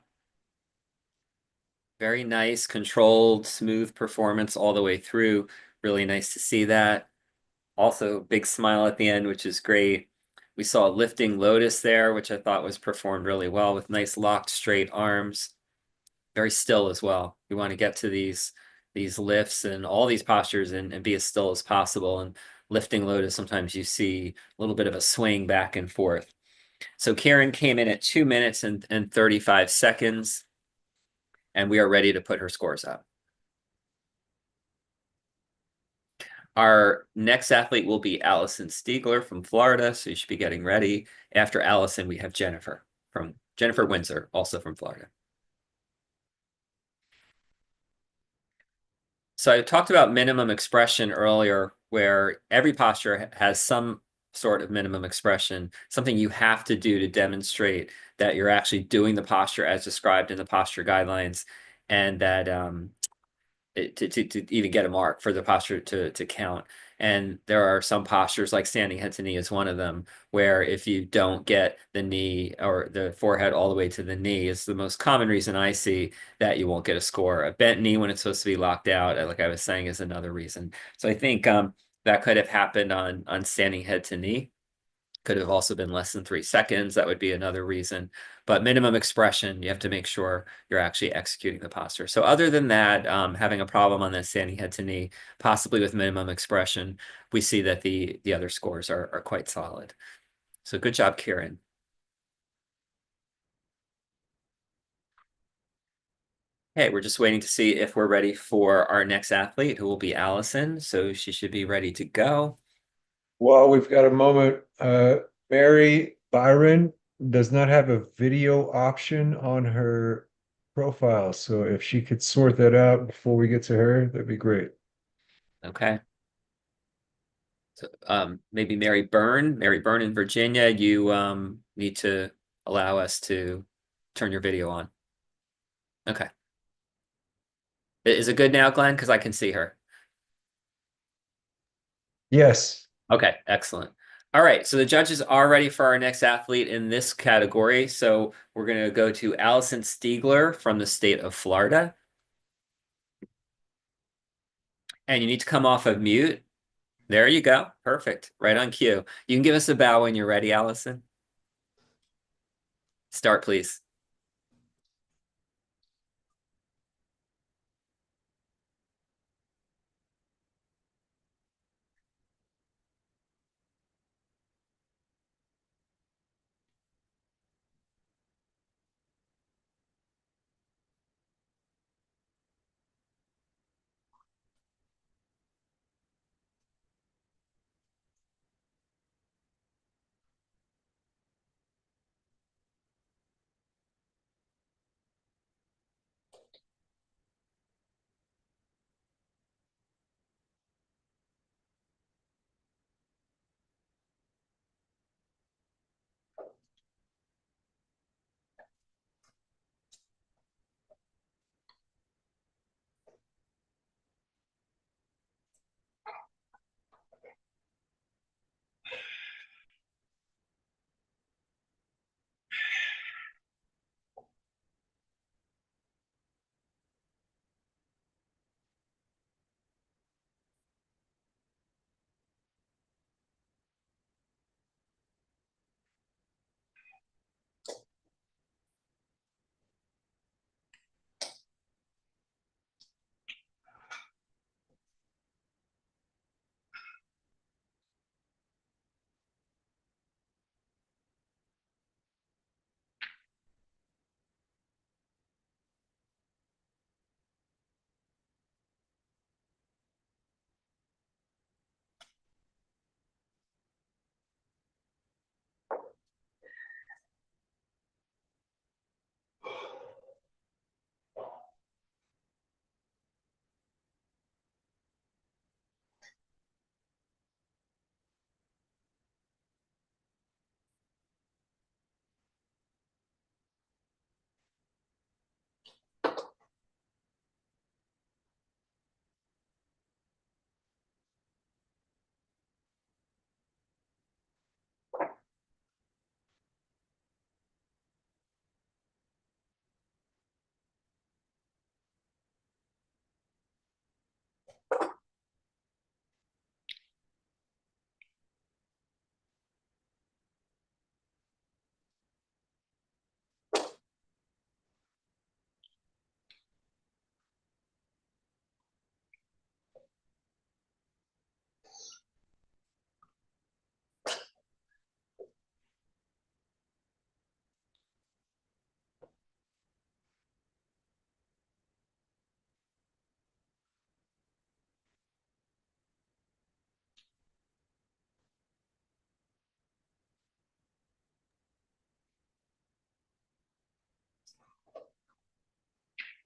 Very nice, controlled, smooth performance all the way through. Really nice to see that. Also, big smile at the end, which is great. We saw a lifting lotus there, which I thought was performed really well with nice locked straight arms. Very still as well. We want to get to these lifts and all these postures and be as still as possible. And lifting lotus, sometimes you see a little bit of a swing back and forth. So Karen came in at 2 minutes and 35 seconds, and we are ready to put her scores up. Our next athlete will be Allison Stiegler from Florida, so you should be getting ready. After Allison, we have Jennifer Windsor, also from Florida. So I talked about minimum expression earlier, where every posture has some sort of minimum expression, something you have to do to demonstrate that you're actually doing the posture as described in the posture guidelines, and that to even get a mark for the posture to count. And there are some postures, like standing head to knee is one of them, where if you don't get the knee or the forehead all the way to the knee, is the most common reason I see that you won't get a score. A bent knee when it's supposed to be locked out, like I was saying, is another reason. So I think that could have happened on standing head to knee. Could have also been less than 3 seconds. That would be another reason. But minimum expression, you have to make sure you're actually executing the posture. So other than that, having a problem on the standing head to knee, possibly with minimum expression, we see that the other scores are quite solid. So good job, Kieran. Okay, we're just waiting to see if we're ready for our next athlete, who will be Allison. So she should be ready to go. Well, we've got a moment. Mary Byron does not have a video option on her profile. So if she could sort that out before we get to her, that'd be great. Okay. So maybe Mary Byrne in Virginia, you need to allow us to turn your video on. Okay. Is it good now, Glenn? Because I can see her. Yes. Okay, excellent. All right, so the judges are ready for our next athlete in this category. So we're going to go to Allison Stiegler from the state of Florida. And you need to come off of mute. There you go. Perfect. Right on cue. You can give us a bow when you're ready, Allison. Start, please.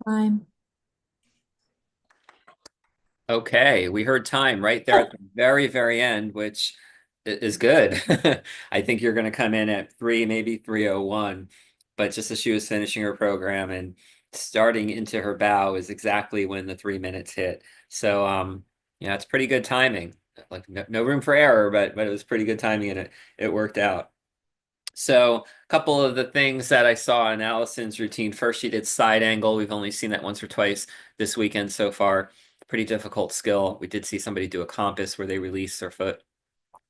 Time. Okay, we heard time right there at the very, very end, which is good. I think you're going to come in at 3, maybe 3:01, but just as she was finishing her program and starting into her bow is exactly when the 3 minutes hit. So, yeah, it's pretty good timing. Like no room for error, but it was pretty good timing and it worked out. So a couple of the things that I saw in Allison's routine. First, she did side angle. We've only seen that once or twice this weekend so far. Pretty difficult skill. We did see somebody do a compass where they release their foot.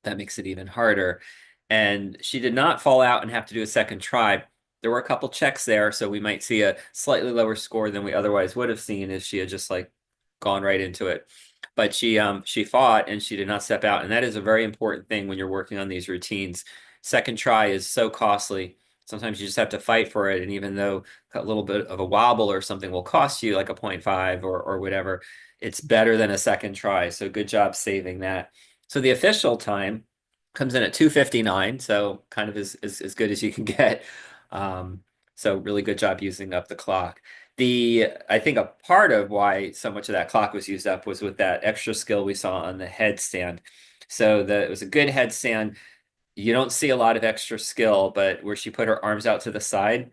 That makes it even harder. And she did not fall out and have to do a second try. There were a couple checks there, so we might see a slightly lower score than we otherwise would have seen if she had just like gone right into it. But she fought and she did not step out, and that is a very important thing when you're working on these routines. Second try is so costly. Sometimes you just have to fight for it, and even though a little bit of a wobble or something will cost you like a 0.5 or whatever, it's better than a second try. So good job saving that. So the official time comes in at 2:59, so kind of as good as you can get. So really good job using up the clock. I think a part of why so much of that clock was used up was with that extra skill we saw on the headstand. So it was a good headstand. You don't see a lot of extra skill, but where she put her arms out to the side,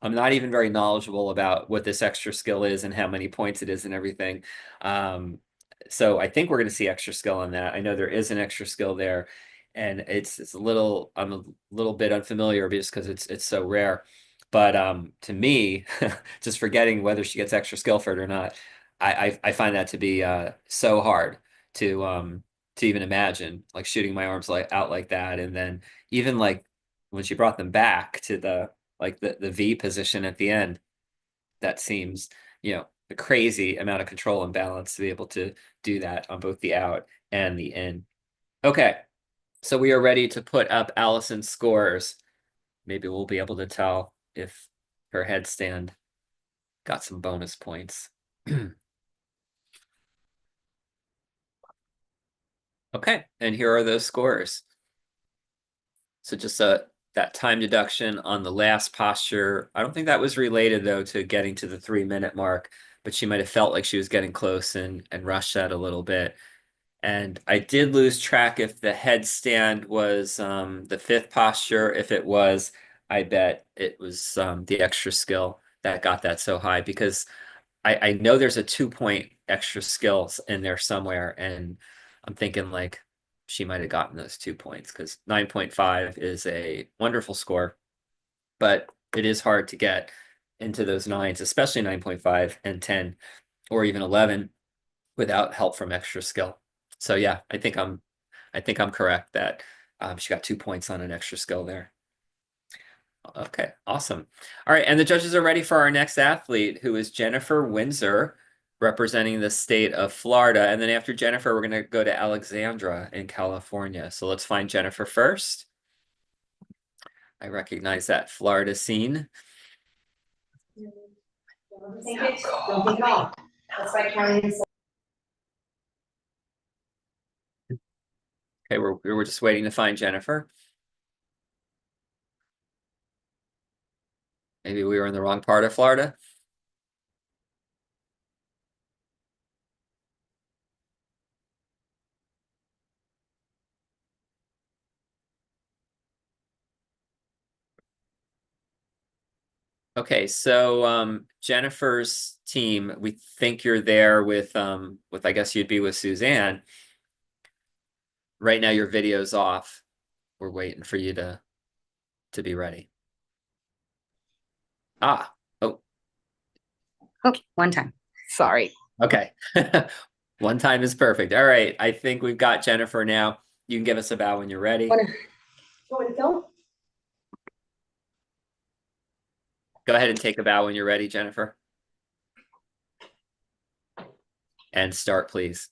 I'm not even very knowledgeable about what this extra skill is and how many points it is and everything. So I think we're going to see extra skill on that. I know there is an extra skill there, and it's a little, I'm a little bit unfamiliar just because it's so rare. But to me, just forgetting whether she gets extra skill for it or not, I find that to be so hard to even imagine, like shooting my arms like out like that, and then even like when she brought them back to the V position at the end, that seems, a crazy amount of control and balance to be able to do that on both the out and the in. Okay, so we are ready to put up Allison's scores. Maybe we'll be able to tell if her headstand got some bonus points. Okay, and here are those scores. So just that time deduction on the last posture. I don't think that was related though to getting to the 3 minute mark, but she might have felt like she was getting close and rushed that a little bit. And I did lose track if the headstand was the 5th posture. If it was, I bet it was the extra skill that got that so high, because I know there's a 2-point extra skills in there somewhere, and I'm thinking like she might have gotten those 2 points, because 9.5 is a wonderful score, but it is hard to get into those nines, especially 9.5 and 10 or even 11 without help from extra skill. So yeah, I think I'm correct that she got 2 points on an extra skill there. Okay, awesome. All right, and the judges are ready for our next athlete, who is Jennifer Windsor, representing the state of Florida. And then after Jennifer, we're going to go to Alexandra in California. So let's find Jennifer first. I recognize that Florida scene. Okay, we're just waiting to find Jennifer. Maybe we were in the wrong part of Florida. Okay, so Jennifer's team, we think you're there with I guess you'd be with Suzanne. Right now your video's off. We're waiting for you to be ready. Oh, Okay, one time. Sorry. okay. One time is perfect. All right, I think we've got Jennifer now. You can give us a bow when you're ready. Want to go? Go ahead and take a bow when you're ready, Jennifer. And start, please.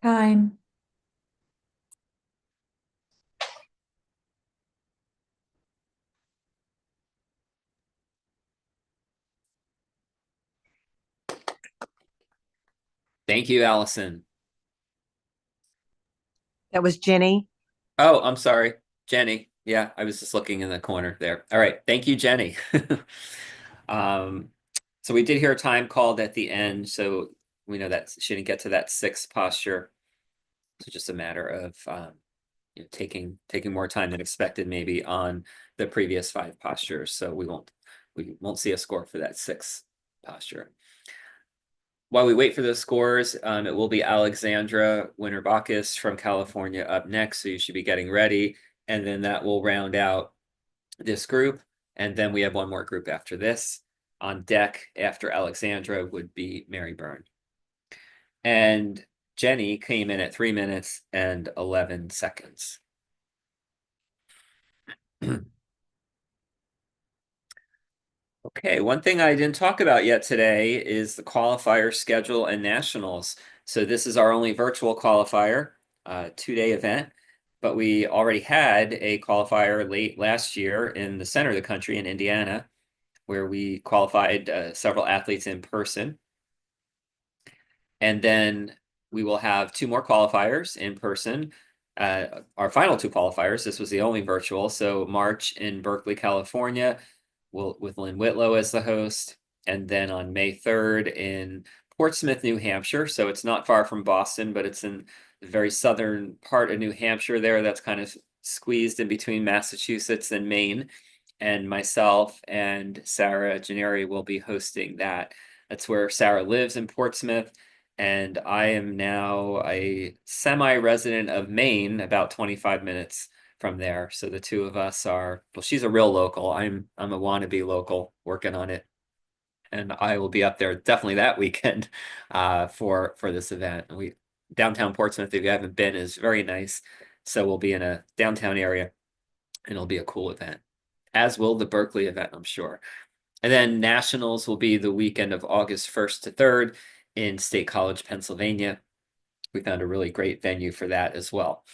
Time. Thank you, Allison. That was Jenny. Oh, I'm sorry, Jenny. Yeah, I was just looking in the corner there. All right, thank you, Jenny. So we did hear a time called at the end, so we know that she didn't get to that 6th posture. So just a matter of you know, taking more time than expected, maybe on the previous 5 postures. So we won't see a score for that 6th posture. While we wait for those scores, it will be Alexandra Winterbakis from California up next. So you should be getting ready. And then that will round out this group. And then we have one more group after this. On deck after Alexandra would be Mary Byrne. And Jenny came in at 3 minutes and 11 seconds. Okay, one thing I didn't talk about yet today is the qualifier schedule and nationals. So this is our only virtual qualifier, 2-day event, but we already had a qualifier late last year in the center of the country in Indiana, where we qualified several athletes in person. And then we will have 2 more qualifiers in person. Our final 2 qualifiers, this was the only virtual. So March in Berkeley, California, with Lynn Whitlow as the host. And then on May 3rd in Portsmouth, New Hampshire. So it's not far from Boston, but it's in the very southern part of New Hampshire there. That's kind of squeezed in between Massachusetts and Maine. And myself and Sarah Gennari will be hosting that. That's where Sarah lives in Portsmouth. And I am now a semi-resident of Maine, about 25 minutes from there. So the 2 of us are, well, she's a real local. I'm a wannabe local working on it. And I will be up there definitely that weekend for this event. Downtown Portsmouth, if you haven't been, is very nice. So we'll be in a downtown area and it'll be a cool event, as will the Berkeley event, I'm sure. And then nationals will be the weekend of August 1st to 3rd in State College, Pennsylvania. We found a really great venue for that as well.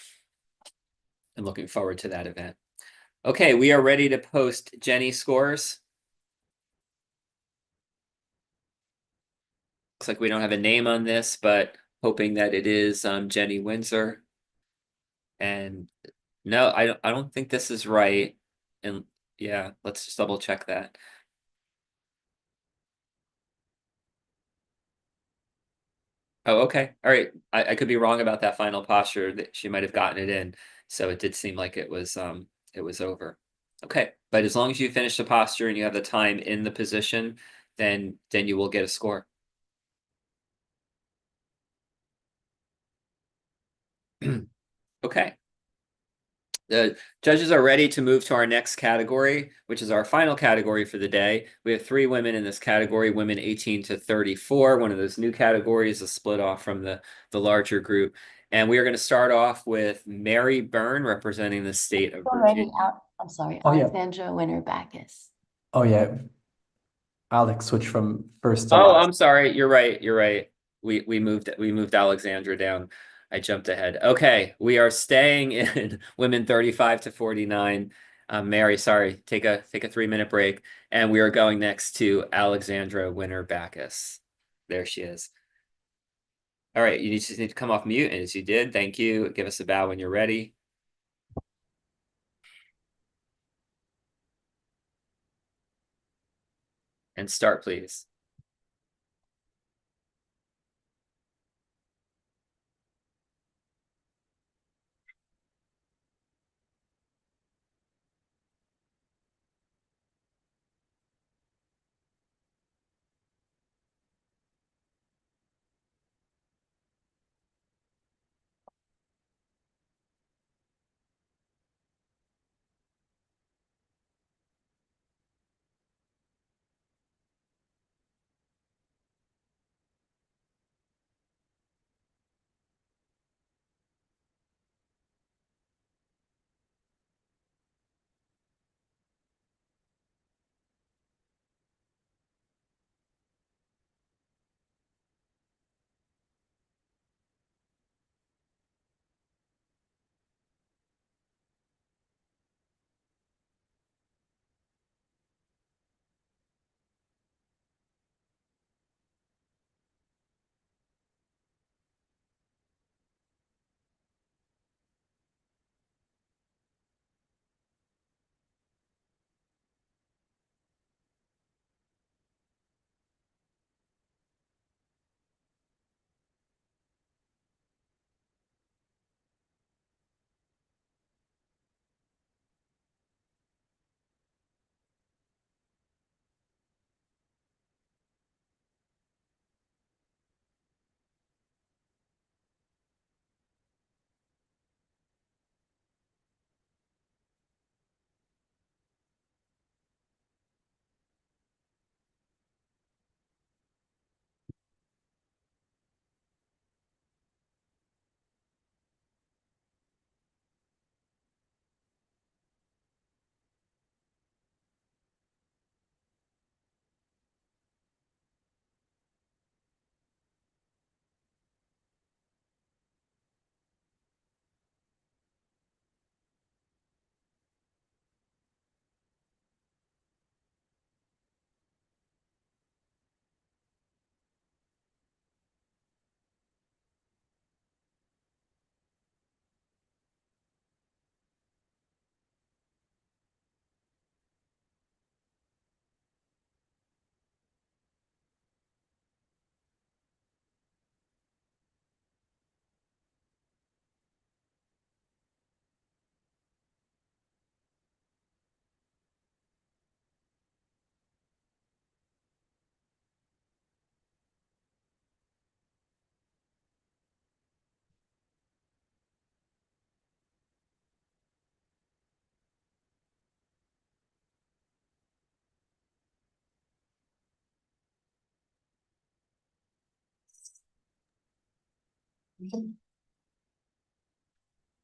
And looking forward to that event. Okay, we are ready to post Jenny scores. Looks like we don't have a name on this, but hoping that it is Jenny Windsor. And no, I don't think this is right. And yeah, let's just double check that. Oh, okay. All right. I could be wrong about that final posture, that she might have gotten it in. So it did seem like it was over. Okay. But as long as you finish the posture and you have the time in the position, then you will get a score. Okay. The judges are ready to move to our next category, which is our final category for the day. We have 3 women in this category, women 18 to 34. One of those new categories, a split off from the larger group. And we are going to start off with Mary Byrne, representing the state of Virginia. I'm sorry, Oh, yeah. Alexandra Winter-Backus. Oh yeah. Alex switched from first to Oh, last. I'm sorry. You're right. You're right. We moved Alexandra down. I jumped ahead. Okay, we are staying in women 35 to 49. Mary, sorry, take a 3-minute break. And we are going next to Alexandra Winter-Backus. There she is. All right, you just need to come off mute, and as you did, thank you. Give us a bow when you're ready. And start, please.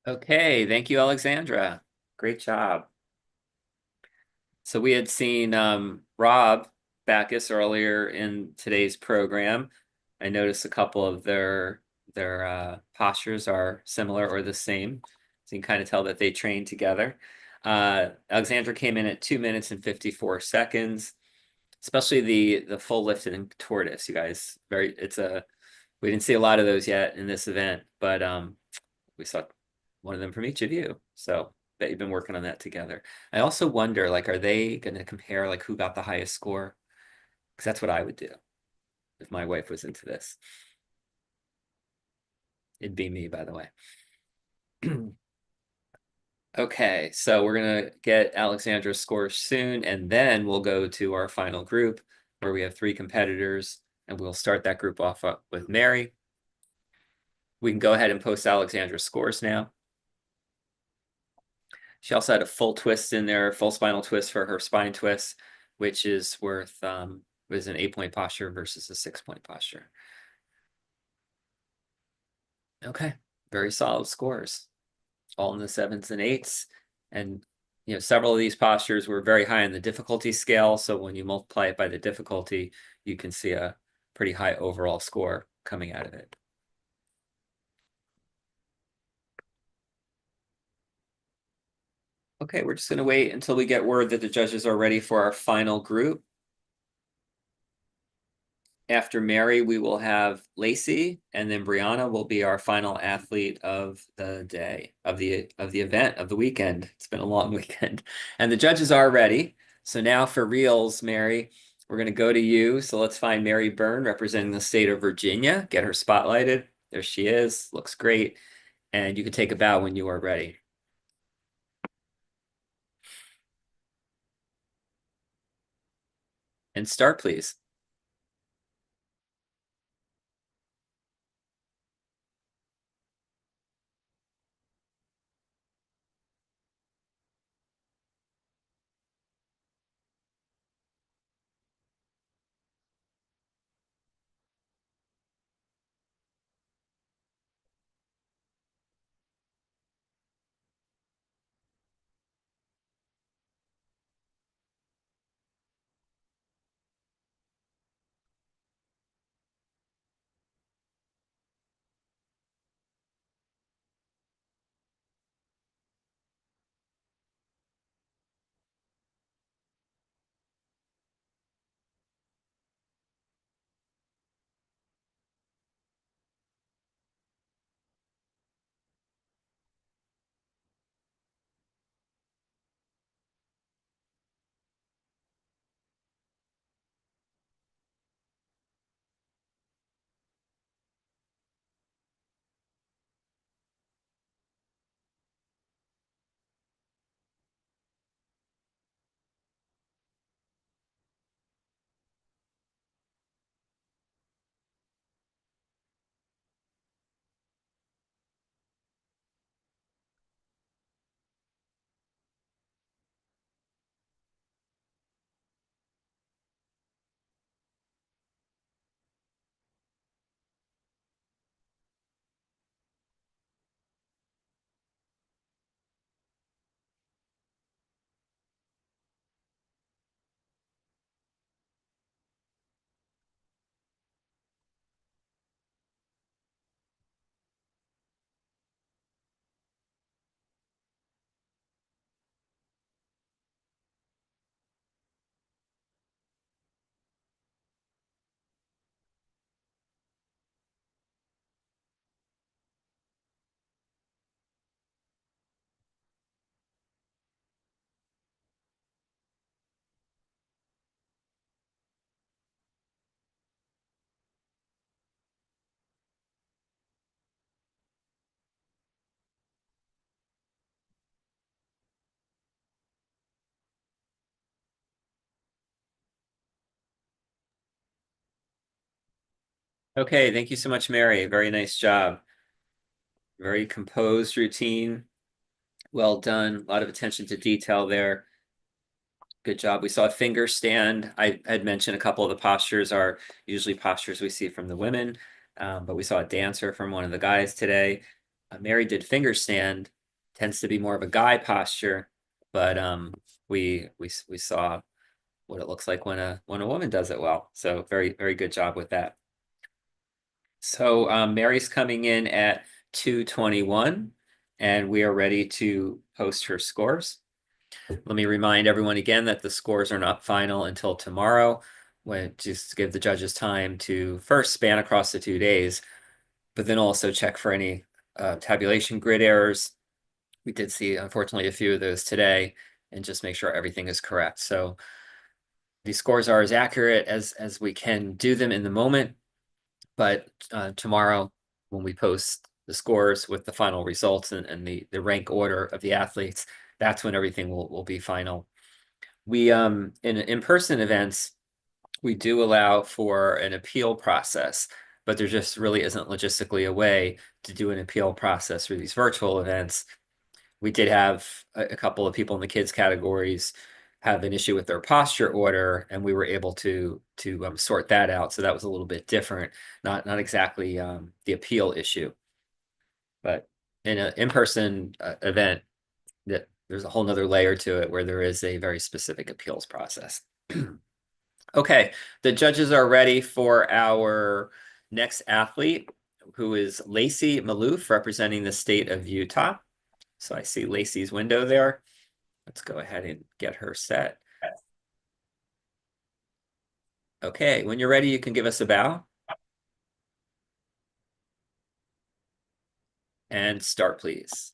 Okay, thank you, Alexandra. Great job. So we had seen Rob Backus earlier in today's program. I noticed a couple of their postures are similar or the same. So you can kind of tell that they trained together. Alexandra came in at 2 minutes and 54 seconds, especially the full lifted and tortoise, you guys. We didn't see a lot of those yet in this event, but we saw one of them from each of you. So bet you've been working on that together. I also wonder, like, are they going to compare like who got the highest score? Because that's what I would do if my wife was into this. It'd be me, by the way. Okay, so we're gonna get Alexandra's scores soon, and then we'll go to our final group where we have 3 competitors, and we'll start that group off with Mary. We can go ahead and post Alexandra's scores now. She also had a full twist in there, full spinal twist for her spine twist, which is worth was an 8-point posture versus a 6-point posture. Okay, very solid scores, all in the 7s and 8s, and several of these postures were very high on the difficulty scale. So when you multiply it by the difficulty, you can see a pretty high overall score coming out of it. Okay, we're just going to wait until we get word that the judges are ready for our final group. After Mary, we will have Lacey, and then Brianna will be our final athlete of the day, of the event, of the weekend. It's been a long weekend. And the judges are ready. So now for reals, Mary, we're going to go to you. So let's find Mary Byrne representing the state of Virginia. Get her spotlighted. There she is. Looks great. And you can take a bow when you are ready. And start, please. Okay, thank you so much, Mary. Very nice job. Very composed routine. Well done. A lot of attention to detail there. Good job. We saw a finger stand. I had mentioned a couple of the postures are usually postures we see from the women. but we saw a dancer from one of the guys today. Mary did finger stand, tends to be more of a guy posture, but we saw what it looks like when a woman does it well. So very, very good job with that. So Mary's coming in at 221, and we are ready to post her scores. Let me remind everyone again that the scores are not final until tomorrow, when just to give the judges time to first span across the 2 days, but then also check for any tabulation grid errors. We did see, unfortunately, a few of those today, and just make sure everything is correct. So these scores are as accurate as we can do them in the moment, but tomorrow when we post the scores with the final results and the rank order of the athletes, that's when everything will be final. We in-person events, we do allow for an appeal process, but there just really isn't logistically a way to do an appeal process for these virtual events. We did have a couple of people in the kids categories have an issue with their posture order, and we were able to sort that out. So that was a little bit different, not exactly the appeal issue. But in an in-person event, that there's a whole nother layer to it where there is a very specific appeals process. Okay, the judges are ready for our next athlete, who is Lacey Maloof, representing the state of Utah. So I see Lacey's window there. Let's go ahead and get her set. Okay, when you're ready, you can give us a bow. And start, please.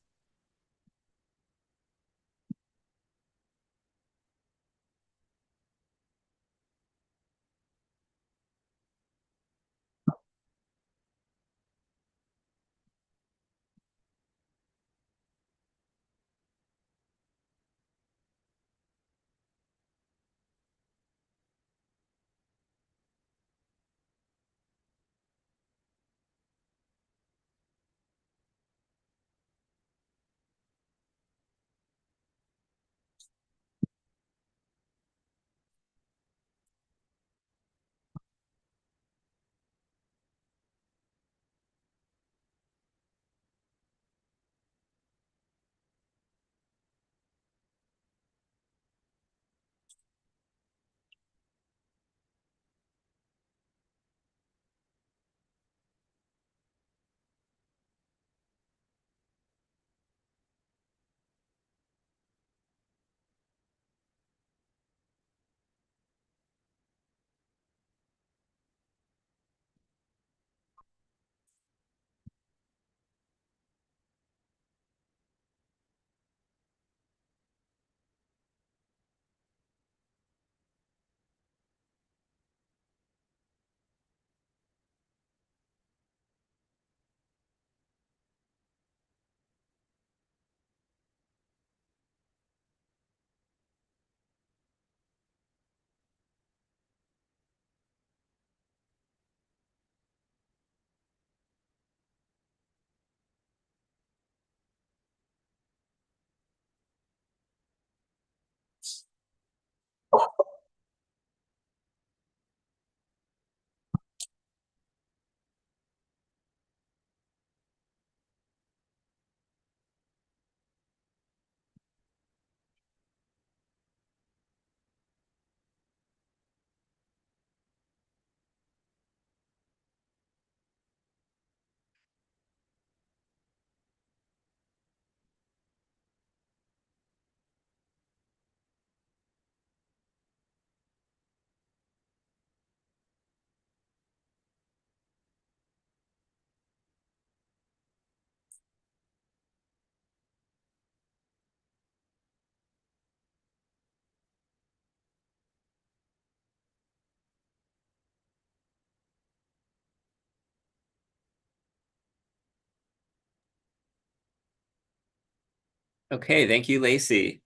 Okay, thank you, Lacey.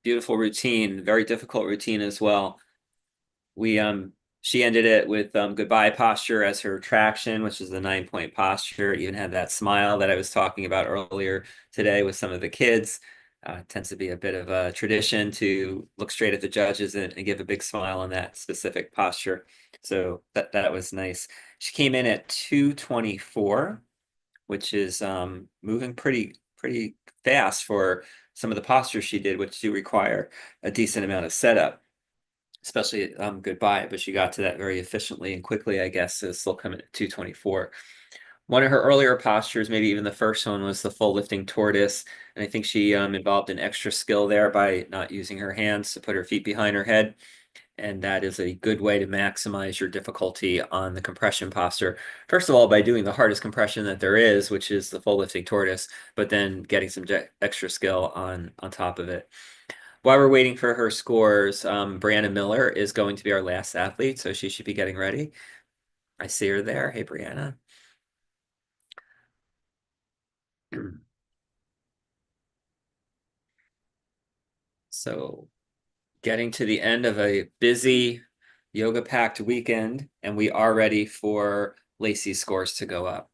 Beautiful routine, very difficult routine as well. She ended it with goodbye posture as her traction, which is the 9-point posture. It even had that smile that I was talking about earlier today with some of the kids. Tends to be a bit of a tradition to look straight at the judges and give a big smile on that specific posture. So that was nice. She came in at 224, which is moving pretty fast for some of the postures she did, which do require a decent amount of setup, especially goodbye. But she got to that very efficiently and quickly, I guess, so still coming at 224. One of her earlier postures, maybe even the first one, was the full lifting tortoise. And I think she involved an extra skill there by not using her hands to put her feet behind her head. And that is a good way to maximize your difficulty on the compression posture. First of all, by doing the hardest compression that there is, which is the full lifting tortoise, but then getting some extra skill on top of it. While we're waiting for her scores, Brianna Miller is going to be our last athlete, so she should be getting ready. I see her there. Hey, Brianna. So getting to the end of a busy yoga-packed weekend, and we are ready for Lacey's scores to go up.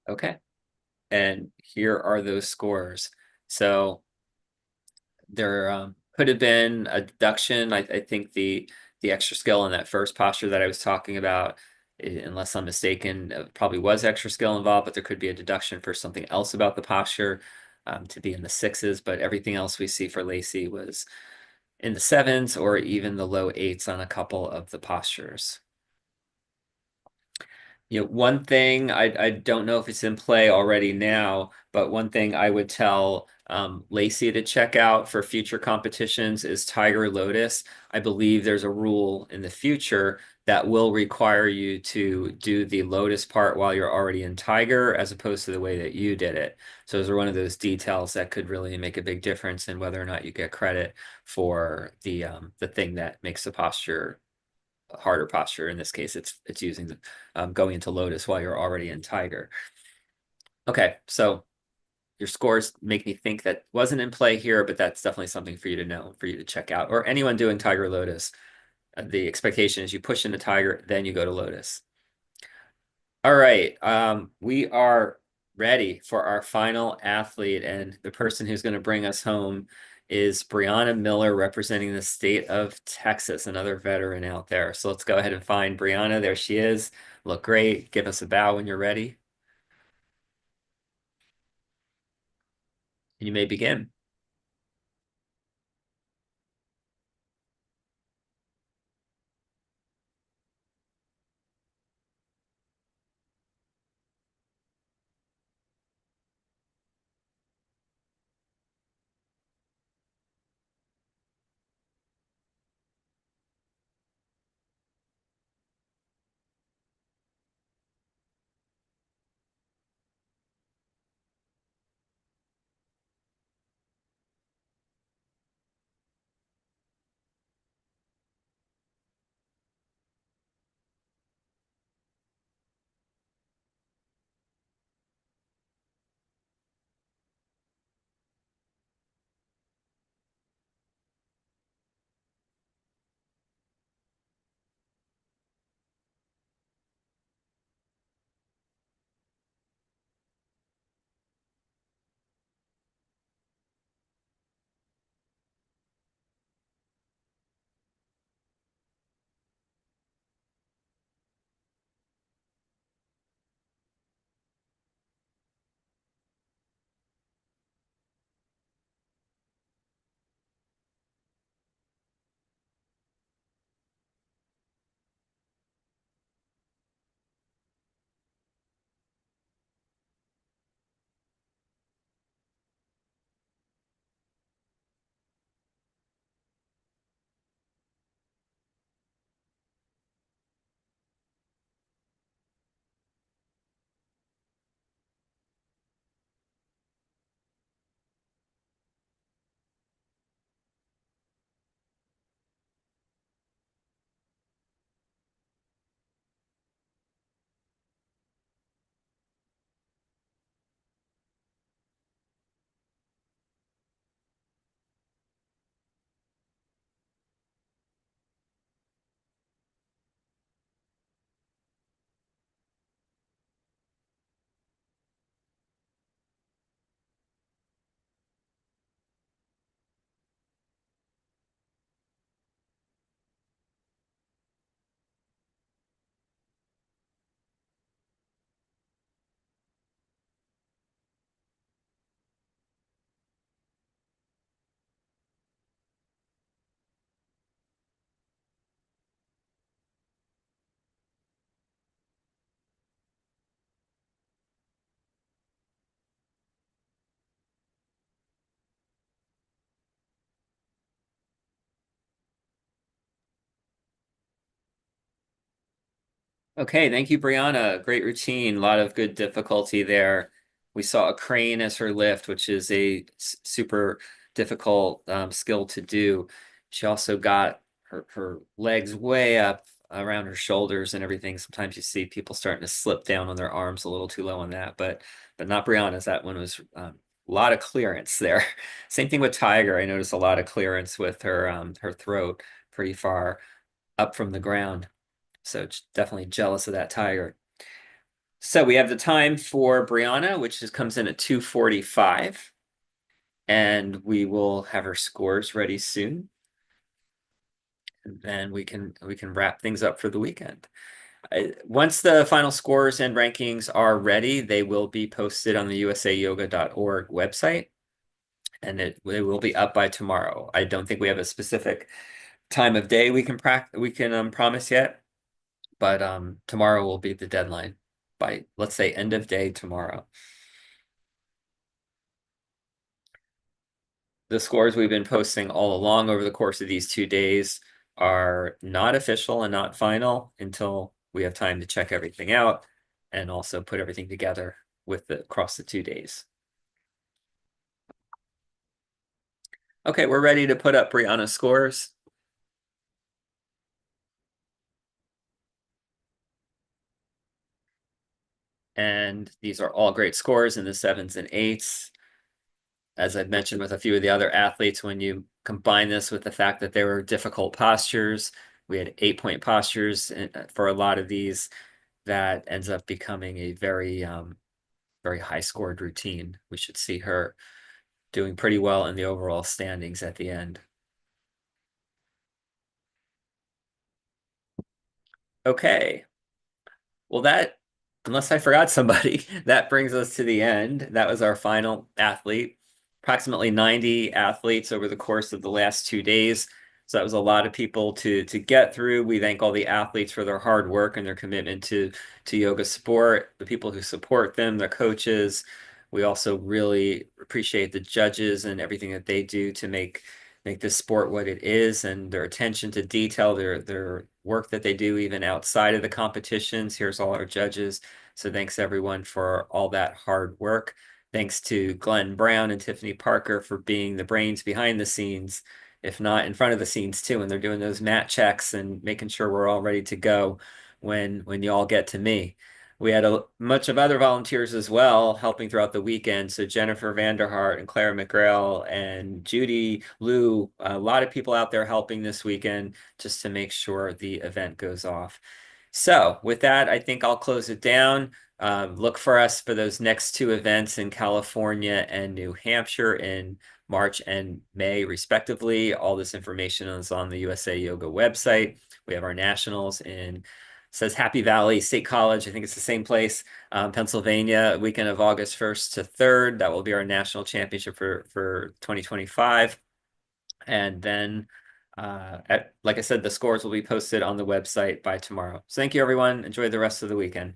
Okay, and here are those scores. So there could have been a deduction. I think the extra skill on that first posture that I was talking about, unless I'm mistaken, probably was extra skill involved, but there could be a deduction for something else about the posture to be in the 6s. But everything else we see for Lacey was in the 7s or even the low 8s on a couple of the postures. One thing I don't know if it's in play already now, but one thing I would tell Lacey to check out for future competitions is Tiger Lotus. I believe there's a rule in the future that will require you to do the Lotus part while you're already in Tiger, as opposed to the way that you did it. So those are one of those details that could really make a big difference in whether or not you get credit for the thing that makes the posture harder posture. In this case, it's using the going into Lotus while you're already in Tiger. Okay, so your scores make me think that wasn't in play here, but that's definitely something for you to know, for you to check out, or anyone doing Tiger Lotus. The expectation is you push into Tiger, then you go to Lotus. All right, we are ready for our final athlete, and the person who's going to bring us home is Brianna Miller, representing the state of Texas, another veteran out there. So let's go ahead and find Brianna. There she is. Look great. Give us a bow when you're ready. You may begin. Okay, thank you, Brianna. Great routine, a lot of good difficulty there. We saw a crane as her lift, which is a super difficult skill to do. She also got her legs way up around her shoulders and everything. Sometimes you see people starting to slip down on their arms a little too low on that, but not Brianna's. That one was a lot of clearance there. Same thing with Tiger. I noticed a lot of clearance with her throat pretty far up from the ground. So definitely jealous of that Tiger. So we have the time for Brianna, which comes in at 2:45. And we will have her scores ready soon. And then we can wrap things up for the weekend. Once the final scores and rankings are ready, they will be posted on the usayoga.org website. And they will be up by tomorrow. I don't think we have a specific time of day we can promise yet. But tomorrow will be the deadline by, let's say, end of day tomorrow. The scores we've been posting all along over the course of these 2 days are not official and not final until we have time to check everything out and also put everything together across the 2 days. Okay, we're ready to put up Brianna's scores. And these are all great scores in the 7s and 8s. As I've mentioned with a few of the other athletes, when you combine this with the fact that they were difficult postures, we had 8-point postures for a lot of these, that ends up becoming a very, very high scored routine. We should see her doing pretty well in the overall standings at the end. Okay. Well, unless I forgot somebody, that brings us to the end. That was our final athlete. Approximately 90 athletes over the course of the last 2 days. So that was a lot of people to get through. We thank all the athletes for their hard work and their commitment to yoga sport, the people who support them, the coaches. We also really appreciate the judges and everything that they do to make this sport what it is, and their attention to detail, their work that they do even outside of the competitions. Here's all our judges. So thanks everyone for all that hard work. Thanks to Glenn Brown and Tiffany Parker for being the brains behind the scenes, if not in front of the scenes too, when they're doing those mat checks and making sure we're all ready to go when you all get to me. We had a much of other volunteers as well helping throughout the weekend. So Jennifer Vanderhart and Clara McGrail and Judy Liu, a lot of people out there helping this weekend just to make sure the event goes off. So with that, I think I'll close it down. Look for us for those next 2 events in California and New Hampshire in March and May, respectively. All this information is on the USA Yoga website. We have our nationals in, says Happy Valley State College. I think it's the same place, Pennsylvania, weekend of August 1st to 3rd. That will be our national championship for 2025. And then, like I said, the scores will be posted on the website by tomorrow. So thank you, everyone. Enjoy the rest of the weekend.